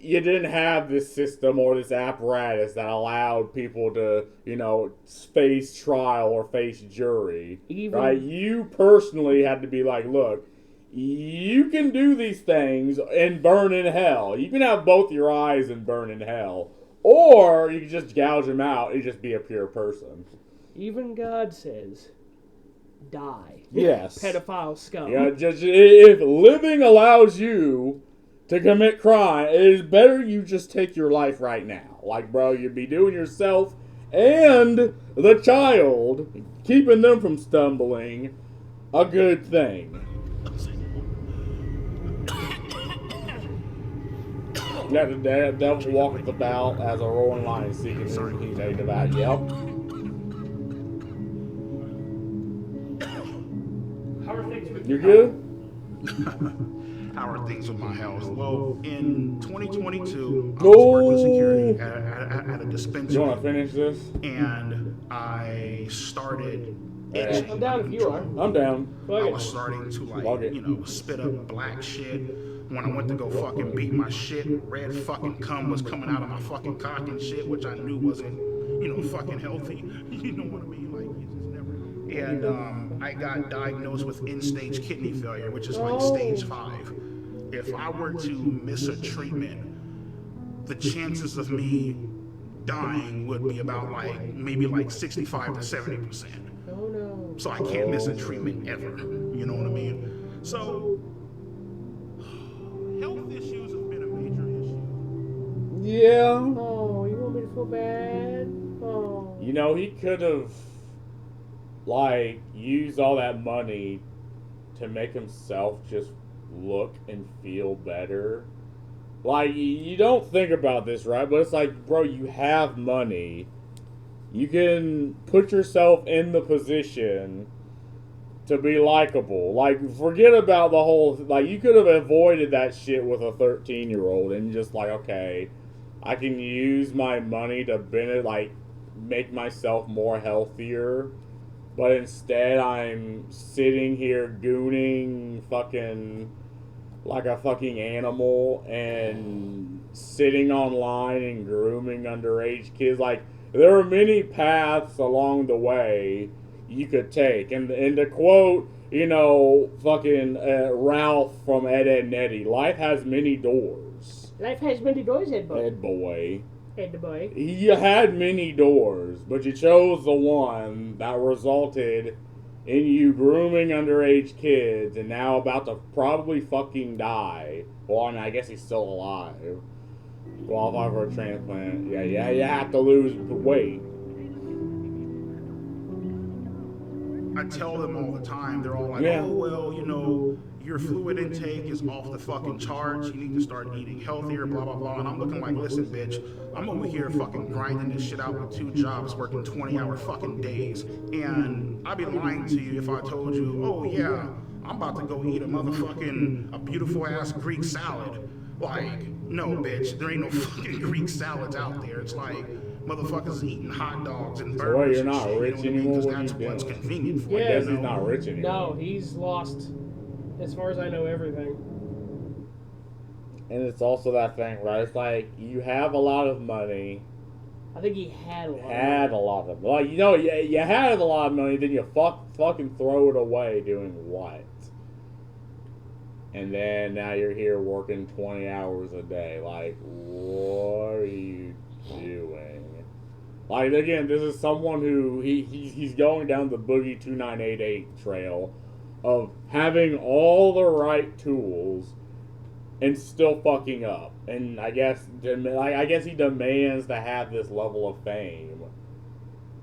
you didn't have this system or this apparatus that allowed people to, face trial or face jury. Right? You personally had to be like, look, you can do these things and burn in hell. You can have both your eyes and burn in hell. Or you can just gouge them out and just be a pure person. Even God says, die. Yes. Pedophile scum. Yeah, just if living allows you to commit crime, it is better you just take your life right now. Like, bro, you'd be doing yourself and the child, keeping them from stumbling, a good thing. That the devil walketh about as a roaring lion seeking whom he may devour. Yep. How are things with You good? How are things with my health? Well, in 2022, I was working security at a dispensary. You want to finish this? And I started itching. I'm down if you are. I'm down. I was starting to spit up black shit. When I went to go fucking beat my shit, red fucking cum was coming out of my fucking cock and shit, which I knew wasn't, fucking healthy. You know what I mean? Like, it's just never. And I got diagnosed with end-stage kidney failure, which is like stage 5. If I were to miss a treatment, the chances of me dying would be about maybe 65 to 70%. Oh no. So I can't miss a treatment ever. You know what I mean? So health issues have been a major issue. Yeah. Oh, you want me to feel bad? Oh. He could have, used all that money to make himself just look and feel better. You don't think about this, right? But it's like, bro, you have money. You can put yourself in the position to be likable. Forget about the whole... you could have avoided that shit with a 13-year-old and just okay, I can use my money to make myself more healthier. But instead, I'm sitting here gooning fucking like a fucking animal and sitting online and grooming underage kids. There are many paths along the way you could take. And to quote, fucking Ralph from Ed, Edd n Eddy, life has many doors. Life has many doors, Ed boy. Ed boy. Ed boy. You had many doors, but you chose the one that resulted in you grooming underage kids and now about to probably fucking die. Well, I guess he's still alive. Qualify for a transplant. Yeah, you have to lose weight. I tell them all the time, they're all like, oh, well, your fluid intake is off the fucking charts. You need to start eating healthier, blah, blah, blah. And I'm looking like, listen, bitch, I'm over here fucking grinding this shit out with 2 jobs, working 20-hour fucking days. And I'd be lying to you if I told you, oh, yeah, I'm about to go eat a beautiful ass Greek salad. No, bitch, there ain't no fucking Greek salads out there. It's motherfuckers eating hot dogs and burgers. Well, you're not rich anymore. Because that's what's convenient for you. I guess he's not rich anymore. No, he's lost, as far as I know, everything. And it's also that thing, right? It's you have a lot of money. I think he had a lot. You had a lot of money, then you fucking throw it away doing what? And then now you're here working 20 hours a day. What are you doing? Again, this is someone who he's going down the Boogie 2988 trail of having all the right tools and still fucking up. And I guess he demands to have this level of fame,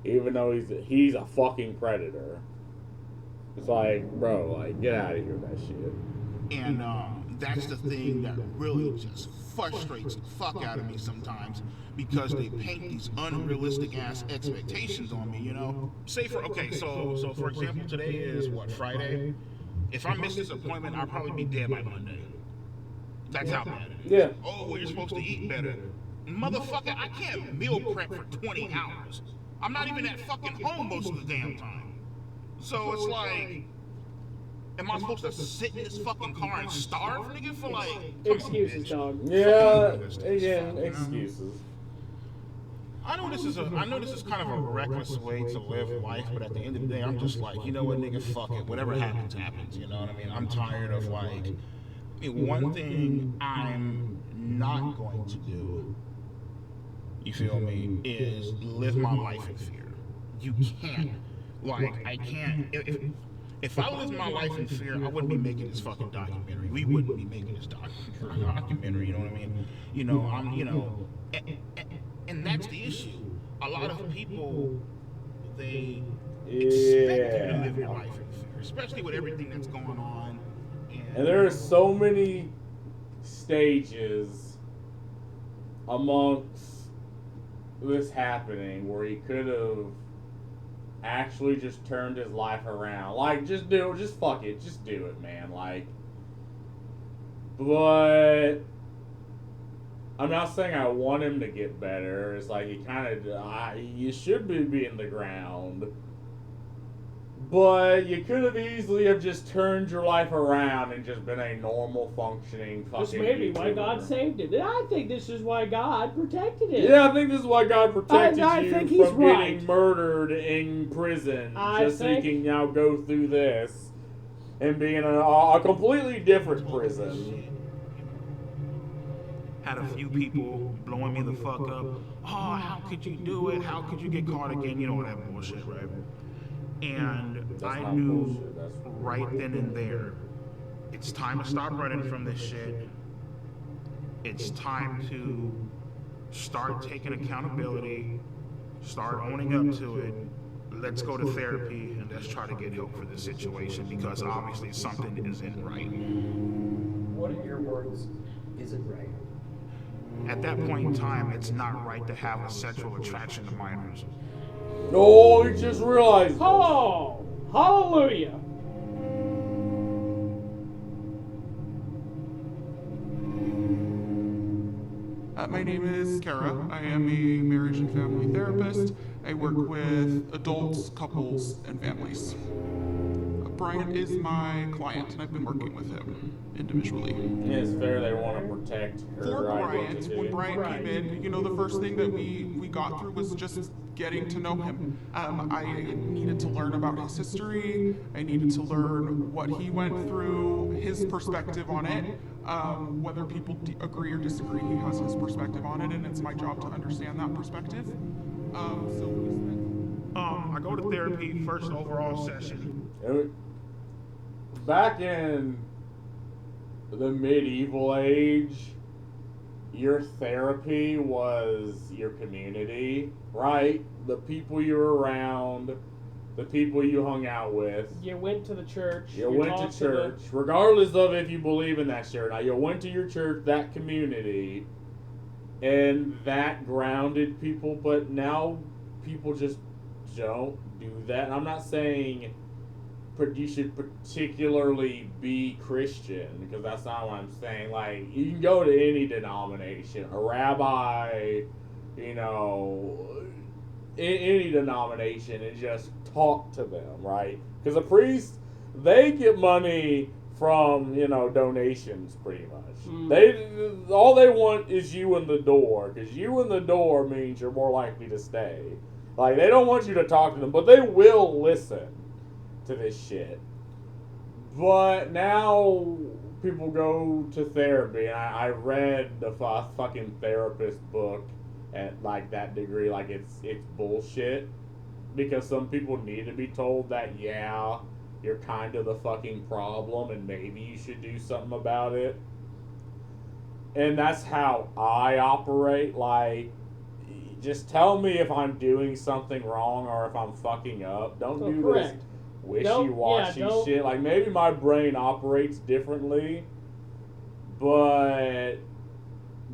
even though he's a fucking predator. It's bro, get out of here with that shit. And that's the thing that really just frustrates the fuck out of me sometimes, because they paint these unrealistic ass expectations on me, Say so for example, today is Friday? If I miss this appointment, I'll probably be dead by Monday. That's how bad it is. Yeah. Oh, well, you're supposed to eat better. Motherfucker, I can't meal prep for 20 hours. I'm not even at fucking home most of the damn time. So it's Am I supposed to sit in this fucking car and starve, nigga, for like... Excuses, dog. Yeah, again, excuses. I know this is kind of a reckless way to live life, but at the end of the day, I'm just like, you know what, nigga, fuck it. Whatever happens, happens. You know what I mean? I'm tired of like... one thing I'm not going to do, you feel me, is live my life in fear. You can't. Like, I can't... If I lived my life in fear, I wouldn't be making this fucking documentary. We wouldn't be making this documentary, you know what I mean? You know, and that's the issue. A lot of people, they expect you to live your life in fear, especially with everything that's going on. And there are so many stages amongst this happening where he could have actually just turned his life around. Like, just fuck it, just do it, man. Like, but I'm not saying I want him to get better. It's like you should be in the ground. But you could have easily have just turned your life around and just been a normal functioning fucking This may be why YouTuber. God saved him. I think this is why God protected him. Yeah, I think this is why God protected I think he's from getting right. murdered in prison. Just so you can now go through this and be in a completely different prison. Had a few people blowing me the fuck up. Oh, how could you do it? How could you get caught again? You know all that bullshit, right? And I knew right then and there, it's time to stop running from this shit. It's time to start taking accountability, start owning up to it. Let's go to therapy and let's try to get help for this situation because obviously something isn't right. What in your words isn't right? At that point in time, it's not right to have a sexual attraction to minors. Oh, we just realized. Oh, hallelujah. My name is Kara. I am a marriage and family therapist. I work with adults, couples, and families. Brian is my client, and I've been working with him individually. Yeah, it's fair they want to protect her. For Brian, when Brian came in, you know, the first thing that we got through was just getting to know him. I needed to learn about his history. I needed to learn what he went through, his perspective on it. Whether people agree or disagree, he has his perspective on it, and it's my job to understand that perspective. I go to therapy, first overall session. Back in the medieval age, your therapy was your community, right? The people you were around, the people you hung out with. You went to the church. You went to church, regardless of if you believe in that shit or not. You went to your church, that community, and that grounded people. But now people just don't do that. And I'm not saying you should particularly be Christian, because that's not what I'm saying. Like, you can go to any denomination, a rabbi, you know, any denomination, and just talk to them, right? Because a priest, they get money from, you know, donations, pretty much. All they want is you in the door, because you in the door means you're more likely to stay. Like, they don't want you to talk to them, but they will listen to this shit. But now people go to therapy, and I read the fucking therapist book at like that degree, like it's bullshit, because some people need to be told that, yeah, you're kind of the fucking problem and maybe you should do something about it. And that's how I operate. Like, just tell me if I'm doing something wrong or if I'm fucking up. Don't do this wishy-washy shit. Like, maybe my brain operates differently, but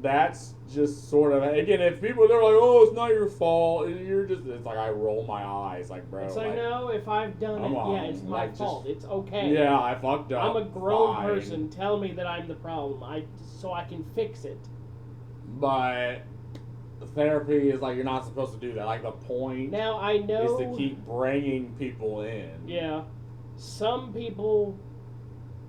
that's just sort of, again, if people, they're like, oh, it's not your fault, you're just, it's like, I roll my eyes, like, bro. It's like, no, if I've done it, yeah, it's my fault. It's okay. Yeah, I fucked up. I'm a grown person. Tell me that I'm the problem, so I can fix it. But therapy is like, you're not supposed to do that. Like, the point now, I know is to keep bringing people in. Yeah. Some people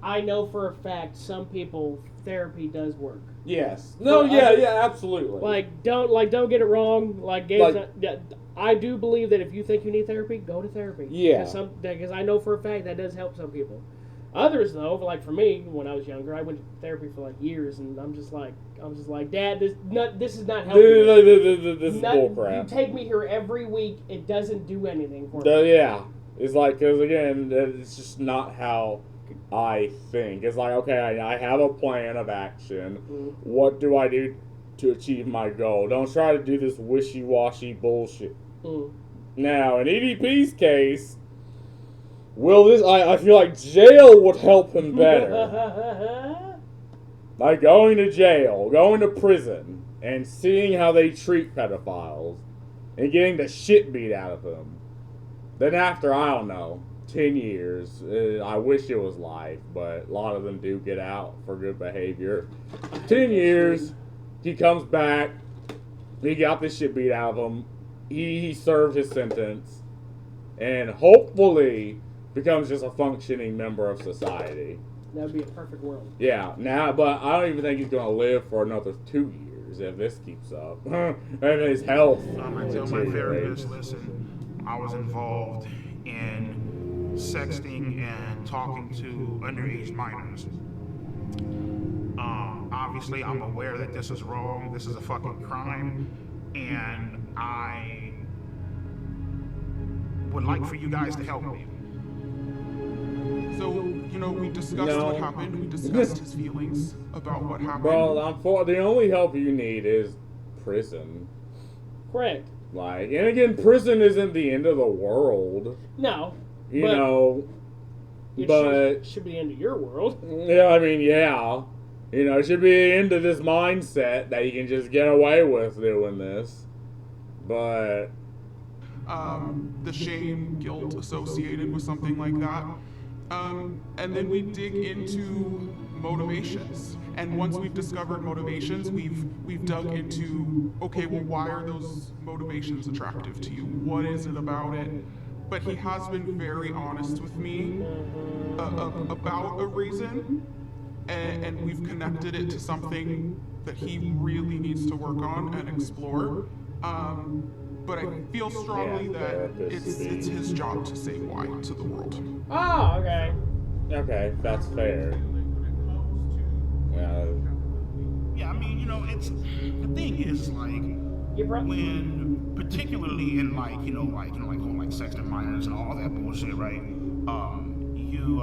I know for a fact some people therapy does work. Yes. No. Yeah. Absolutely. Don't get it wrong. I do believe that if you think you need therapy, go to therapy. Yeah. Because I know for a fact that does help some people. Others though, like for me, when I was younger, I went to therapy for like years, and I'm just like, Dad, this is not helping. This is bullcrap. You take me here every week. It doesn't do anything for me. Yeah. It's like, because again, it's just not how I think. It's like, okay, I have a plan of action. What do I do to achieve my goal? Don't try to do this wishy-washy bullshit. Now, in EDP's case, I feel like jail would help him better. Like going to jail, going to prison, and seeing how they treat pedophiles, and getting the shit beat out of them. Then after, I don't know, 10 years, I wish it was life, but a lot of them do get out for good behavior. 10 years, he comes back, he got this shit beat out of him, he served his sentence, and hopefully becomes just a functioning member of society. That would be a perfect world. Yeah, but I don't even think he's going to live for another 2 years if this keeps up. And his health. I tell my therapist, listen, I was involved in sexting and talking to underage minors. Obviously, I'm aware that this is wrong. This is a fucking crime. And I would like for you guys to help me. So, we discussed what happened. We discussed his feelings about what happened. Bro, the only help you need is prison. Correct. And again, prison isn't the end of the world. No. But should be the end of your world. Yeah, it should be the end of this mindset that you can just get away with doing this. But the shame, guilt associated with something like that. And then we dig into motivations. And once we've discovered motivations, we've dug into, okay, well, why are those motivations attractive to you? What is it about it? But he has been very honest with me about a reason, and we've connected it to something that he really needs to work on and explore. But I feel strongly that it's his job to say why to the world. Oh, okay. Okay, that's fair. Yeah, it's the thing is when particularly in whole sex and minors and all that bullshit, right? You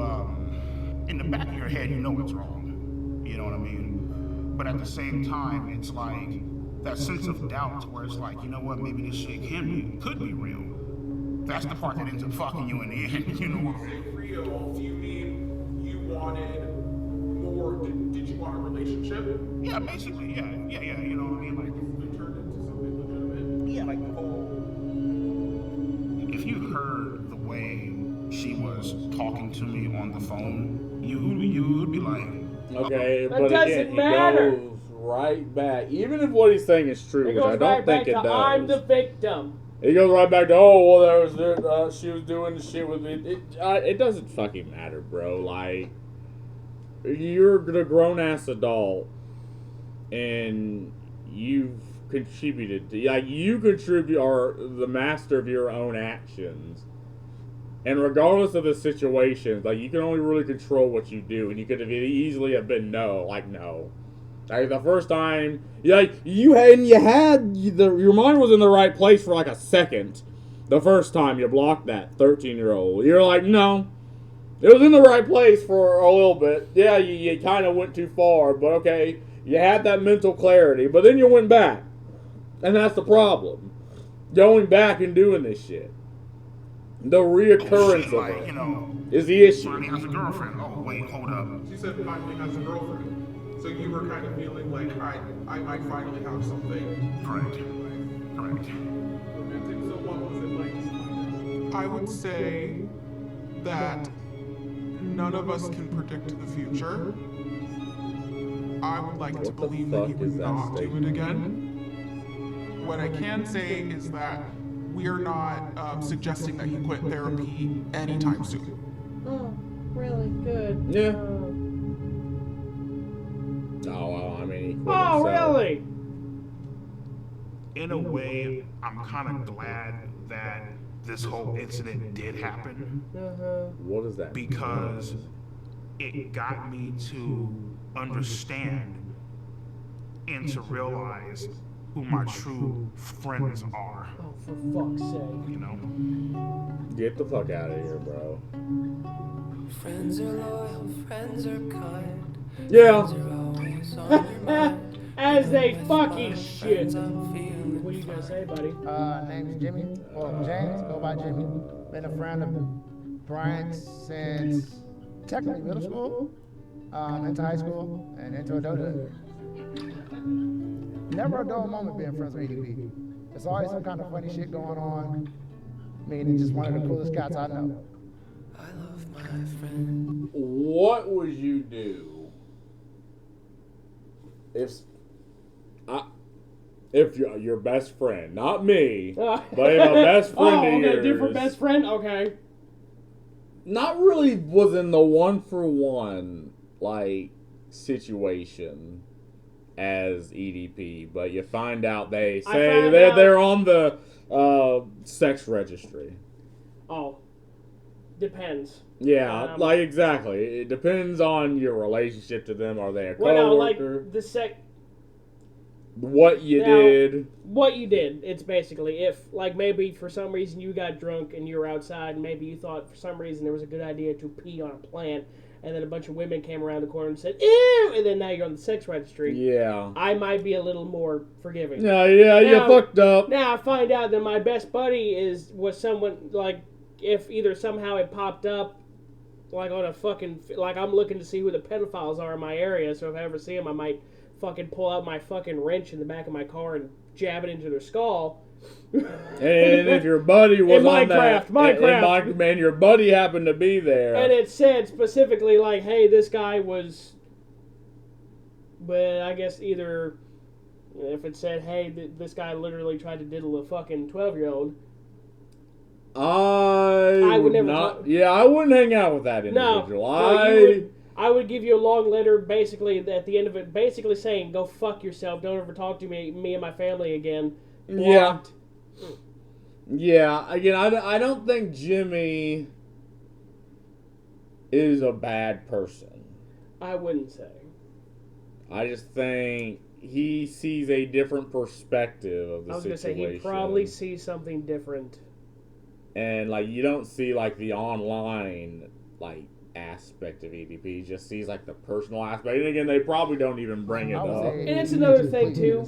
in the back of your head, you know it's wrong. You know what I mean? But at the same time, it's like that sense of doubt where it's like, you know what, maybe this shit could be real. That's the part that ends up fucking you in the end, you know? Real, do you mean you wanted more, did you want a relationship? Yeah, basically, yeah, you know what I mean? It turned into something legitimate? Yeah, if you heard the way she was talking to me on the phone, you would be like... Okay, but again, he goes right back. Even if what he's saying is true, which I don't think it does. I'm the victim. He goes right back to, she was doing the shit with me. It doesn't fucking matter, bro. You're the grown-ass adult, and you've contributed to, you are the master of your own actions. And regardless of the situations, you can only really control what you do, and you could have easily have been no. The first time, your mind was in the right place for a second. The first time you blocked that 13-year-old, you're like, no, it was in the right place for a little bit. Yeah, you kind of went too far, but okay, you had that mental clarity, but then you went back, and that's the problem. Going back and doing this shit. The reoccurrence of it is the issue. Finally has a girlfriend. Oh, wait, hold up. She said finally has a girlfriend. So you were kind of feeling like I might finally have something. Correct. Romantic. So what was it like? I would say that none of us can predict the future. I would like to believe that he would not do it again. What I can say is that we are not suggesting that he quit therapy anytime soon. Oh, really? Good. Yeah. Oh, well, I mean, he quit Oh, himself. really? In a way, I'm kind of glad that this whole incident did happen. What is that? Because it got me to understand and to realize who my true friends are. Oh, for fuck's sake. You know? Get the fuck out of here, bro. Friends are loyal, friends are kind. Yeah. Friends are always on your mind. As they fucking shit. What are you gonna say, buddy? Name's Jimmy. Well, James. Go by Jimmy. Been a friend of Brian's since technically middle school, into high school, and into adulthood. Never a dull moment being friends with EDP. There's always some kind of funny shit going on. I mean, he's just one of the coolest cats I know. I love my friend. What would you do if your best friend, not me, but if a best friend of yours, different best friend? Okay. Not really was in the 1-for-1 like situation as EDP, but you find out they say they're on the sex registry. Oh, depends. Yeah, like exactly. It depends on your relationship to them. Are they a coworker? Well, no, like what you did. What you did. It's basically if, like, maybe for some reason you got drunk and you were outside, and maybe you thought for some reason there was a good idea to pee on a plant, and then a bunch of women came around the corner and said, ew, and then now you're on the sex registry. Yeah. I might be a little more forgiving. Yeah, you fucked up. Now I find out that my best buddy was someone, like, if either somehow it popped up, like on a fucking, like I'm looking to see who the pedophiles are in my area, so if I ever see them, I might fucking pull out my fucking wrench in the back of my car and jab it into their skull. And if your buddy was on that, Minecraft, and your buddy happened to be there, and it said specifically like, "Hey, this guy was," but I guess either if it said, "Hey, this guy literally tried to diddle a fucking 12-year-old," I would never. I wouldn't hang out with that individual. I would give you a long letter, basically at the end of it, basically saying, "Go fuck yourself. Don't ever talk to me and my family again." Blocked. Yeah. Again, I don't think Jimmy is a bad person. I wouldn't say. I just think he sees a different perspective of the situation. I was gonna say he probably sees something different. And like you don't see like the online like aspect of EDP, he just sees like the personal aspect. And again, they probably don't even bring it up. And it's another thing too.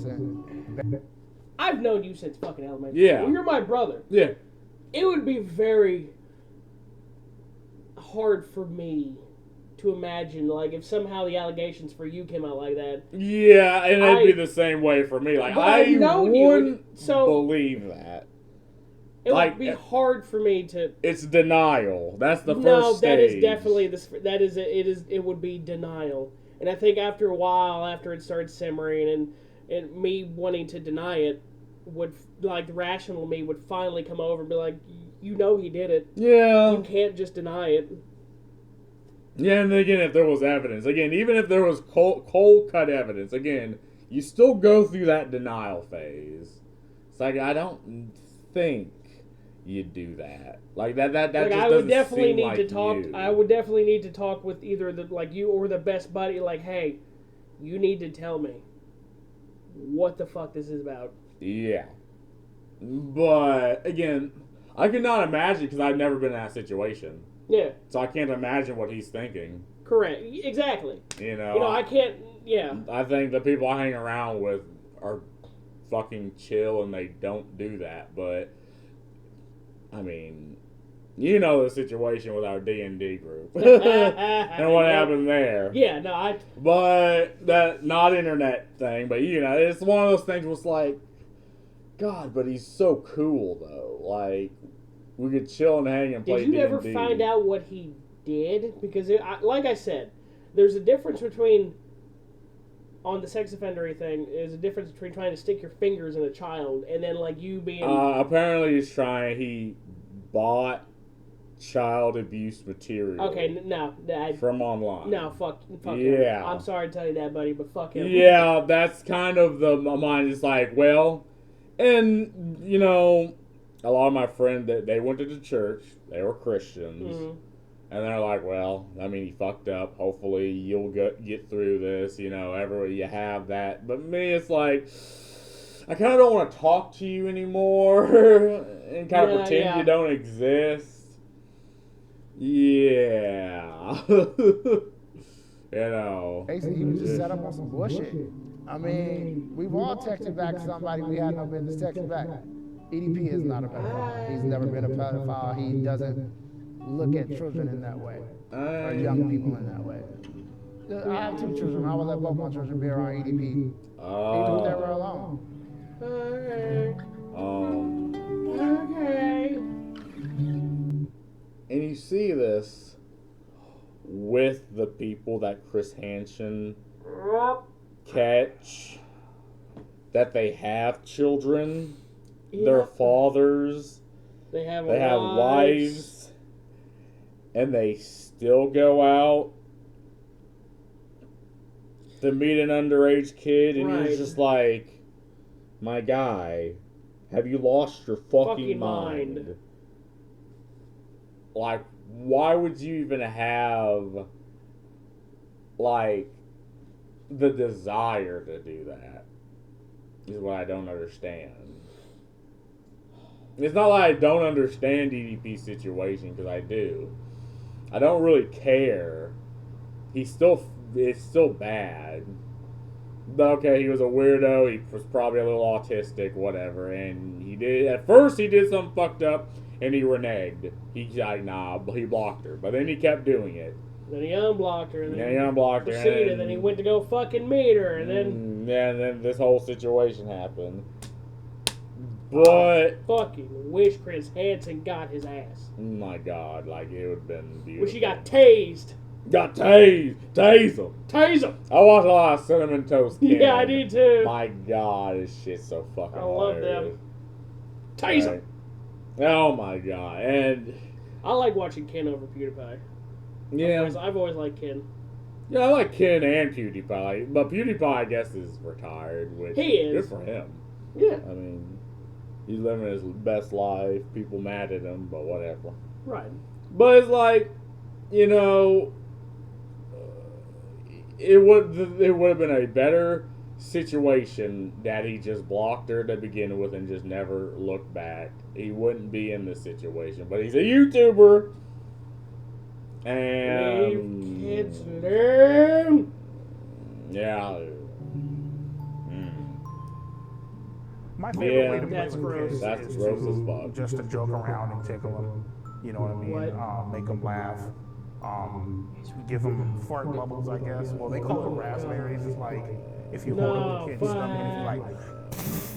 I've known you since fucking elementary. Yeah. You're my brother. Yeah. It would be very hard for me to imagine, like, if somehow the allegations for you came out like that. Yeah, and it'd be the same way for me. Like, I wouldn't believe that. It would be hard for me to. It's denial. That's the first stage. No, that is definitely it would be denial. And I think after a while, after it started simmering and me wanting to deny it, would, like, the rational me would finally come over and be like, you know he did it. Yeah. You can't just deny it. Yeah, and again, if there was evidence, again, even if there was cold cut evidence, again, you still go through that denial phase. It's like, I don't think you'd do that. Like that like, just I would doesn't definitely seem need like to talk. you. I would definitely need to talk with either you or the best buddy. Like, hey, you need to tell me what the fuck this is about. Yeah, but again, I could not imagine because I've never been in that situation. Yeah. So I can't imagine what he's thinking. Correct. Exactly. You know, I can't. Yeah. I think the people I hang around with are fucking chill and they don't do that. But I mean, you know the situation with our D&D group and what happened there. Yeah. No, But that not internet thing. But you know, it's one of those things where it's like, God, but he's so cool though. Like, we could chill and hang and play D&D. Did you ever find out what he did? Because, like I said, there's a difference between, on the sex offendery thing, there's a difference between trying to stick your fingers in a child and then, like, you being... Apparently he bought child abuse material. Okay, no. From online. No, fuck him. Yeah. I'm sorry to tell you that, buddy, but fuck him. Yeah, that's kind of the mind is like, well, and, you know, a lot of my friends, they went to the church. They were Christians. Mm-hmm. And they're like, well, I mean, he fucked up. Hopefully you'll get through this. You know, everywhere you have that. But me, it's like, I kind of don't want to talk to you anymore and kind of pretend you don't exist. Yeah. You know. Basically, he was just set up on some bullshit. I mean, we've all texted back somebody we had no business texting back. EDP is not a pedophile. He's never been a pedophile. He doesn't look at children in that way, or young people in that way. I have 2 children. I would let both my children be around EDP. Even if they were alone. Okay. And you see this with the people that Chris Hansen catch, that they have children, their fathers, they have wives, and they still go out to meet an underage kid, and you're just like, my guy, have you lost your fucking mind? Like, why would you even have, like, the desire to do that? Is what I don't understand. It's not like I don't understand EDP's situation, because I do. I don't really care. It's still bad. But okay, he was a weirdo. He was probably a little autistic, whatever. And at first he did something fucked up, and he reneged. He's like, nah, he blocked her. But then he kept doing it. Then he unblocked her. And then he unblocked her. And then he went to go fucking meet her. And then... Yeah, and then this whole situation happened. But... fucking wish Chris Hansen got his ass. My God, like, it would have been beautiful. Wish he got tased. Got tased. Tase him. Tase him. I watched a lot of Cinnamon Toast Ken. Yeah, I did too. My God, this shit's so fucking I love hilarious. them. Tase him. Oh my God. And I like watching Ken over PewDiePie. yeah, I've always liked Ken. Yeah, I like Ken and PewDiePie, but PewDiePie, I guess, is retired, which he is good for him. Yeah. I mean, he's living his best life. People mad at him, but whatever. Right. But it's like, you know, it would have been a better situation that he just blocked her to begin with and just never looked back. He wouldn't be in this situation. But he's a YouTuber. And kids learn. Yeah. My favorite way to That's play with kids That's is gross as to fuck. just to joke around and tickle them. You know what I mean? Make them laugh. Give them fart bubbles, I guess. Well, they call them raspberries. It's like if you hold up the kid's stomach and if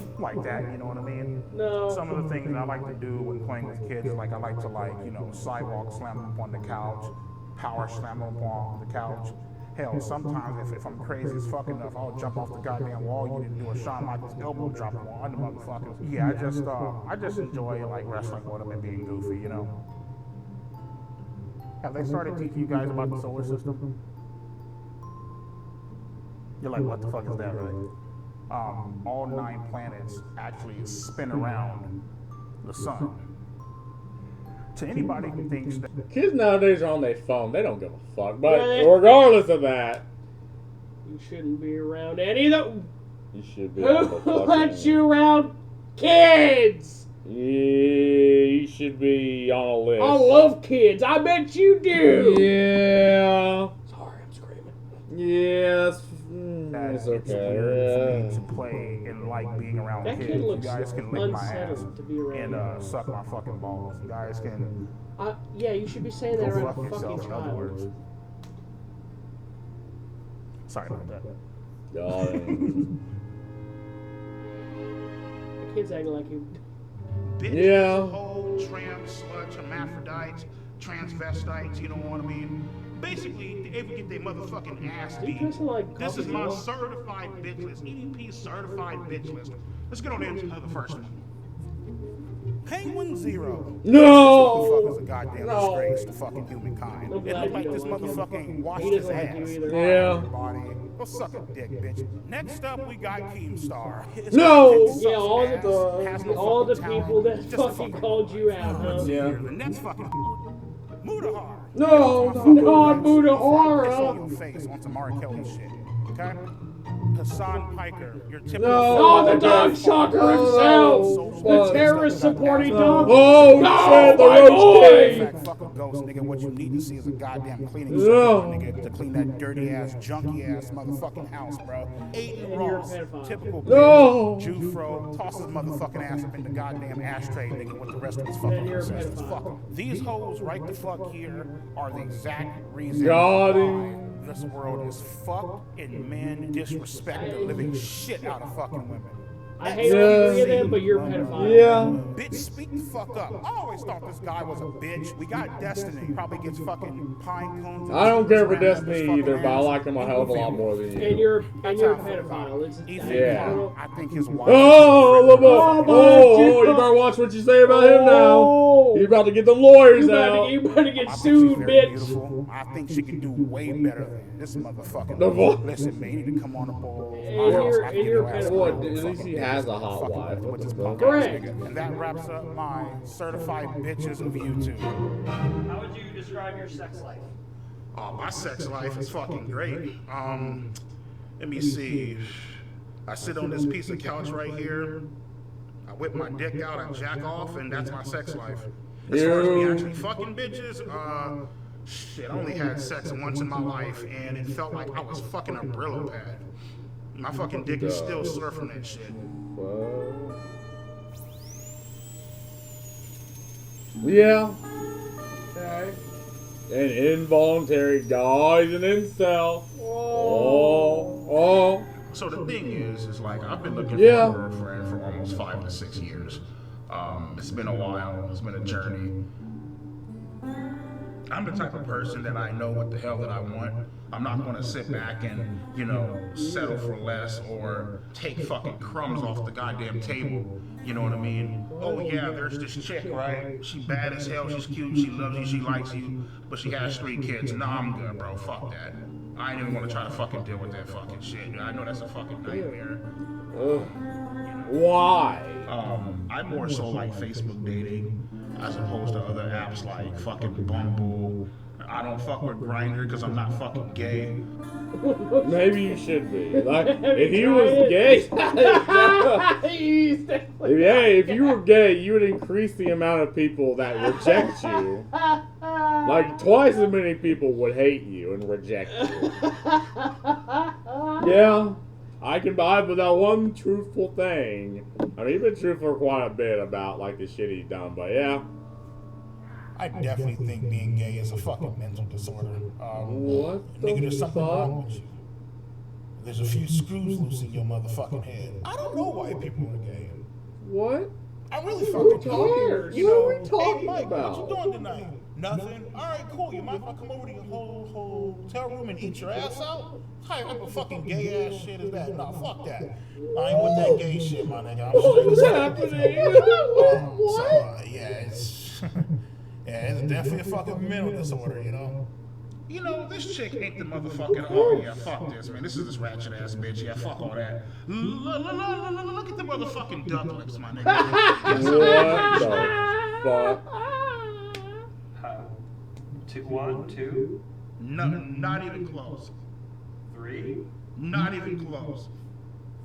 you like that, you know what I mean? No. Some of the things that I like to do when playing with kids, like I like to sidewalk slam them up on the couch, power slam them up on the couch. Hell, sometimes if I'm crazy as fuck enough, I'll jump off the goddamn wall. You need to do a Shawn Michaels elbow drop on the motherfuckers. Yeah, I just enjoy like wrestling with them and being goofy, you know. Have they started teaching you guys about the solar system? You're like, what the fuck is that, right? All 9 planets actually spin around the sun. To anybody who thinks that kids nowadays are on their phone, they don't give a fuck. But regardless of that, you shouldn't be around any of them. You should be. Who lets you around kids? Yeah, you should be on a list. I love kids. I bet you do. Yeah. Sorry, I'm screaming. Yeah, it's okay. it's weird for me to play and like being around That kids. kid You looks guys can lick my ass unsettled to be around. and suck my fucking balls. You guys can yeah, you should be saying that go around fuck a fucking yourself, in other child. words. Sorry about that. The kid's acting like you. Bitches, hoes, tramps, sluts, hermaphrodites, transvestites, you know what I mean? Basically, they ever get their motherfucking ass beat. This is my certified bitch list. EDP certified bitch list. Let's get on into the first one. Penguin Zero. No! This motherfucker's a goddamn No. disgrace to fucking humankind. It looked like this motherfucking washed He his doesn't like ass. you either. Yeah. Everybody, go suck a dick, bitch. Next up, we got Keemstar. His No! content sucks Yeah, all ass, has no all the fucking people talent, that just a fucking called you out, huh? Yeah. The next fucking Mudahar. No, not Mudahar. Piss on your face on some R. Kelly shit. Okay? Hassan Piker, your typical. No. Oh, the dog shocker himself! The terrorist supporting dog. Oh, shit, the roach king. Fuck a ghost, nigga. What you need to see is a goddamn cleaning No. service, nigga, to clean that dirty ass, junky ass motherfucking house, bro. Aiden Ross, typical No. bitch, Jufro, toss his motherfucking ass up in the goddamn ashtray, nigga, with the rest of his fucking ancestors. Fuck 'em. These hoes right the fuck here are the exact reason Got why him. this world is fucked and men disrespect the living shit out of fucking women. I hate all three of them, but you're a pedophile. Yeah. Bitch, speak the fuck up. I always thought this guy was a bitch. We got Destiny. Probably gets fucking pine cones. I don't care for Destiny either, but I like him a hell of a lot more than you. And you're a pedophile. It's Yeah. I think his wife. Oh, you better watch what you say about him now. You're about to get them lawyers out. You better get sued, bitch. Beautiful. I think she could do way better than this motherfucker. No, boy. Listen, man, you need to come on the board. And you're a Boy, pedophile. at least he has a hot wife. What the fuck? Correct. And that wraps up my certified bitches of YouTube. How would you describe your sex life? Oh, my sex life is fucking great. Let me see. I sit on this piece of couch right here. I whip my dick out, I jack off, and that's my sex life. As far as me actually fucking bitches, shit, I only had sex once in my life, and it felt like I was fucking a Brillo pad. My fucking dick is still sore from that shit. Yeah. Okay. An involuntary guy's an incel. Oh. So the thing is like I've been looking Yeah. for a girlfriend for almost 5 to 6 years. It's been a while. It's been a journey. I'm the type of person that I know what the hell that I want. I'm not going to sit back and, settle for less or take fucking crumbs off the goddamn table. You know what I mean? Oh yeah, there's this chick, right? She bad as hell, she's cute, she loves you, she likes you, but she has 3 kids. Nah, I'm good, bro. Fuck that. I ain't even want to try to fucking deal with that fucking shit. I know that's a fucking nightmare. Why? I more so like Facebook dating as opposed to other apps like fucking Bumble. I don't fuck with Grindr because I'm not fucking gay. Maybe you should be. Like, if he was gay, if you were gay, you would increase the amount of people that reject you. Like, twice as many people would hate you and reject you. Yeah, I can buy with that one truthful thing. I mean, he's been truthful quite a bit about, like, the shit he's done, but yeah. I definitely think being gay is a fucking mental disorder. What the nigga, there's something fuck? wrong with you. There's a few screws loose in your motherfucking head. I don't know why people are gay. What? I really fucking cares? You What know, are we talking hey, Mike, about? What you doing tonight? Nothing. All right, cool. You mind if I come over to your hotel room and eat your ass out? How type of fucking gay ass shit is that? Nah, fuck that. I ain't with that gay shit, my nigga. I'm straight as hell. Yeah, it's yeah, it's definitely a fucking mental disorder, you know. You know, this chick ain't the motherfucking, oh yeah, fuck this, man. This is this ratchet ass bitch. Yeah, fuck all that. Look at the motherfucking duck lips, my nigga. What the fuck? 1, 2. No, not even close. 3. Not even close.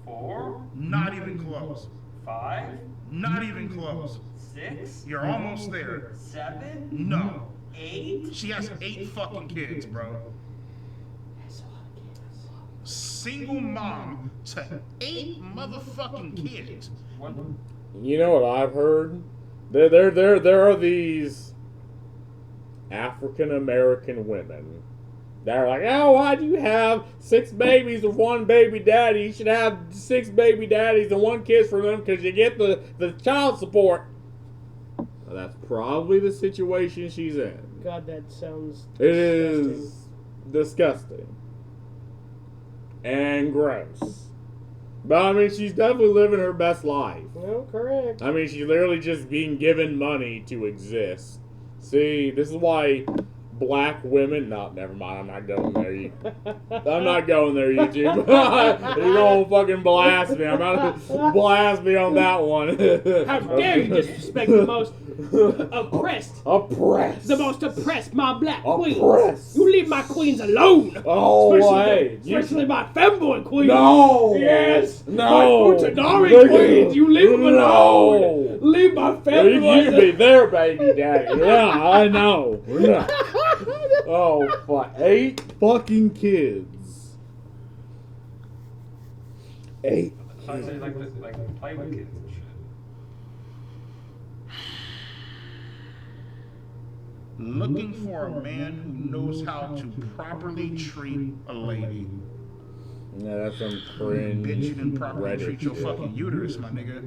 4. Not even close. 5. Not even close. 6. You're almost there. 7. No. 8. She has 8 fucking kids, bro. Single mom to 8 motherfucking kids. You know what I've heard? There are these African American women that are like, oh, why do you have 6 babies with 1 baby daddy? You should have 6 baby daddies and 1 kid for them because you get the child support. Well, that's probably the situation she's in. God, that sounds It is disgusting and gross. But I mean, she's definitely living her best life. No, correct. I mean, she's literally just being given money to exist. See, this is why black women. No, never mind. I'm not going there. I'm not going there, YouTube. You're gonna fucking blast me. I'm about to blast me on that one. How dare you disrespect the most oppressed? Oppressed. The most oppressed, my black queens. Oppressed. You leave my queens alone. Oh, Especially my femboy queens. No. Yes. No. My Futanari queens. You leave them alone. Leave my femboys. You be there, baby daddy. Yeah, I know. Yeah. Oh, fuck. 8 fucking kids. 8. So I say like play with kids and shit. Looking for a man who knows how to properly treat a lady. Yeah, that's some cringe. Bitch, you didn't properly Reddit treat your shit. fucking uterus, my nigga.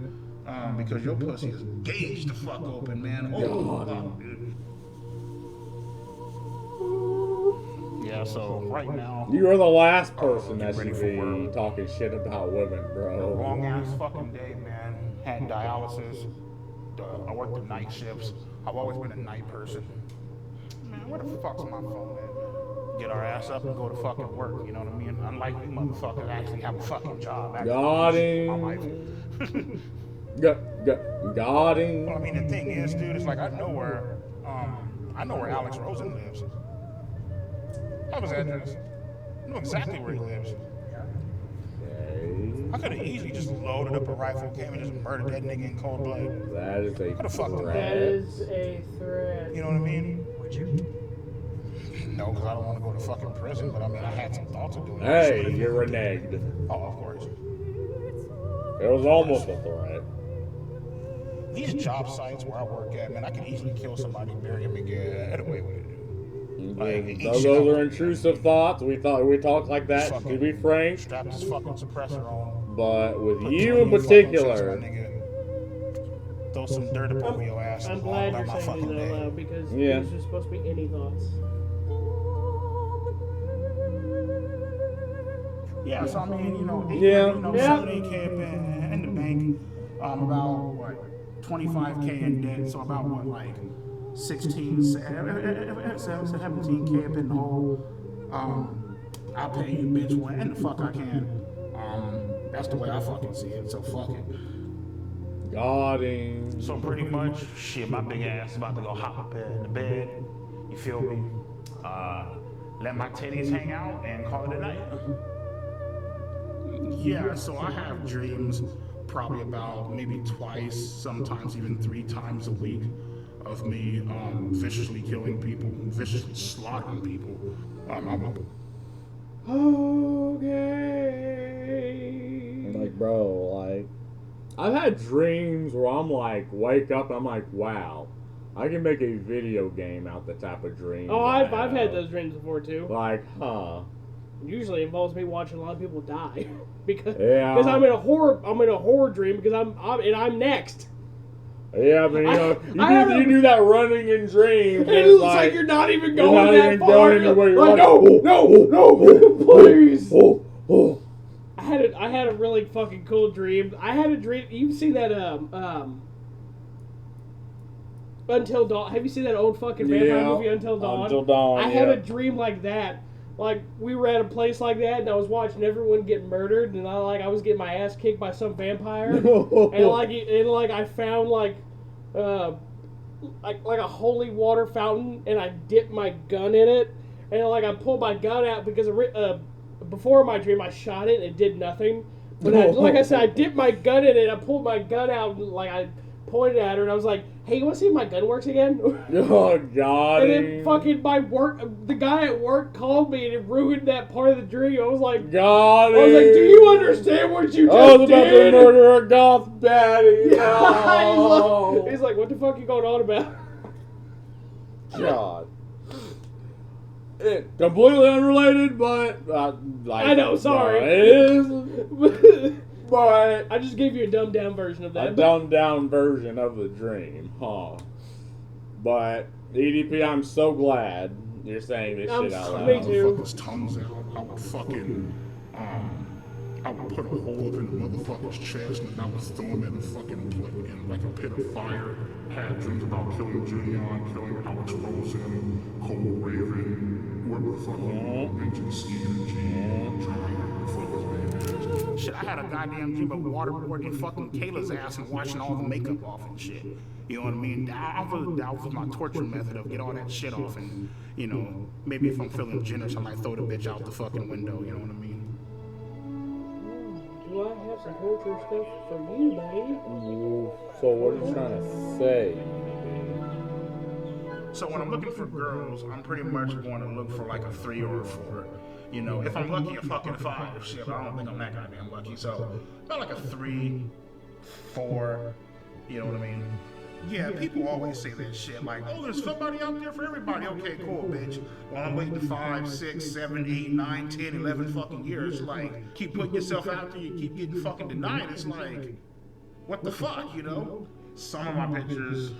Because your pussy is gauged the fuck open, man. Oh, fuck, dude. Yeah, so right now. You are the last person that should be talking shit about women, bro. Long ass fucking day, man. Had dialysis. I worked the night shifts. I've always been a night person. Man, where the fuck's my phone at? Get our ass up and go to fucking work, you know what I mean? Unlike you motherfuckers actually have a fucking job. Got him. Got him. Well, I mean, the thing is, dude, it's like I know where Alex Rosen lives. I have his address. I know exactly where he lives. I could have easily just loaded up a rifle, came and just murdered that nigga in cold blood. That is a threat. That is a threat. You know what I mean? Would you? No, because I don't want to go to fucking prison, but I mean, I had some thoughts of doing that. Hey, you reneged. Oh, of course. It was almost a threat. These job sites where I work at, man, I could easily kill somebody, bury him, and get away with it. Those are intrusive thoughts. We talk like that, to be frank. Strap this fucking suppressor on. But with you in particular. Throw some dirt up over your ass. I'm glad you're saying these out loud because these are supposed to be any thoughts. Yeah, so I mean, you know, Yeah. 78K in the bank, about what, 25K in debt, so about what, like 17K up in the hole. I'll pay you, bitch, when the fuck I can. That's the way I fucking see it, so fuck it. Got him. So pretty much, shit, my big ass about to go hop up in the bed. You feel me? Let my titties hang out and call it a night. Yeah, so I have dreams probably about maybe twice, sometimes even 3 times a week of me viciously killing people, viciously slaughtering people. Okay. Like, bro, like, I've had dreams where I'm like, wake up and I'm like, wow, I can make a video game out the type of dream. Oh, I've had those dreams before too. Like, huh. Usually involves me watching a lot of people die because Yeah. I'm in a horror dream because I'm next. Yeah, I mean, you do that running in dreams. And it's like you're not even going that far. Going anywhere. You're Like, like, no, please. I had a really fucking cool dream. I had a dream. You've seen that Until Dawn? Have you seen that old fucking vampire movie Until Dawn? Until Dawn. I had a dream like that. Like we were at a place like that, and I was watching everyone get murdered, and I was getting my ass kicked by some vampire, and I found like a holy water fountain, and I dipped my gun in it, and I pulled my gun out because before my dream I shot it and it did nothing, but I said I dipped my gun in it, I pulled my gun out and I pointed at her and I was like, hey, you want to see if my gun works again? Oh, God. And then fucking the guy at work called me and it ruined that part of the dream. I was like, God. I was like, do you understand what you just did? I was about to murder a goth baddie. No. He's like, what the fuck are you going on about? God. Completely unrelated, but I know, sorry. It is. But I just gave you a dumbed down version of that. A dumbed down version of the dream, huh? But EDP, I'm so glad you're saying this shit out loud. Me too. Fuck his tongues out. I would fucking I would put a hole up in the motherfucker's chest and I would throw him in a fucking, in like a pit of fire. Had dreams about killing Julian, killing Alex Rosen, Cole Raven, whoever the fuck mentioned Stephen G, John, the fuck his name is. Shit, I had a goddamn dream of waterboarding fucking Kayla's ass and washing all the makeup off and shit. You know what I mean? That was my torture method of get all that shit off and, you know, maybe if I'm feeling generous, I might throw the bitch out the fucking window, you know what I mean? Do I have some torture stuff for you, buddy? So what are you trying to say? So when I'm looking for girls, I'm pretty much going to look for like a 3 or a 4. You know, if I'm lucky, a fucking 5. Shit, but I don't think I'm that goddamn lucky. So about like a 3, 4. You know what I mean? Yeah, people always say that shit like, oh, there's somebody out there for everybody. Okay, cool, bitch. Well, I'm waiting 5, 6, 7, 8, 9, 10, 11 fucking years. Like, keep putting yourself out there, you keep getting fucking denied. It's like, what the fuck, you know? Some of my pictures,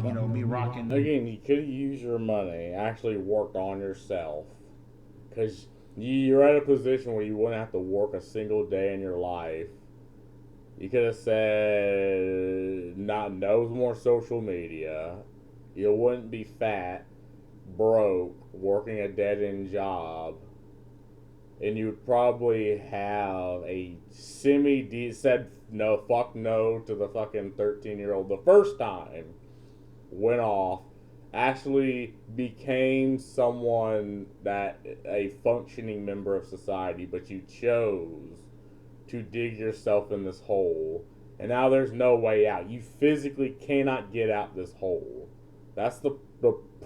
you know, me rocking. Again, you could use your money, actually worked on yourself. Because you're at a position where you wouldn't have to work a single day in your life. You could have said, no more social media. You wouldn't be fat, broke, working a dead-end job. And you would probably have a said fuck no to the fucking 13-year-old the first time. Went off. Actually became someone that a functioning member of society, but you chose to dig yourself in this hole, and now there's no way out. You physically cannot get out this hole. That's the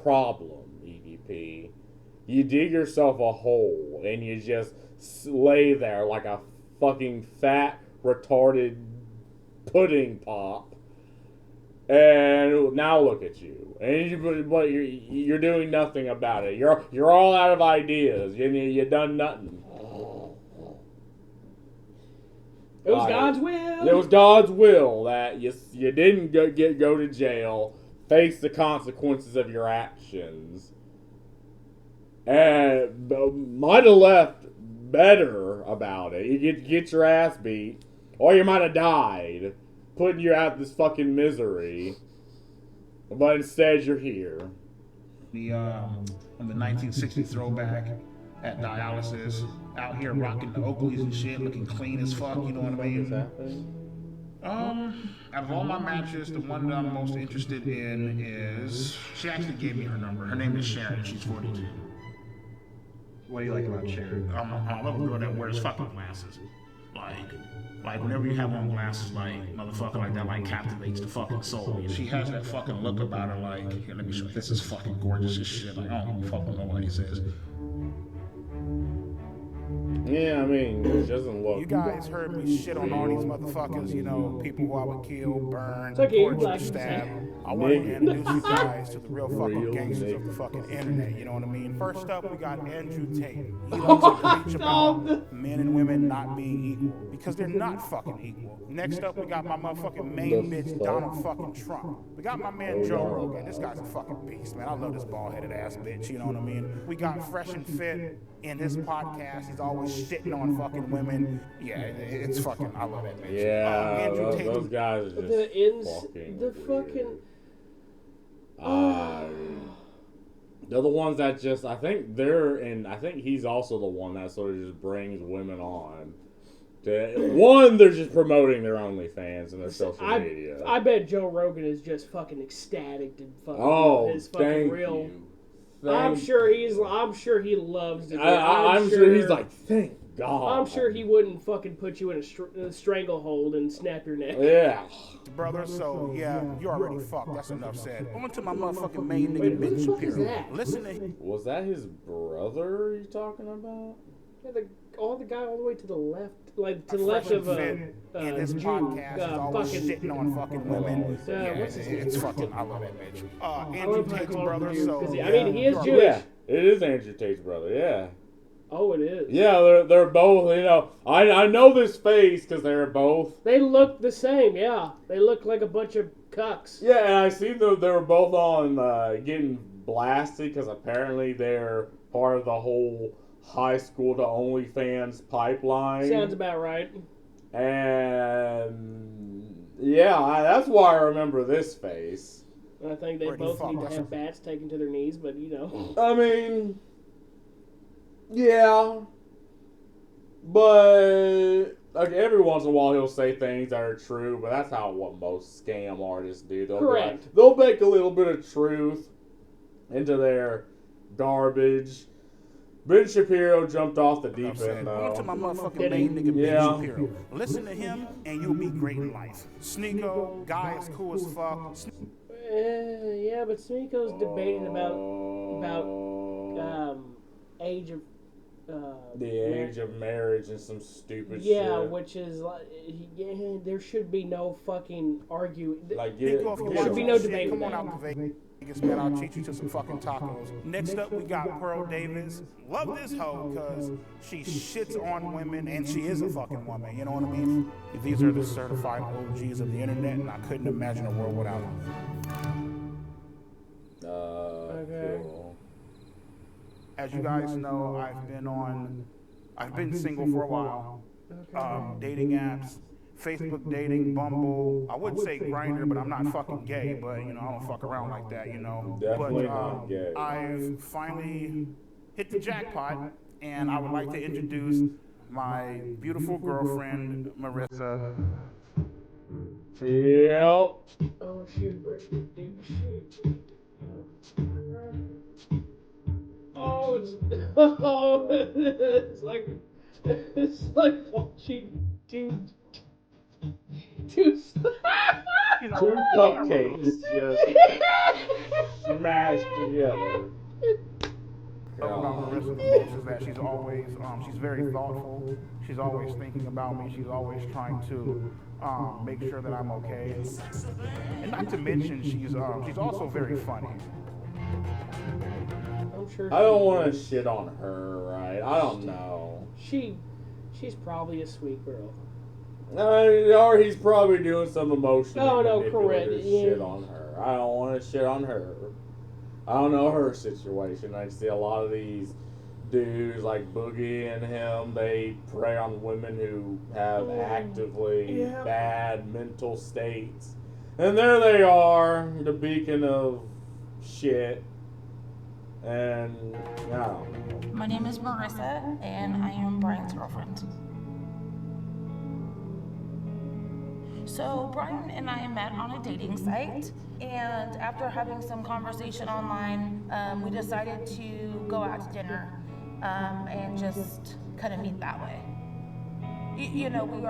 problem, EDP. You dig yourself a hole, and you just lay there like a fucking fat, retarded pudding pop, and now look at you. And but you're doing nothing about it. You're all out of ideas. You done nothing. It was God's will. It was God's will that you didn't go to jail, face the consequences of your actions, and might have left better about it. You get your ass beat, or you might have died, putting you out this fucking misery. But instead, you're here. The 1960 throwback at dialysis, out here rocking the Oakleys and shit, looking clean as fuck, you know what I mean? Out of all my matches, the one that I'm most interested in is, she actually gave me her number. Her name is Sharon, she's 42. What do you like about Sharon? I love a girl that wears fucking glasses. Like whenever you have on glasses, like, motherfucker like that, like, captivates the fucking soul. She has that fucking look about her, like, here, let me show you. This is fucking gorgeous as shit. Like, I don't fucking know what he says. Yeah, I mean, it doesn't look. You guys heard me shit on all these motherfuckers, you know, people who I would kill, burn, torture, stab. I want to introduce you guys to the real fucking gangsters of the fucking internet, you know what I mean? First up, we got Andrew Tate. He loves to preach about men and women not being equal, because they're not fucking equal. Next up, we got my motherfucking main bitch, Donald fucking Trump. We got my man Joe Rogan. This guy's a fucking beast, man. I love this bald-headed ass bitch, you know what I mean? We got Fresh and Fit in his podcast. He's always shitting on fucking women. Yeah, it's fucking, I love that bitch. Yeah, Andrew Tate. those guys are just they're the ones that just, I think he's also the one that sort of just brings women on. They're just promoting their OnlyFans and their social media. I bet Joe Rogan is just fucking ecstatic to fucking his fucking real. I'm sure he loves it. I'm sure he's like, thank God. I'm sure he wouldn't fucking put you in a stranglehold and snap your neck. Yeah. Brother, so yeah, you already fucked. That's enough said. On to my motherfucking main nigga, Ben Shapiro. Listen to him. Was that his brother you talking about? Yeah, the guy all the way to the left, like to the left of in this podcast is always shitting on fucking women. It's fucking, I love that bitch. Andrew Tate's brother, so I mean, he is Jewish. Yeah, it is Andrew Tate's brother. Yeah. Oh, it is. Yeah, they're both. You know, I know this face because they're both. They look the same. Yeah, they look like a bunch of cucks. Yeah, and I see they were both on getting blasted because apparently they're part of the whole high school to OnlyFans pipeline. Sounds about right. And yeah, that's why I remember this face. I think they both need to have bats taken to their knees, but you know. I mean, yeah. But like every once in a while he'll say things that are true, but that's how what most scam artists do. Correct. They'll bake a little bit of truth into their garbage. Ben Shapiro jumped off the deep end, though. Welcome to my motherfucking main nigga, Ben Shapiro. Listen to him, and you'll be great in life. Sneeko, guy is cool as fuck. Yeah, but Sneeko's debating about age of the age of marriage and some stupid shit. Yeah, which is like, there should be no fucking argue. Like, there should be no debate. Come on out to Vegas, man. I'll treat you to some fucking tacos. Next up, we got Pearl Davis. Love this hoe because she shits on women and she is a fucking woman. You know what I mean? These are the certified OGs of the internet, and I couldn't imagine a world without them. Okay. Cool. As you guys know, I've been single for a while. Dating apps, Facebook dating, Bumble. I would say Grindr, but I'm not fucking gay. But you know, I don't fuck around like that. You know. Definitely not gay. I've finally hit the jackpot, and I would like to introduce my beautiful girlfriend, Marissa. Yep. Oh shoot! Oh, it's like watching two cupcakes just smashed together. About Marissa the most is that she's always, she's very thoughtful. She's always thinking about me. She's always trying to make sure that I'm okay. And not to mention, she's also very funny. I'm sure. I don't want to shit on her, right? I don't know. She's probably a sweet girl. Or he's probably doing some emotional correct. shit on her. I don't want to shit on her. I don't know her situation. I see a lot of these dudes like Boogie and him, they prey on women who have actively bad mental states. And there they are, the beacon of shit. And I don't know. My name is Marissa, and I am Brian's girlfriend. So Brian and I met on a dating site, and after having some conversation online, we decided to go out to dinner and just kind of meet that way. You know, we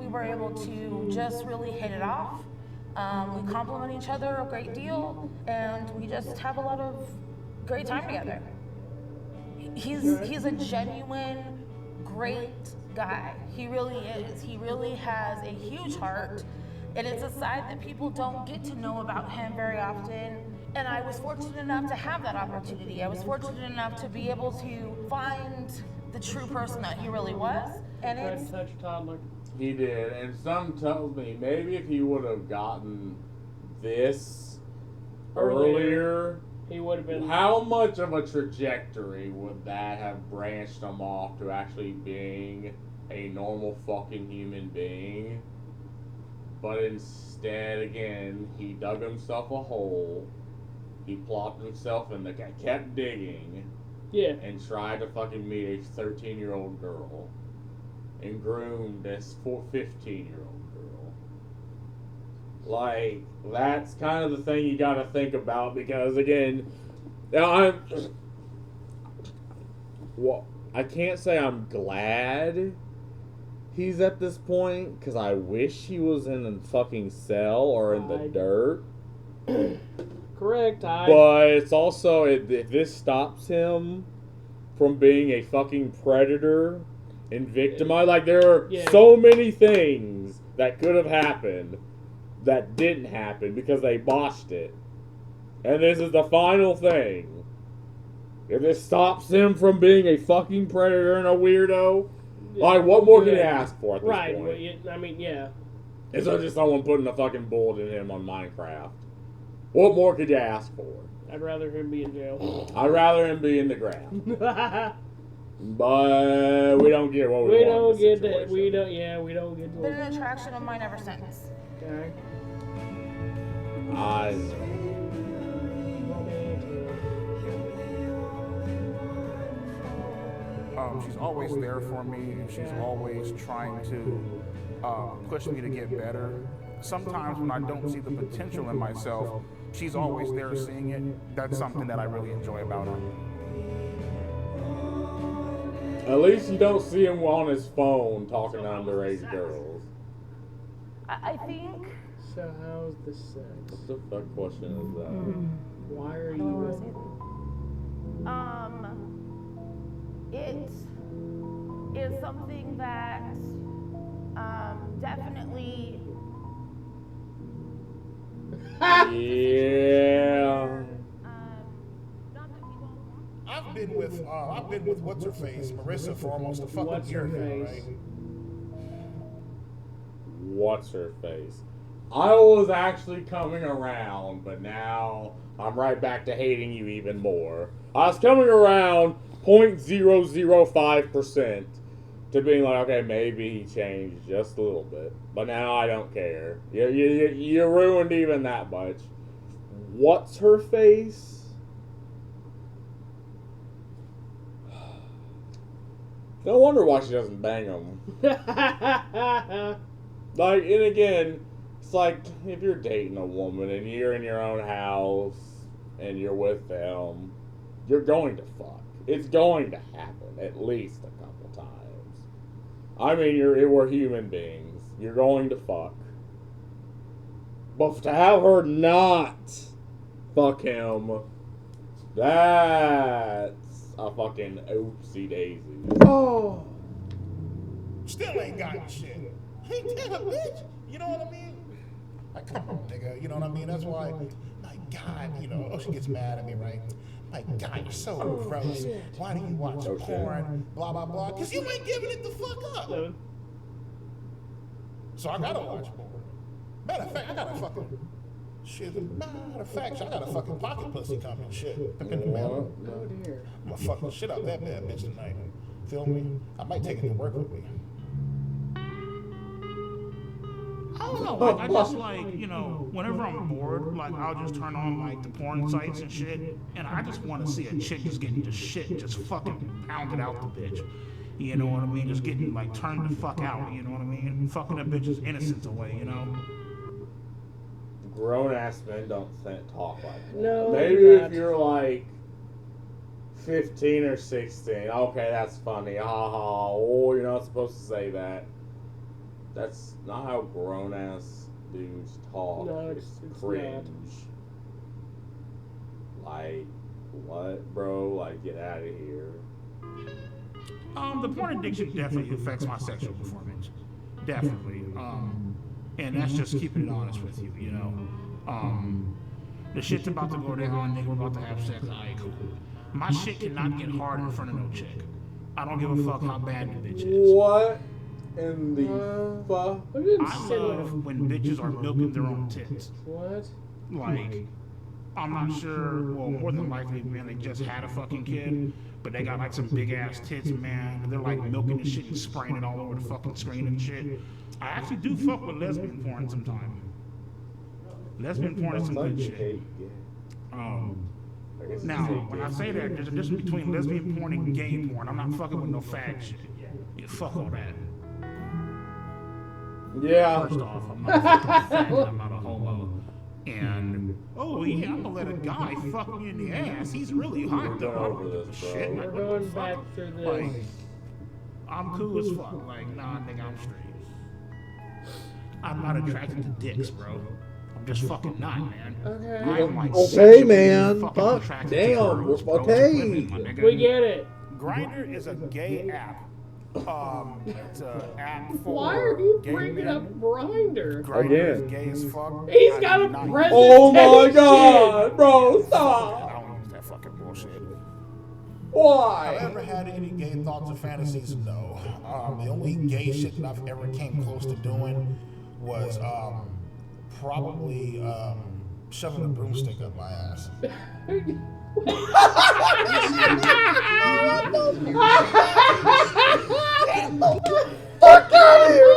were able to just really hit it off. We compliment each other a great deal, and we just have a lot of great time together. He's a genuine, great guy. He really is. He really has a huge heart, and it's a side that people don't get to know about him very often. And I was fortunate enough to have that opportunity. I was fortunate enough to be able to find the true person that he really was. And it's such a toddler. He did, and some tells me maybe if he would have gotten this earlier, he would have been. How much of a trajectory would that have branched him off to actually being a normal fucking human being? But instead, again, he dug himself a hole. He plopped himself in the kept digging. Yeah. And tried to fucking meet a 13-year-old girl. And groomed this 15-year-old girl. Like, that's kind of the thing you gotta think about, because again, I can't say I'm glad he's at this point, because I wish he was in a fucking cell or in the dirt. Correct. But it's also, if this stops him from being a fucking predator and victimized, like there are so many things that could have happened that didn't happen because they botched it. And this is the final thing. If it stops him from being a fucking predator and a weirdo, like, what more can you ask for at this point? Right, I mean, yeah. It's not just someone putting a fucking bullet in him on Minecraft. What more could you ask for? I'd rather him be in jail. I'd rather him be in the ground. But we don't get what we want. We don't get that. We don't. Yeah, we don't get. Been an attraction of mine ever since. Okay. She's always there for me, and she's always trying to push me to get better. Sometimes when I don't see the potential in myself, she's always there seeing it. That's something that I really enjoy about her. At least you don't see him on his phone talking to underage girls. I think. So how's the sex? What the fuck question is that? Why are you? It is something that definitely. Yeah. I've been with what's her face, Marissa, for almost a fucking year now, right? What's her face? I was actually coming around, but now I'm right back to hating you even more. I was coming around 0.005% to being like, okay, maybe he changed just a little bit, but now I don't care. You ruined even that much. What's her face? No wonder why she doesn't bang him. Like, and again, it's like if you're dating a woman and you're in your own house and you're with them, you're going to fuck. It's going to happen at least a couple times. I mean, we're human beings. You're going to fuck. But to have her not fuck him, that's a fucking oopsie daisy. Oh. Still ain't gotten shit. Ain't that a bitch? You know what I mean? Like, come on, nigga. You know what I mean? That's why, my God, she gets mad at me, right? My God, you're so gross. Why do you watch porn? Blah, blah, blah. Because you ain't giving it the fuck up. So I gotta watch porn. Matter of fact, I gotta fucking. Shit, matter of fact, I got a fucking pocket pussy coming. Shit, in the mail. Oh dear. I'm gonna fuck the shit out that bad bitch tonight. Feel me? I might take it to work with me. I don't know. Like, I just whenever I'm bored, like I'll just turn on like the porn sites and shit, and I just want to see a chick just getting the shit just fucking pounded out the bitch. You know what I mean? Just getting like turned the fuck out. You know what I mean? Fucking a bitch's innocence away. You know. Grown ass men don't talk like that. No, maybe if you're like 15 or 16, okay, that's funny. Ha ha. Oh, you're not supposed to say that. That's not how grown ass dudes talk. No, it's cringe. Like, what, bro? Like, get out of here. The porn addiction definitely affects my sexual performance. Definitely. And that's just keeping it honest with you, you know. The shit's about to go down, nigga, we're about to have sex, alright, cool. My shit cannot get hard in front of no chick. I don't give a fuck how bad the bitch is. What in the fuck? I love when bitches are milking their own tits. What? Like, I'm not sure, well, more than likely, man, they just had a fucking kid, but they got like some big ass tits, man. They're like milking the shit and spraying it all over the fucking screen and shit. I actually do fuck with lesbian porn sometimes. Lesbian porn is some good shit. Now, when I say that, there's a difference between lesbian porn and gay porn. I'm not fucking with no fag shit. Yeah, fuck all that. Yeah. First off, I'm not a fucking fag, I'm not a homo. And, oh yeah, I'm gonna let a guy fuck me in the ass. He's really hot though. I don't give a shit. We're going back through this. Like, I'm cool as fuck. Like, nah, nigga, I'm straight. I'm not attracted to dicks, bro. I'm just fucking not, man. Okay. I'm like okay, man. fucking Fuck. attracted to Damn. girls, bro, to Okay. women, my nigga. We get it. Grindr is a gay app. It's an app for Why are you gay bringing men. up Grindr? Grindr is gay as fuck. He's I got do a not presentation. Oh my god, bro, stop. I don't use that fucking bullshit. Why? Have I ever had any gay thoughts or fantasies? No. The only gay shit that I've ever came close to doing was probably shoving a broomstick up my ass. Fuck out of here,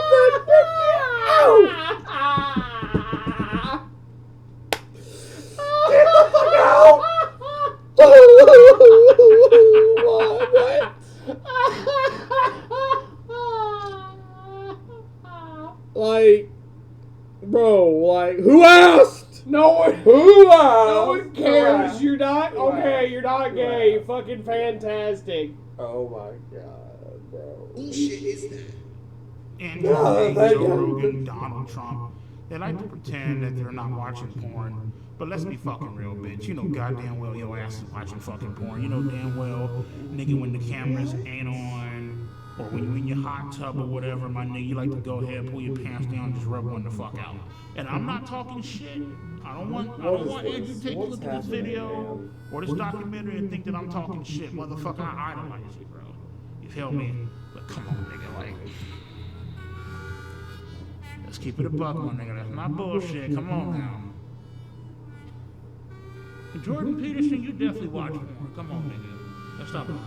Get the fuck out! What? Like, bro, like, who asked? No one. Who asked? No one cares. You're not okay. You're not gay. You're fucking fantastic. Oh my god, bro. Who shit is that? And God, Joe Rogan, Donald Trump, they like to pretend that they're not watching porn. But let's be fucking real, bitch. You know goddamn well your ass is watching fucking porn. You know damn well, nigga, when the cameras ain't on, or when you in your hot tub or whatever, my nigga, you like to go ahead, pull your pants down, and just rub one the fuck out. And I'm not talking shit. I don't want Andrew to take a look at this video or this documentary and think that I'm talking shit. Motherfucker, I idolize you, bro. You feel me? But come on, nigga, like, let's keep it a buck, my nigga. That's not bullshit. Come on now. Jordan Peterson, you definitely watch porn. Come on, nigga. Let's stop lying.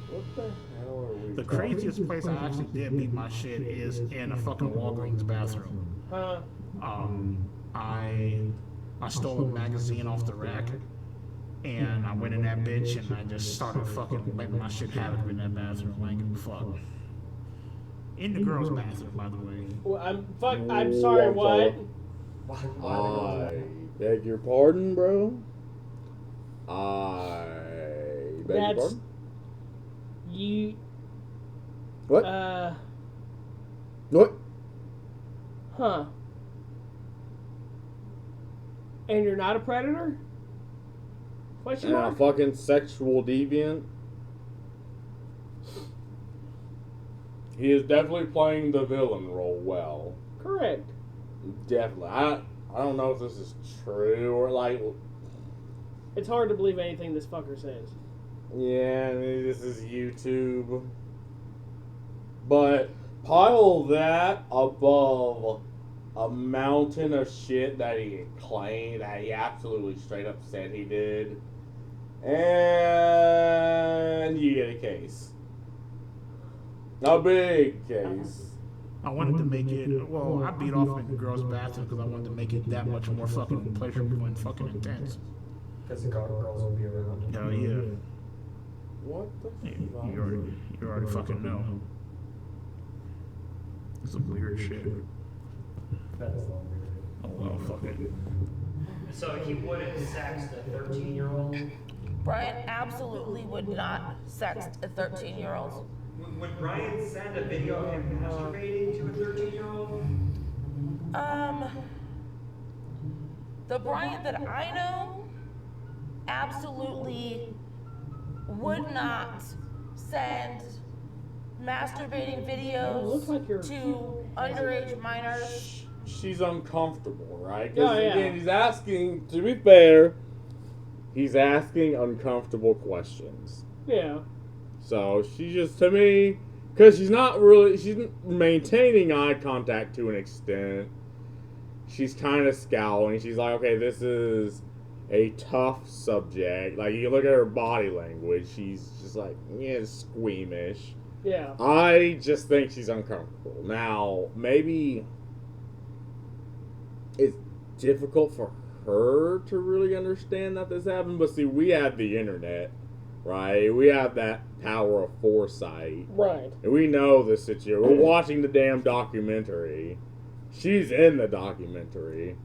What the hell are we The craziest place I actually did beat my shit is in a fucking Walgreens bathroom. I stole a magazine off the rack, and I went in that bitch and I just started fucking letting my shit happen in that bathroom. I ain't give a fuck. In the girls' bathroom, by the way. Well, I'm sorry. What? I beg your pardon, bro. I beg your pardon. You. What? What? Huh. And you're not a predator? Question mark? Fucking sexual deviant. He is definitely playing the villain role well. Correct. Definitely. I don't know if this is true or like. It's hard to believe anything this fucker says. Yeah, I mean, this is YouTube. But pile that above a mountain of shit that he claimed, that he absolutely straight up said he did, and you get a case. A big case. I wanted to make it, well, I beat off in the girls' bathroom because I wanted to make it that much more fucking pleasurable and fucking intense. Because the girls will be around. Hell yeah. What the fuck? You already fucking know. Some weird shit. That is long weird. Oh well, fuck it. So he wouldn't sext a 13-year-old? Brian absolutely would not sext a 13-year-old. Would Brian send a video of him masturbating to a 13-year-old? The Brian that I know absolutely would not send masturbating videos to underage minors. She's uncomfortable, right? Oh, Because yeah. again, he's asking, to be fair, he's asking uncomfortable questions. Yeah. So she just, to me, because she's maintaining eye contact to an extent. She's kind of scowling. She's like, okay, this is a tough subject. Like, you look at her body language, she's just like, yeah, squeamish. Yeah. I just think she's uncomfortable. Now, maybe it's difficult for her to really understand that this happened, but see, we have the internet, right? We have that power of foresight. Right. And we know the situation. We're watching the damn documentary. She's in the documentary.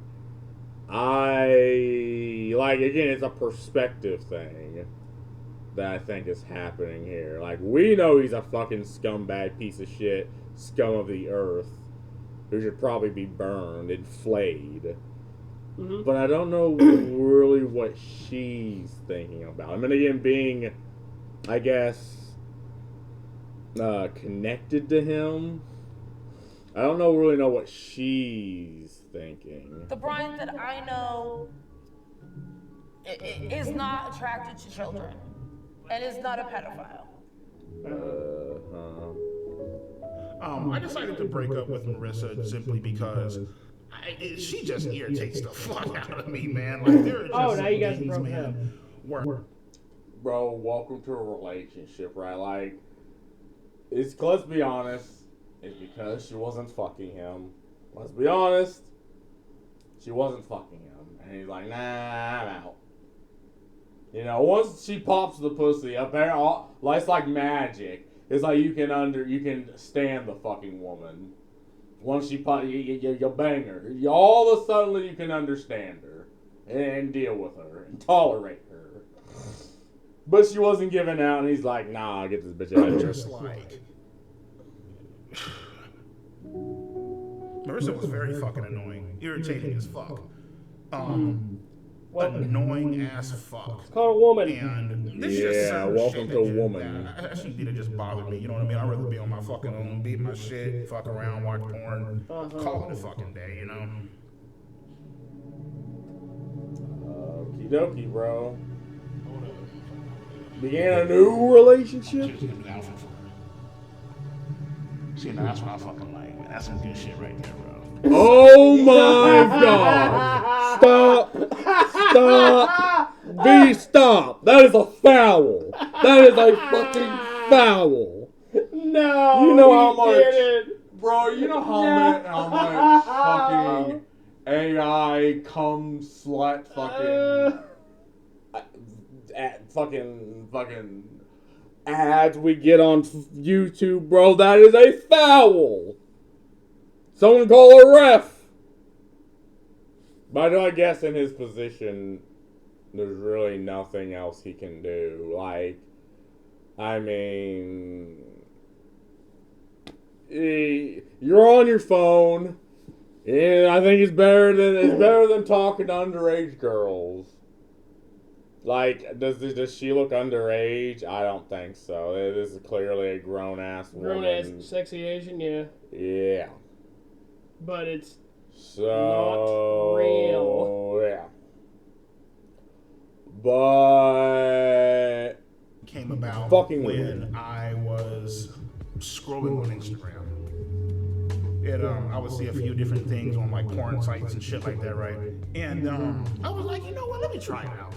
Again, it's a perspective thing that I think is happening here. Like, we know he's a fucking scumbag piece of shit, scum of the earth, who should probably be burned and flayed. Mm-hmm. But I don't know really what she's thinking about. I mean, again, being, I guess, connected to him, I don't really know what she's thinking. The Brian that I know is not attracted to children and is not a pedophile. I decided to break up with Marissa simply because she just irritates the fuck out of me, man. Like there are just now you guys things, broke up. man. Bro, welcome to a relationship, right? Like, let's be honest, it's because she wasn't fucking him. Let's be honest, she wasn't fucking him. And he's like, nah, I'm out. You know, once she pops the pussy up there, it's like magic. It's like you can stand the fucking woman. Once she pop, you bang her. All of a sudden you can understand her and deal with her and tolerate her. But she wasn't giving out, and he's like, nah, get this bitch out of here. Just like Marissa was very fucking annoying, irritating as fuck. Annoying as fuck. It's called a woman. And this welcome to a woman. That shit did just bother me. You know what I mean? I'd rather be on my fucking own, beat my shit, fuck around, watch porn, call it a fucking day, you know? Okie dokie, bro. Began a new relationship? See, now that's what I fucking like, man. That's some good shit right there, bro. Oh my god! Stop! Stop! That is a foul! That is a fucking foul! No! You know how much, didn't. bro? You know how much fucking AI cum slut fucking ads we get on YouTube, bro? That is a foul! Someone call a ref! But I guess in his position, there's really nothing else he can do. Like, I mean, you're on your phone, and I think it's better than talking to underage girls. Like, does she look underage? I don't think so. This is clearly a grown-ass woman. Grown-ass sexy Asian, yeah. Yeah. But it's not real. Yeah. But came about when I was scrolling on Instagram. I would see a few different things on like porn sites and shit like that, right? And I was like, you know what? Let me try it out.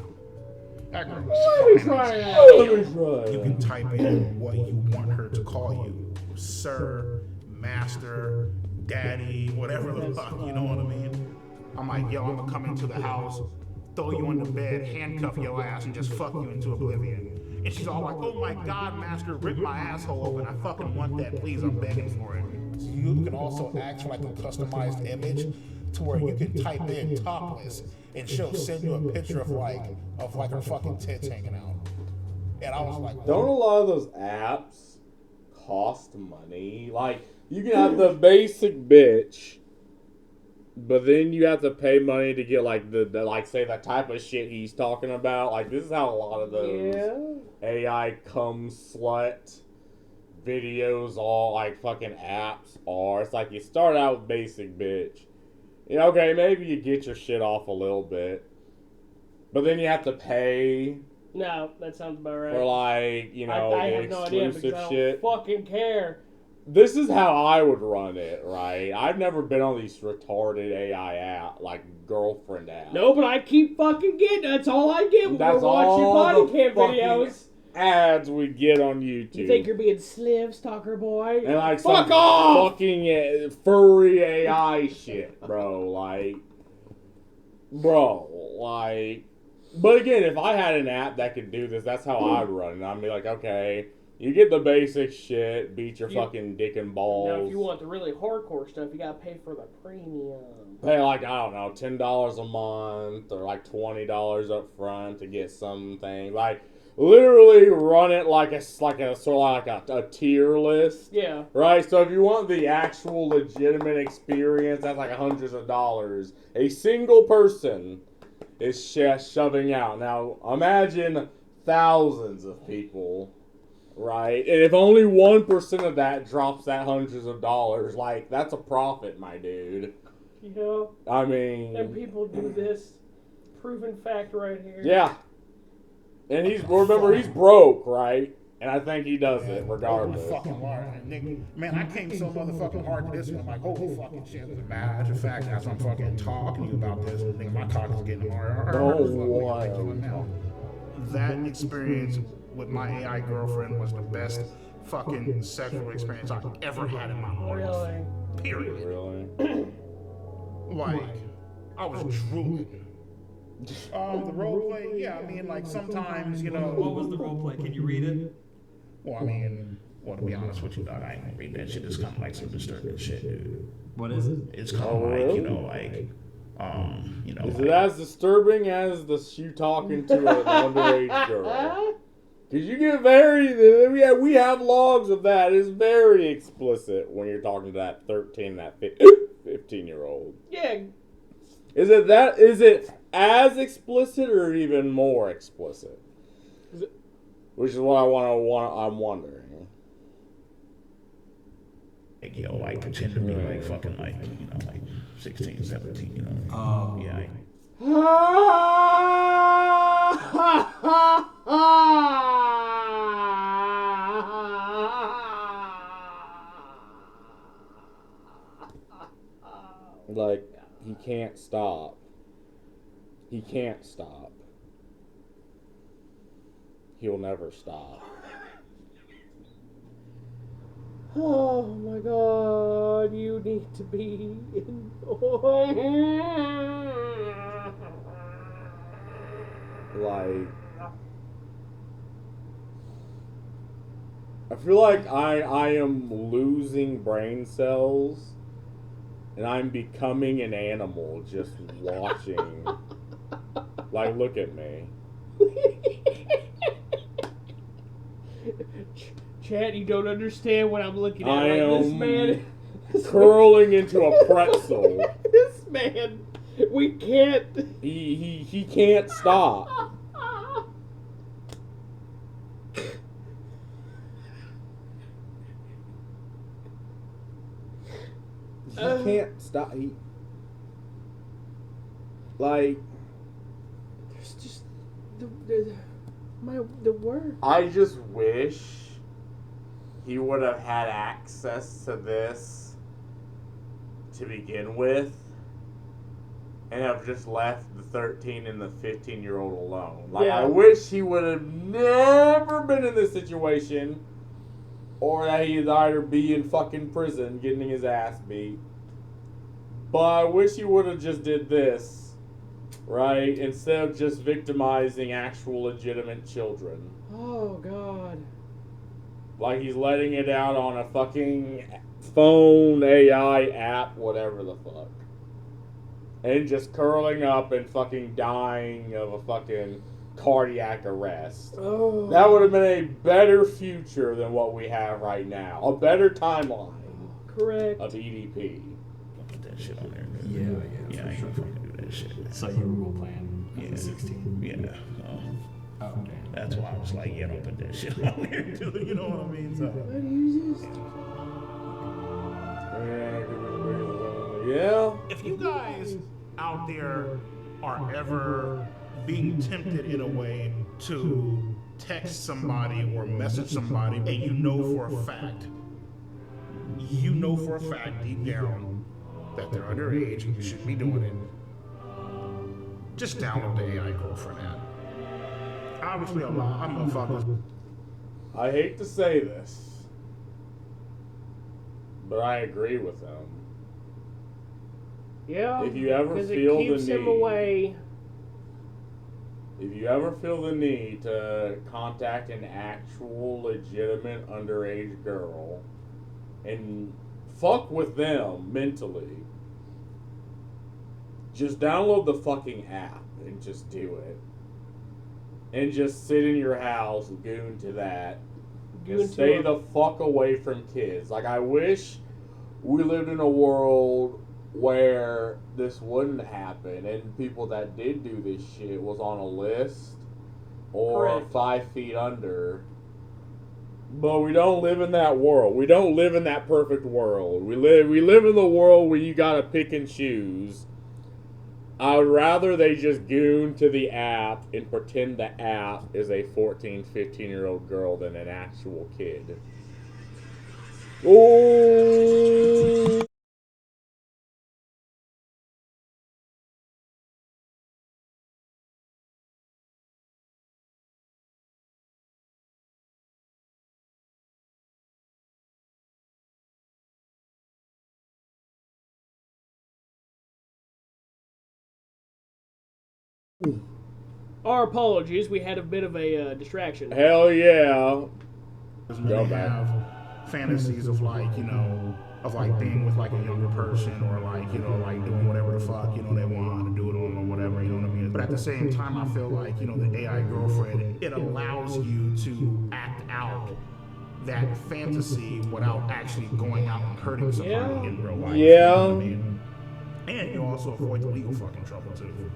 Let me try it out. You can type in what you want her to call you, sir, master, daddy, whatever the fuck, you know what I mean? I'm like, yo, I'm gonna come into the house, throw you in the bed, handcuff your ass, and just fuck you into oblivion. And she's all like, oh my god, master, rip my asshole open. I fucking want that, please, I'm begging for it. So you can also ask for like a customized image to where you can type in topless, and she'll send you a picture of her fucking tits hanging out. And I was like, don't a lot of those apps cost money? Like, you can have the basic bitch, but then you have to pay money to get like the type of shit he's talking about. Like, this is how a lot of those AI cum slut videos, all like fucking apps are. It's like you start out with basic bitch. Okay, maybe you get your shit off a little bit, but then you have to pay. No, that sounds about right. For like, I have no idea because I don't fucking care. This is how I would run it, right? I've never been on these retarded AI app, like girlfriend apps. No, but I keep fucking getting. That's all I get when we're watching body cam videos. Ads we get on YouTube. You think you're being sliv, stalker boy? And like fuck off! Fucking furry AI shit, bro. Like, but again, if I had an app that could do this, that's how I'd run it. I'd be like, okay, you get the basic shit, beat your fucking dick and balls. Now, if you want the really hardcore stuff, you gotta pay for the premium. Pay like, I don't know, $10 a month or like $20 up front to get something. Like, literally run it like a sort of like a tier list. Yeah. Right? So if you want the actual legitimate experience, that's like hundreds of dollars. A single person is shoving out. Now, imagine thousands of people, right? And if only 1% of that drops that hundreds of dollars, like, that's a profit, my dude. Yeah. I mean... And people do this. Proven fact right here. Yeah. And he's broke, right? And I think he does it regardless. Fucking hard. Man, I came so motherfucking hard to this one. I'm like, holy fucking shit. As a matter of fact, as I'm fucking talking to you about this, nigga, my cock is getting hard. That experience with my AI girlfriend was the best fucking sexual experience I've ever had in my life. Period. Really? Like, I was drooling. The role play, yeah, I mean, like sometimes, you know. What was the role play? Can you read it? Well, I mean, to be honest with you, dog, I ain't gonna read that shit. It's kind of like some disturbing shit, dude. What is it? It's kind of like, you know, like, you know. Is it as disturbing as you talking to an underage girl? Because you get we have logs of that. It's very explicit when you're talking to that 13, that 15-year-old. Yeah. Is it as explicit or even more explicit? Which is what I'm wondering. Like, yo, like, pretend to be like fucking like, you know, like 16, 17, you know. Oh. Yeah. Like, he can't stop. He can't stop. He'll never stop. Oh my God, you need to be in. Like, I feel like I am losing brain cells and I'm becoming an animal just watching. Like, look at me. Chad, you don't understand what I'm looking at. I Like, am this man curling into a pretzel. This man, we can't. He can't stop. He can't stop. Like, there's just the word. I just wish he would have had access to this to begin with and have just left the 13 and the 15-year-old alone. Like, Yeah. I wish he would have never been in this situation, or that he'd either be in fucking prison getting his ass beat. But I wish he would have just did this, right? Instead of just victimizing actual legitimate children. Oh, God. Like, he's letting it out on a fucking phone AI app, whatever the fuck. And just curling up and fucking dying of a fucking cardiac arrest. Oh. That would have been a better future than what we have right now. A better timeline. Correct. Of EDP. Put that shit on there. Yeah, I ain't gonna fucking do that shit. So you were role playing as a 16? Yeah. Oh, okay. That's why I was like, yeah, don't put that shit on there, too. You know what I mean? So. Yeah. If you guys out there are ever being tempted in a way to text somebody or message somebody and you know for a fact deep down that they're underage and you shouldn't be doing it, just download the AI girlfriend app. Obviously, I'm motherfuckers. I hate to say this, but I agree with them. Yeah. If you ever because feel it keeps the him need, away. if you ever feel the need to contact an actual legitimate underage girl and fuck with them mentally, just download the fucking app and just do it. And just sit in your house, goon to that. And stay the fuck away from kids. Like, I wish we lived in a world where this wouldn't happen and people that did do this shit was on a list or Correct. 5 feet under. But we don't live in that world. We don't live in that perfect world. We live in the world where you gotta pick and choose. I would rather they just goon to the app and pretend the app is a 14, 15-year-old girl than an actual kid. Oh. Our apologies, we had a bit of a distraction. Hell yeah. Go back. Have fantasies of like, you know, of like being with like a younger person or like, you know, like doing whatever the fuck, you know, they want to do it or whatever, you know what I mean? But at the same time, I feel like, you know, the AI girlfriend, it allows you to act out that fantasy without actually going out and hurting somebody in real life. Yeah. You know what I mean? And you also avoid the legal fucking trouble too.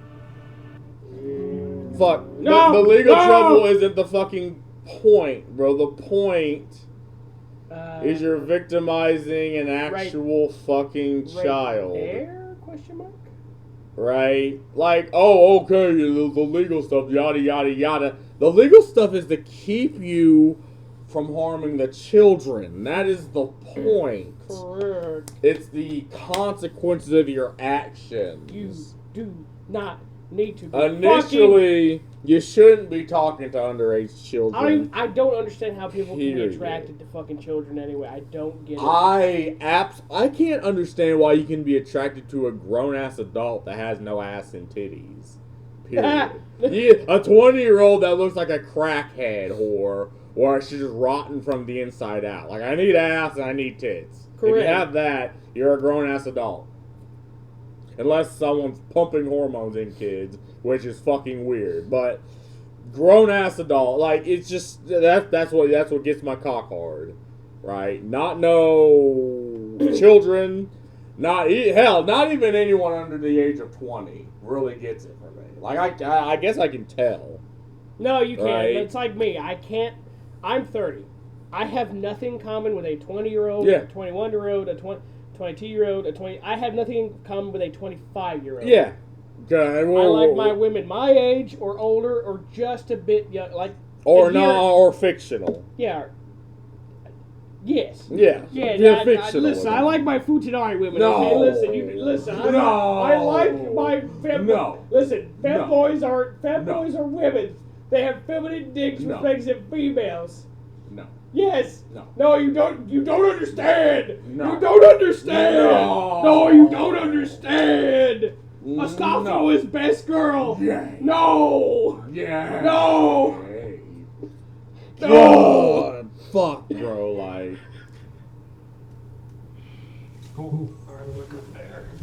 Fuck. No, the legal no! trouble isn't the fucking point, bro. The point is you're victimizing an actual fucking child. There? Question mark? Right? Like, oh, okay, the legal stuff, yada, yada, yada. The legal stuff is to keep you from harming the children. That is the point. Correct. It's the consequences of your actions. You do not need to be Initially, you shouldn't be talking to underage children. I don't understand how people can be attracted to fucking children anyway. I don't get it. I can't understand why you can be attracted to a grown-ass adult that has no ass and titties. Period. A 20-year-old that looks like a crackhead whore, or she's just rotten from the inside out. Like, I need ass and I need tits. Correct. If you have that, you're a grown-ass adult. Unless someone's pumping hormones in kids, which is fucking weird. But grown-ass adult, like, it's just, that's what gets my cock hard. Right? Not no children, not even anyone under the age of 20 really gets it for me. Like, I guess I can tell. No, you can't. Right? It's like me. I can't. I'm 30. I have nothing in common with a 20-year-old, Yeah. a 21-year-old, a 22-year-old, a 20. I have nothing in common with a 25-year-old. Yeah. Okay, I like my women my age or older or just a bit young, like. Or fictional. Yeah. Yes. Yeah. Yeah. Fictional. Listen, I like my Futanari women. No. Okay, listen. I like my fem. No. Listen, No. boys are women. They have feminine dicks No. with legs and females. No. Yes. No. No, you don't understand. No. You don't understand. No. You don't understand. Astolfo No. is best girl. Yeah. No. Yeah. No. God. Fuck, bro. Like.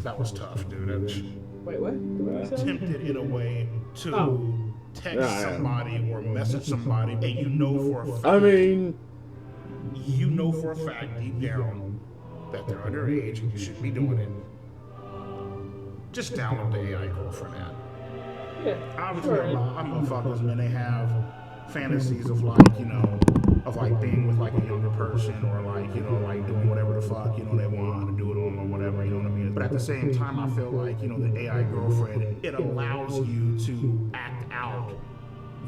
That was tough, dude. Wait, what? Tempted in a way to text somebody or message somebody, and you know for a fact. I mean, you know for a fact deep down that they're underage and you shouldn't be doing it. Just download the AI girlfriend app. Yeah. Obviously, a lot of motherfuckers, man, they have fantasies of like, you know, of like being with like a younger person or like, you know, like doing whatever the fuck, you know, they want to do it or whatever, you know what I mean? But at the same time, I feel like, you know, the AI girlfriend, it allows you to act out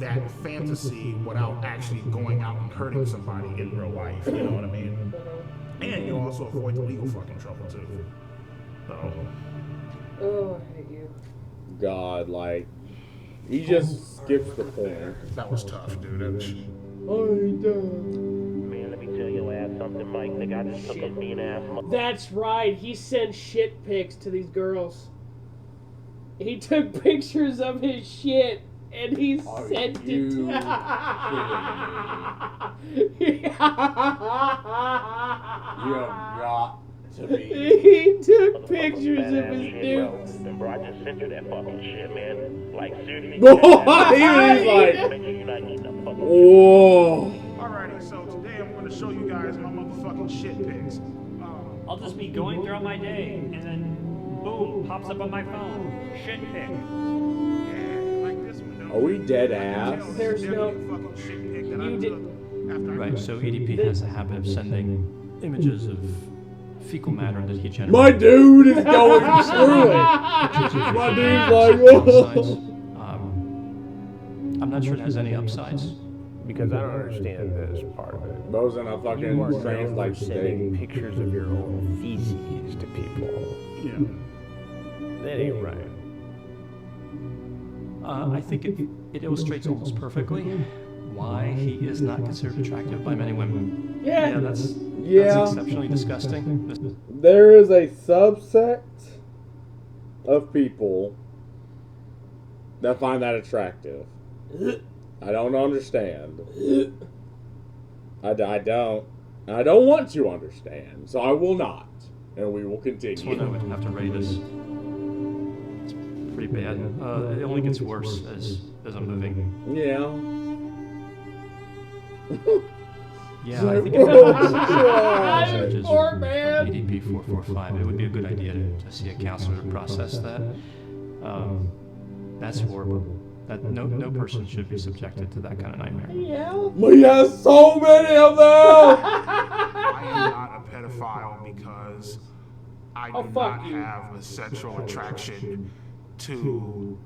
that fantasy without actually going out and hurting somebody in real life, you know what I mean? And you also avoid the legal fucking trouble too. So. Oh, I hate you. God, like, he just skips the point. That was tough, dude. Man, let me tell your ass something, Mike. The guy just took a mean ass. That's right. He sent shit pics to these girls. He took pictures of his shit and he sent it. You to have got to be. He took pictures of his dudes. Bro, I just sent you that fucking shit, man. Like, seriously. He was like, whoa. Alrighty, so today I'm going to show you guys my motherfucking shit pics. I'll just be going throughout my day, and then boom, pops up on my phone. Shit pic. Are we dead ass? There's no. You did. Right, so EDP has a habit of sending images of fecal matter that he generated. My dude is going through it. My dude's like, I'm not sure it has any upsides. Because I don't understand this part of it. Those in a fucking You are trains known like for sending pictures of your own feces to people. Yeah. That ain't right. I think it illustrates almost perfectly why he is not considered attractive by many women. Yeah. That's exceptionally disgusting. There is a subset of people that find that attractive. I don't understand. I don't. And I don't want to understand, so I will not. And we will continue. This one I would have to rate as it's pretty bad. It only gets worse as I'm moving. Yeah. Yeah, I think if it was EDP445, it would be a good idea to see a counselor to process that. That's horrible. That no person should be subjected to that kind of nightmare. Yeah. We have so many of them. I am not a pedophile because I do not have a sexual attraction to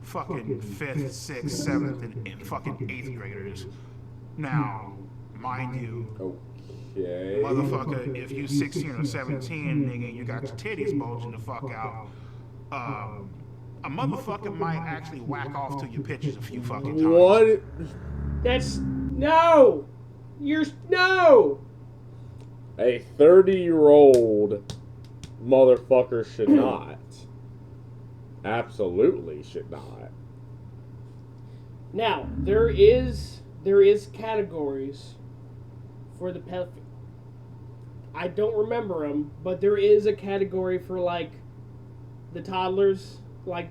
fucking 5th, 6th, 7th, and fucking 8th graders. Now, mind you, okay, motherfucker, if you 16 or 17, nigga, you got your titties bulging the fuck out, a motherfucker might actually whack off to your pictures a few fucking times. What? That's no. You're no. A 30-year-old motherfucker should not. Absolutely should not. Now there is categories for the pedophilia. I don't remember them, but there is a category for like the toddlers. Like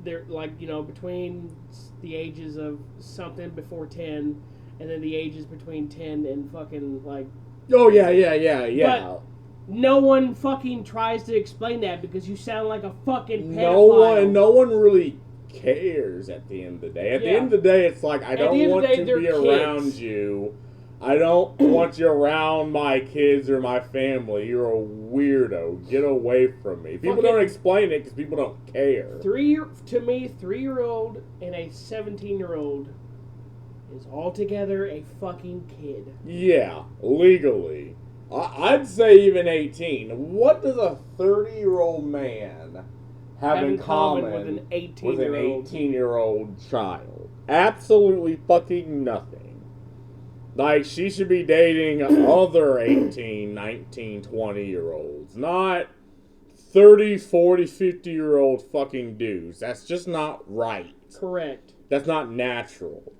they're like, you know, between the ages of something before 10 and then the ages between 10 and fucking like oh yeah. But no one fucking tries to explain that because you sound like a fucking pedophile. No one really cares at the end of the day. At the end of the day, it's like I don't want to be around you. I don't want you around my kids or my family. You're a weirdo. Get away from me. People don't explain it because people don't care. 3-year-old and a 17-year-old is altogether a fucking kid. Yeah, legally. I'd say even 18. What does a 30-year-old man have in common with an 18-year-old child? Absolutely fucking nothing. Like, she should be dating other 18, 19, 20-year-olds. Not 30, 40, 50-year-old fucking dudes. That's just not right. Correct. That's not natural.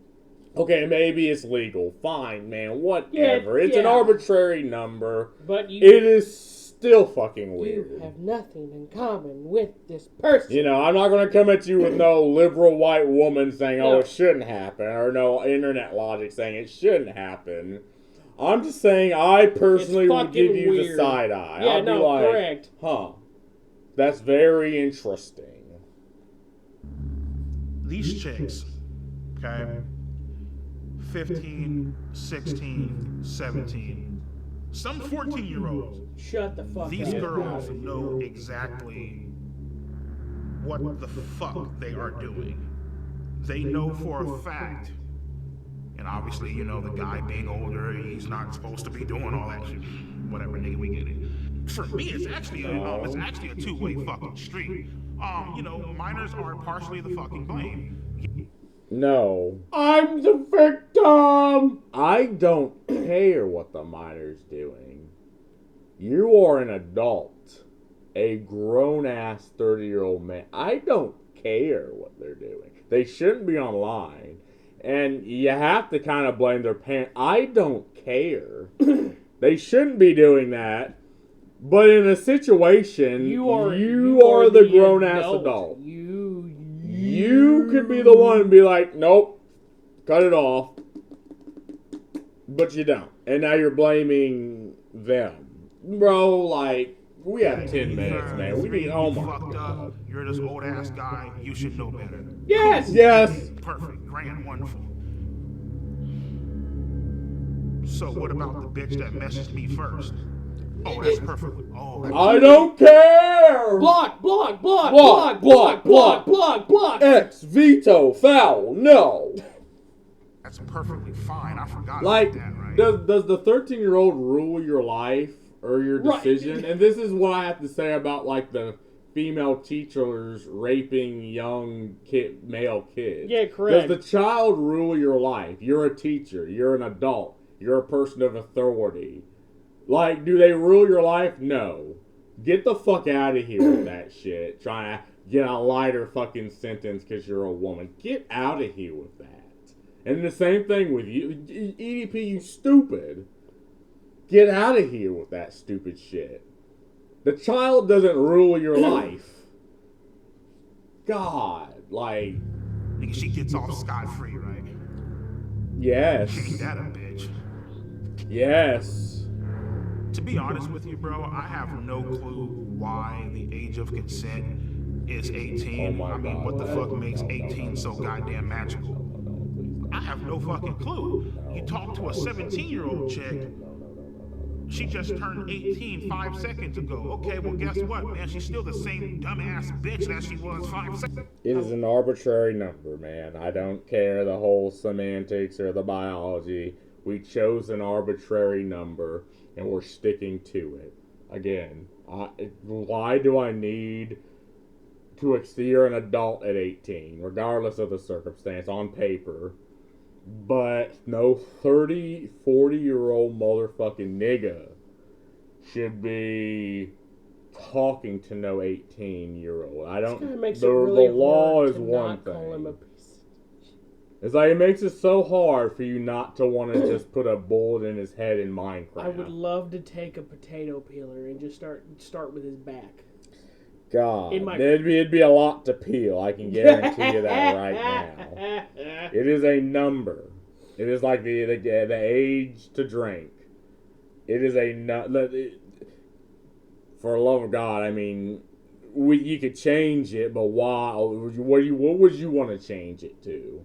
Okay, maybe it's legal. Fine, man. Whatever. It's an arbitrary number. But it is still fucking weird. You have nothing in common with this person. You know, I'm not going to come at you with no liberal white woman saying, oh, it shouldn't happen, or no internet logic saying it shouldn't happen. I'm just saying I personally would give you the side eye. Yeah, I'll be like, correct. Huh. That's very interesting. These chicks, okay, 15, 16, 17, some 14-year-olds. Shut the fuck These up. girls know exactly what the fuck they are doing. They know for a fact, and obviously, you know, the guy being older, he's not supposed to be doing all that shit. Whatever, nigga, we get it. For me, it's actually a two-way fucking street. You know, minors are partially the fucking blame. No. I'm the victim! I don't care what the minor's doing. You are an adult. A grown-ass 30-year-old man. I don't care what they're doing. They shouldn't be online. And you have to kind of blame their parents. I don't care. They shouldn't be doing that. But in a situation, you are the grown-ass adult. You could be the one and be like, nope, cut it off. But you don't. And now you're blaming them. Bro, like, we have 10 minutes, man. We need, oh my God. You're this old-ass guy. You should know better. Yes! Yes! Perfect. Grand. Wonderful. So what about the bitch that messaged me first? Oh, that's perfect. Oh, I don't care! Block, block, block, block, block, block, block, block. X, veto, foul, no. That's perfectly fine. I forgot Like, about that, right? does the 13-year-old rule your life or your decision? Right. And this is what I have to say about, like, the female teachers raping young male kids. Yeah, correct. Does the child rule your life? You're a teacher. You're an adult. You're a person of authority. Like, do they rule your life? No. Get the fuck out of here with that shit. Trying to get a lighter fucking sentence because you're a woman. Get out of here with that. And the same thing with you. EDP, you stupid. Get out of here with that stupid shit. The child doesn't rule your life. God, like... Nigga, she gets off scot-free, right? Yes. Ain't that a bitch? Yes. To be honest with you, bro, I have no clue why the age of consent is 18. I mean, what the fuck makes 18 so goddamn magical? I have no fucking clue. You talk to a 17-year-old chick, she just turned 18 5 seconds ago. Okay, well, guess what, man? She's still the same dumbass bitch that she was 5 seconds. It is an arbitrary number, man. I don't care the whole semantics or the biology. We chose an arbitrary number, and we're sticking to it. Again, why do I need to exceed? You're an adult at 18, regardless of the circumstance, on paper. But no 30, 40-year-old motherfucking nigga should be talking to no 18-year-old. I don't... The law is one thing. It's like, it makes it so hard for you not to want to just put a bullet in his head in Minecraft. I would love to take a potato peeler and just start with his back. God, it'd be a lot to peel. I can guarantee you that right now. It is a number. It is like the age to drink. It is for the love of God, I mean, you could change it, but why? What would you want to change it to?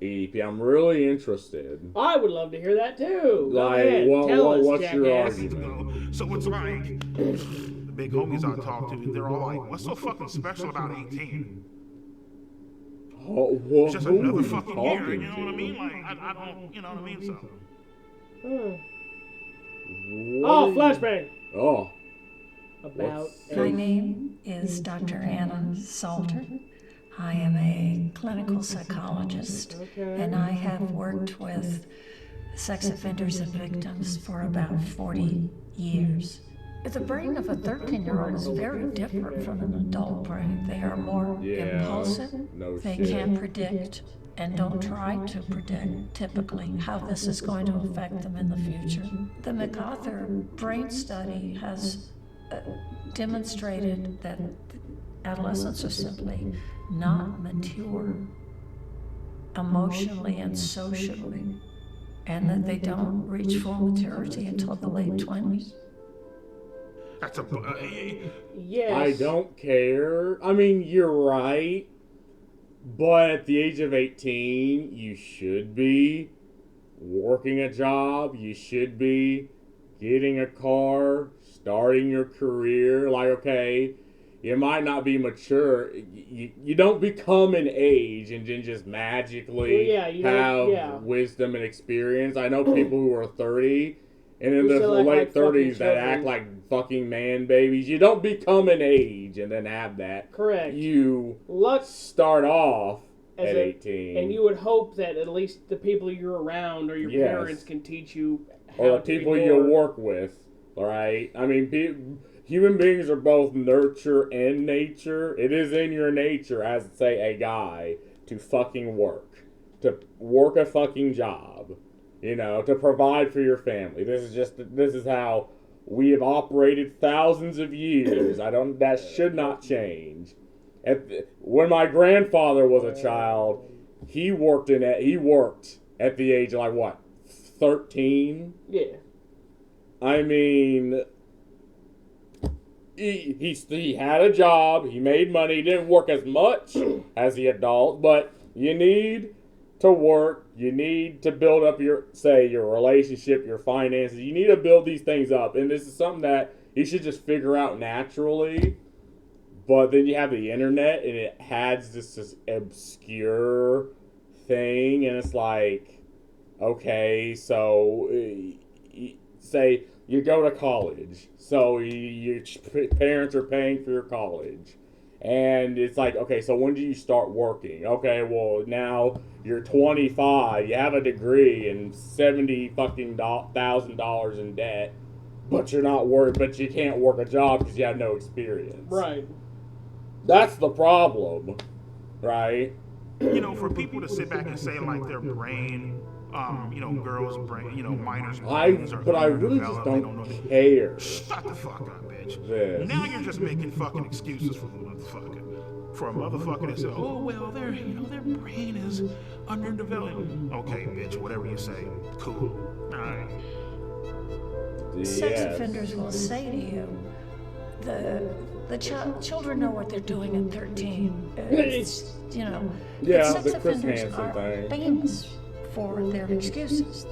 EDP, I'm really interested. I would love to hear that too. Like, what's your argument? So it's like, the big homies I talk to, they're all like, what's so fucking special about 18? It's just another fucking year, you know what I mean? Like, I don't, you know what I mean? So. Flashbang. Oh. My name is Dr. Anna Salter. I am a clinical psychologist, and I have worked with sex offenders and victims for about 40 years. The brain of a 13-year-old is very different from an adult brain. They are more impulsive. They can't predict and don't try to predict typically how this is going to affect them in the future. The MacArthur brain study has demonstrated that adolescents are simply not mature emotionally and socially, and that they don't reach full maturity until the late 20s. That's a... yes. I don't care. I mean, you're right. But at the age of 18, you should be working a job. You should be getting a car, starting your career. Like, okay, you might not be mature. You don't become an age and then just magically have wisdom and experience. I know people who are 30 and in the late 30s that act like fucking man babies. You don't become an age and then have that. Correct. You start off at 18. And you would hope that at least the people you're around or your parents can teach you how or the people you work with, right? I mean, human beings are both nurture and nature. It is in your nature, as say a guy, to fucking work. To work a fucking job. You know, to provide for your family. This is how we have operated thousands of years. That should not change. When my grandfather was a child, he worked at the age of, like, what, 13? Yeah. I mean, he had a job, he made money, he didn't work as much as the adult, but you need to work. You need to build up your relationship, your finances. You need to build these things up. And this is something that you should just figure out naturally. But then you have the internet, and it has this obscure thing. And it's like, okay, so say you go to college. So your parents are paying for your college. And it's like, okay, so when do you start working? Okay, well, now you're 25, you have a degree and $70,000 in debt, but you're not but you can't work a job because you have no experience. Right. That's the problem, right? You know, for people to sit back and say like their brain, girls' brain, minors' brains are But I really just don't care. Shut the fuck up, bitch. This. Now you're just making fucking excuses for the motherfucker. For a motherfucker that said, oh well, their brain is underdeveloped. Okay, bitch, whatever you say, cool. All right. Sex offenders will say to you, the children know what they're doing at 13. It's, Yeah, sex the Chris offenders Hansen are thing. famous for their excuses.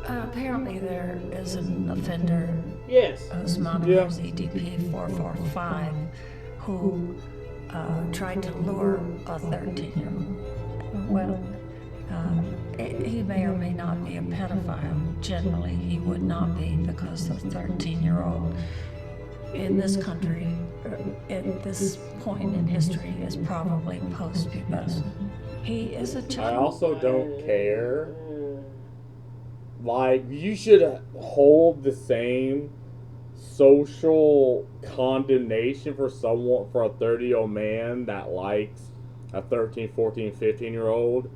Apparently there is an offender whose moniker is EDP445 who tried to lure a 13-year-old. Well, he may or may not be a pedophile. Generally, he would not be, because the 13-year-old in this country, at this point in history, is probably post-pubescent. He is a child. I also don't care. Like, you should hold the same social condemnation for a 30-year-old man that likes a 13, 14, 15-year-old.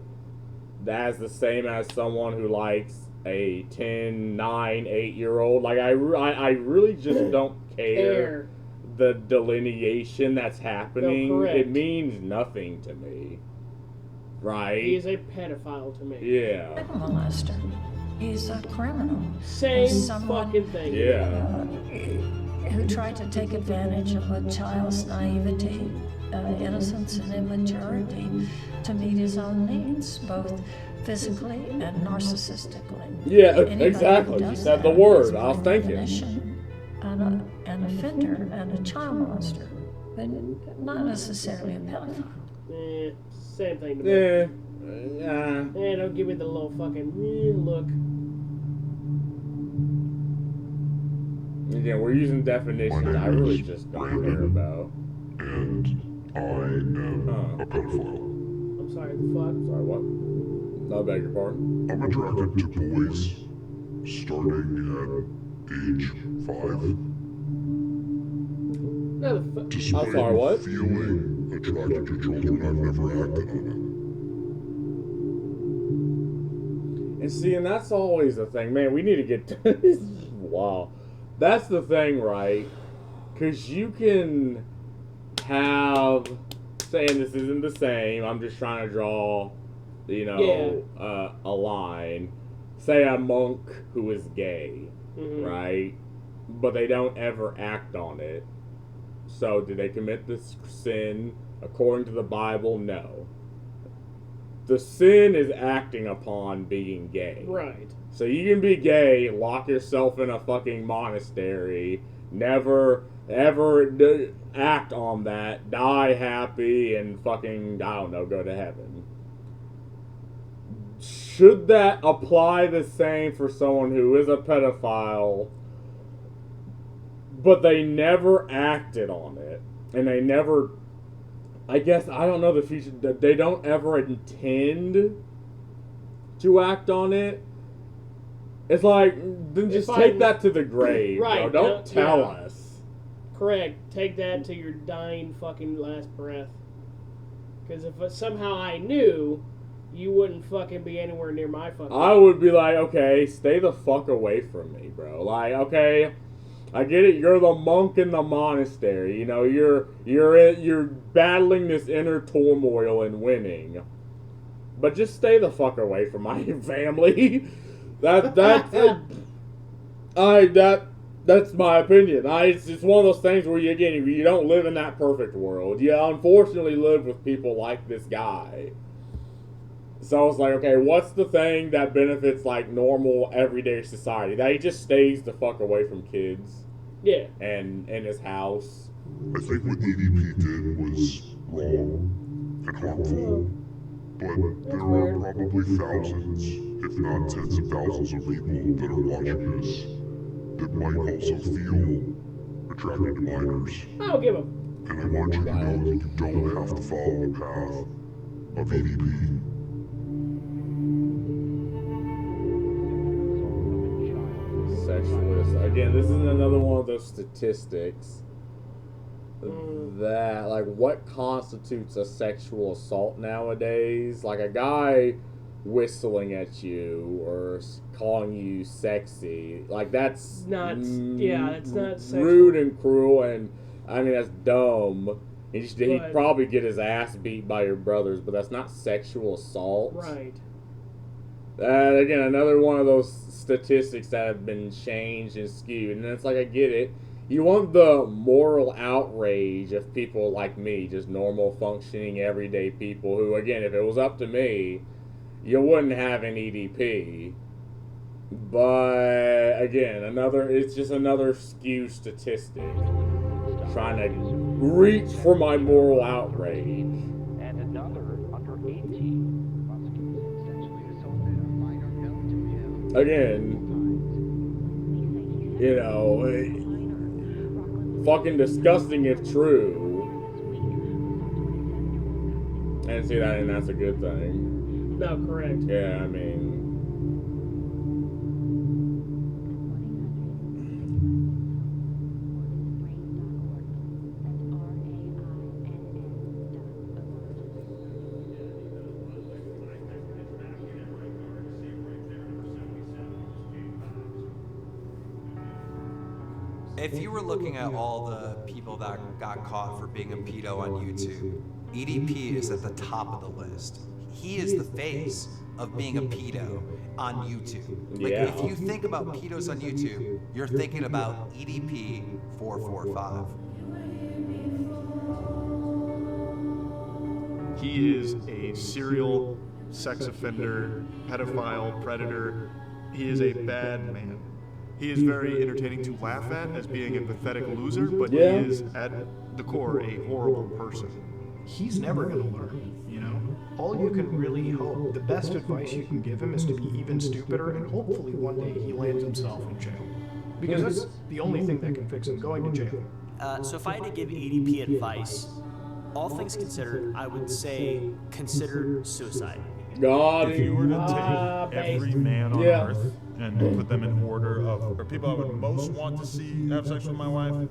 That's the same as someone who likes a 10, 9, 8-year-old. Like, I really just don't care the delineation that's happening. No, correct. It means nothing to me. Right? He is a pedophile to me. Yeah. A molester. He's a criminal. Same fucking thing. Yeah. Who tried to take advantage of a child's naivety, innocence, and immaturity to meet his own needs, both physically and narcissistically. Yeah, Anybody exactly. who You does said the that word. is I was by thinking. definition an offender and a child molester, but not necessarily a pedophile. Same thing to me. Yeah. Don't give me the little fucking look. Again, we're using definitions I really just don't care about. And I am a pedophile. I'm sorry, the fuck? Sorry, what? I beg your pardon? I'm attracted to boys starting at age 5. No, the fuck. Despite I'm sorry, what? feeling attracted to children, I've never acted on And see, and that's always the thing. Man, we need to get to this. Wow. That's the thing, right? Because you can have, saying this isn't the same, I'm just trying to draw, a line. Say a monk who is gay, right? But they don't ever act on it. So, do they commit this sin according to the Bible? No. The sin is acting upon being gay. Right. So you can be gay, lock yourself in a fucking monastery, never ever act on that, die happy, and fucking, I don't know, go to heaven. Should that apply the same for someone who is a pedophile, but they never acted on it, and they never, I guess, I don't know the future, they don't ever intend to act on it? It's like, then just take that to the grave, right, bro. Don't tell us. Correct. Take that to your dying fucking last breath. Because if somehow I knew, you wouldn't fucking be anywhere near my fucking... I would be like, okay, stay the fuck away from me, bro. Like, okay, I get it. You're the monk in the monastery. You know, you're battling this inner turmoil and winning. But just stay the fuck away from my family. That's my opinion. It's one of those things where you don't live in that perfect world. You unfortunately live with people like this guy. So it's like, okay, what's the thing that benefits like normal everyday society? That he just stays the fuck away from kids. Yeah. And in his house. I think what EDP did was wrong and harmful, but there are probably thousands, if not tens of thousands of people that are watching this that might also feel attracted to minors. I don't give a... And I want you to know that you don't have to follow the path of EDP. Sexualist. Again, this is another one of those statistics that, like, what constitutes a sexual assault nowadays? Like, a guy whistling at you or calling you sexy, like, that's not, that's not sexual. Rude and cruel, and I mean, that's dumb. He'd probably get his ass beat by your brothers, but that's not sexual assault. Right. Again, another one of those statistics that have been changed and skewed. And it's like, I get it. You want the moral outrage of people like me, just normal, functioning, everyday people who, again, if it was up to me, you wouldn't have an EDP. But, again, it's just another skewed statistic. Trying to reach for my moral outrage. And another under 18. Again, you know, fucking disgusting if true. And see that, and that's a good thing. No, correct. Yeah, I mean. If you were looking at all the people that got caught for being a pedo on YouTube, EDP is at the top of the list. He is the face of being a pedo on YouTube. Like, if you think about pedos on YouTube, you're thinking about EDP445. He is a serial sex offender, pedophile, predator. He is a bad man. He is very entertaining to laugh at as being a pathetic loser, but he is, at the core, a horrible person. He's never going to learn, you know? All you can really hope, the best advice you can give him is to be even stupider, and hopefully one day he lands himself in jail. Because that's the only thing that can fix him going to jail. So if I had to give EDP advice, all things considered, I would say consider suicide. God, if you were to take every man on earth and put them in order of people I would most want to see have sex with my wife,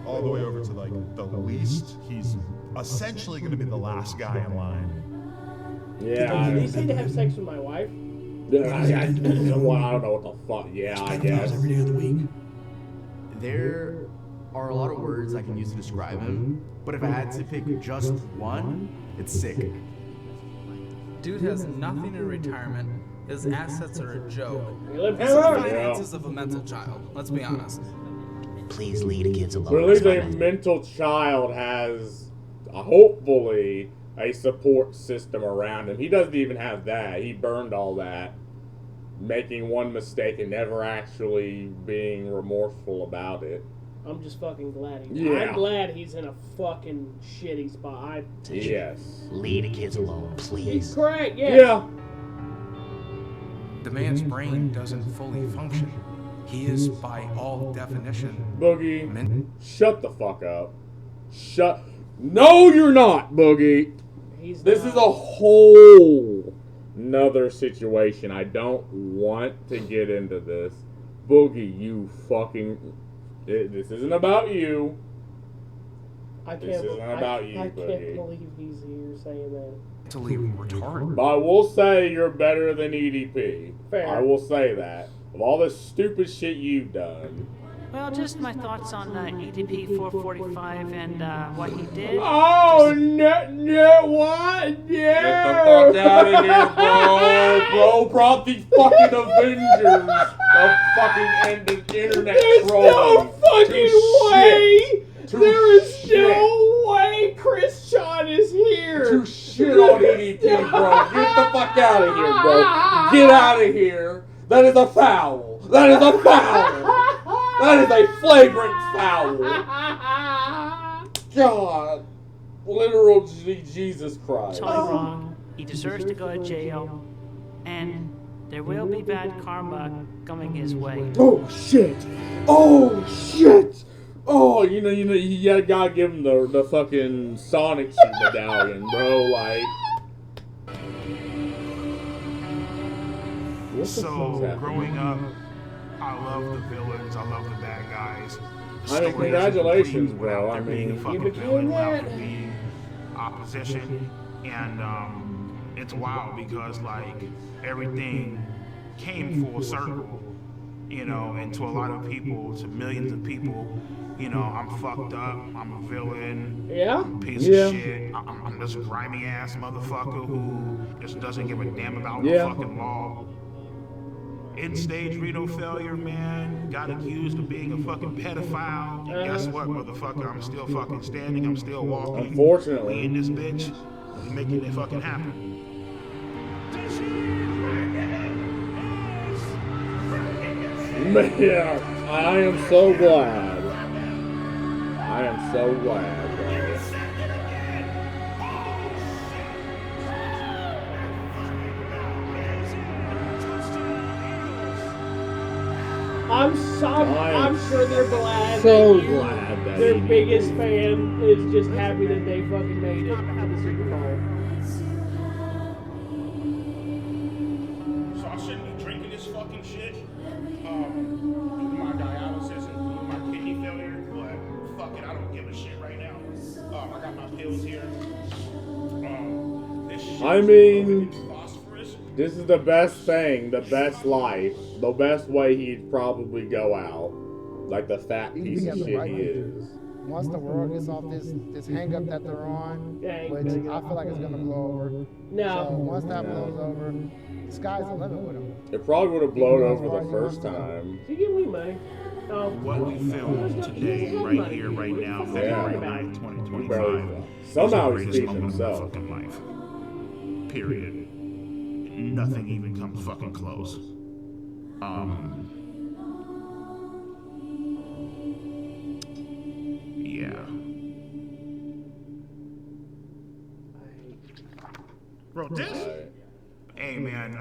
all the way over to like the least, he's essentially going to be the last guy in line. Yeah. Did he say to have sex with my wife? Yeah, I don't know what the fuck. Yeah, I guess. Every day of the week. There are a lot of words I can use to describe him, but if I had to pick just one, it's sick. Dude has nothing in retirement. His assets are a joke. It's the finances of a mental child. Let's be honest. Please leave the kids alone. But at least a mental child has, hopefully, a support system around him. He doesn't even have that. He burned all that, making one mistake and never actually being remorseful about it. I'm just fucking glad Yeah. I'm glad he's in a fucking shitty spot. Yes. Leave the kids alone, please. He's correct, yeah. Yeah. The man's brain doesn't fully function. He is, by all definition, Boogie, shut the fuck up. No, you're not, Boogie. This is a whole nother situation. I don't want to get into this. Boogie, you fucking... This isn't about you. This isn't about you, I Boogie. can't believe he's here saying that. Mentally retarded. But I will say you're better than EDP. Fair. I will say that. Of all the stupid shit you've done. Well, just my thoughts on EDP445 and what he did. Oh, no, what? Yeah. Get the fuck out of here, bro. Bro brought the fucking Avengers of fucking internet There's trolling. no fucking way. There is no way Chris Chan is here. To shit on EDP, bro. Get the fuck out of here, bro. Get out of here. That is a foul. That is a foul. That is a flagrant foul. God. Literal Jesus Christ. Totally wrong. He deserves to go to jail. And there will be bad karma coming his way. Oh, shit. Oh, shit. Oh, you gotta give him the fucking Sonic medallion, bro. Like, so growing up, I love the villains. I love the bad guys. I mean, congratulations, bro. I Being a mean, fucking villain without there being opposition, and it's wild because like everything came full circle. You know, and to a lot of people, to millions of people, you know, I'm fucked up, I'm a villain, yeah, I'm a piece of shit, I'm this grimy ass motherfucker who just doesn't give a damn about the fucking law. In stage renal failure, man, got accused of being a fucking pedophile. And guess what, motherfucker? I'm still fucking standing, I'm still walking. Unfortunately. We in this bitch, we making it fucking happen. Man, I am so glad. I am so glad, bro. I'm sure they're glad. So glad that their biggest fan is just happy that they fucking made it to the Super Bowl. So I shouldn't be drinking this fucking shit. Due to my dialysis and due to my kidney failure, but fuck it, I don't give a shit right now. I got my pills here. This shit I mean, this is the best thing, the best life, the best way he'd probably go out. Like the fat piece of shit he is. Once the world gets off this hang up that they're on, which I feel like it's gonna blow over. No. So once that blows over, the sky's the limit with them. It probably would have blown over the first time. You give me money. What we filmed today, right here, right now, February 9th, 2025, somehow is the he's greatest feeding moment himself. of my fucking life. Period. Nothing even comes fucking close. Yeah. Bro, this? Hey, man,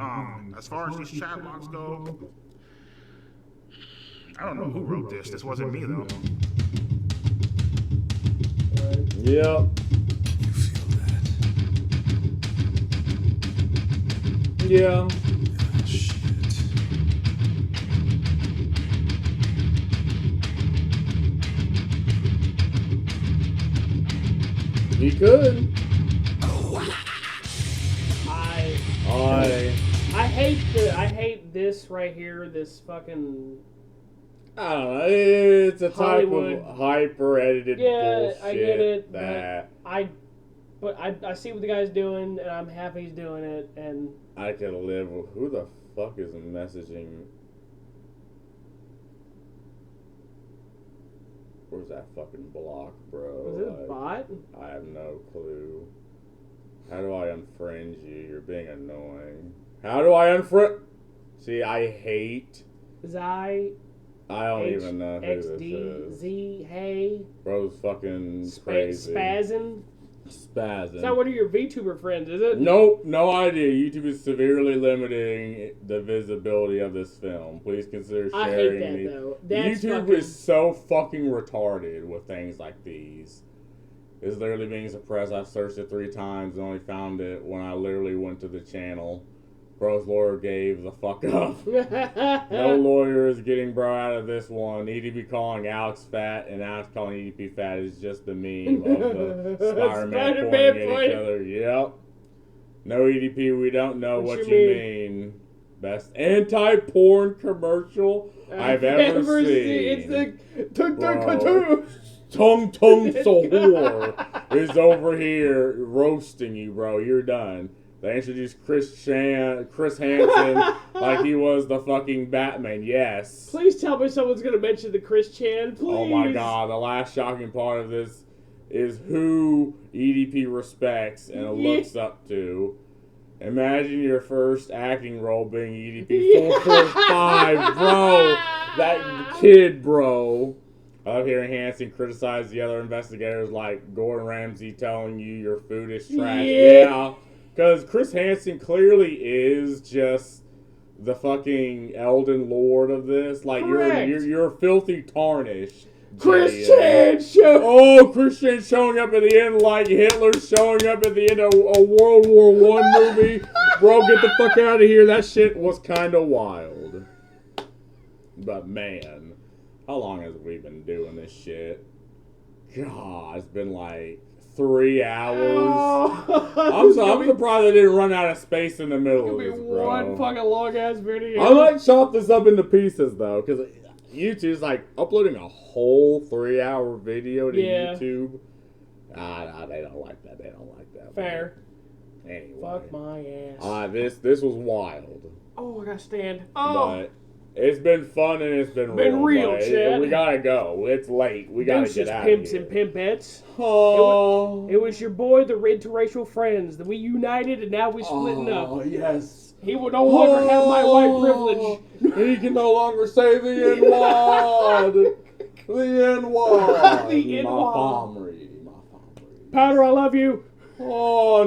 as far as these chat logs go, I don't know who wrote this. This wasn't me, though. Yep. You feel that? Yeah. Shit. He could. I hate this right here. This fucking. I don't know. It's a type Hollywood. of hyper edited bullshit. I get it. That But I see what the guy's doing, and I'm happy he's doing it. And I could live with. Who the fuck is messaging? Where's that fucking block, bro? Was it a bot? I have no clue. How do I unfriend you? You're being annoying. How do I unfriend? See, I hate. I don't even know who this is. Z, hey. Bro's fucking crazy. Spazzing? Spazzing. It's not one of your VTuber friends, is it? Nope, no idea. YouTube is severely limiting the visibility of this film. Please consider sharing. I hate that, though. That's YouTube is so fucking retarded with things like these. It's literally being suppressed. I've searched it 3 times and only found it when I literally went to the channel. Bro's lawyer gave the fuck up. No lawyer is getting bro out of this one. EDP calling Alex fat and Alex calling EDP fat is just the meme of the Spider-Man pointing at each other. Yep. No EDP, we don't know what you mean. Best anti-porn commercial I've ever seen. It's the Tung Sahur is over here roasting you, bro. You're done. They introduced Chris Hansen like he was the fucking Batman. Yes. Please tell me someone's going to mention the Chris Chan, please. Oh my god, the last shocking part of this is who EDP respects and looks up to. Imagine your first acting role being EDP445, bro. That kid, bro. I love hearing Hansen criticize the other investigators like Gordon Ramsay telling you your food is trash. Yeah. Because Chris Hansen clearly is just the fucking Elden Lord of this. Like, you're filthy tarnished. Christian showing up at the end like Hitler showing up at the end of a World War I movie. Bro, get the fuck out of here. That shit was kind of wild. But man, how long has we been doing this shit? God, it's been like 3 hours. I'm surprised I didn't run out of space in the middle of this, bro. One fucking long ass video. I might chop this up into pieces though, because YouTube's like uploading a whole 3-hour video to YouTube. Nah, they don't like that. They don't like that. Fair. Anyway. Fuck my ass. This was wild. Oh, I gotta stand. Oh. But it's been fun and it's been real. Chad. We gotta go. It's late. We gotta get out of here. Pimps and pimpettes. Oh. It was your boy, the interracial friends. That we united and now we're splitting up. Oh, yes. He will no longer have my white privilege. He can no longer say the N-word. The N-word. The N-word. Powder, I love you. Oh, no.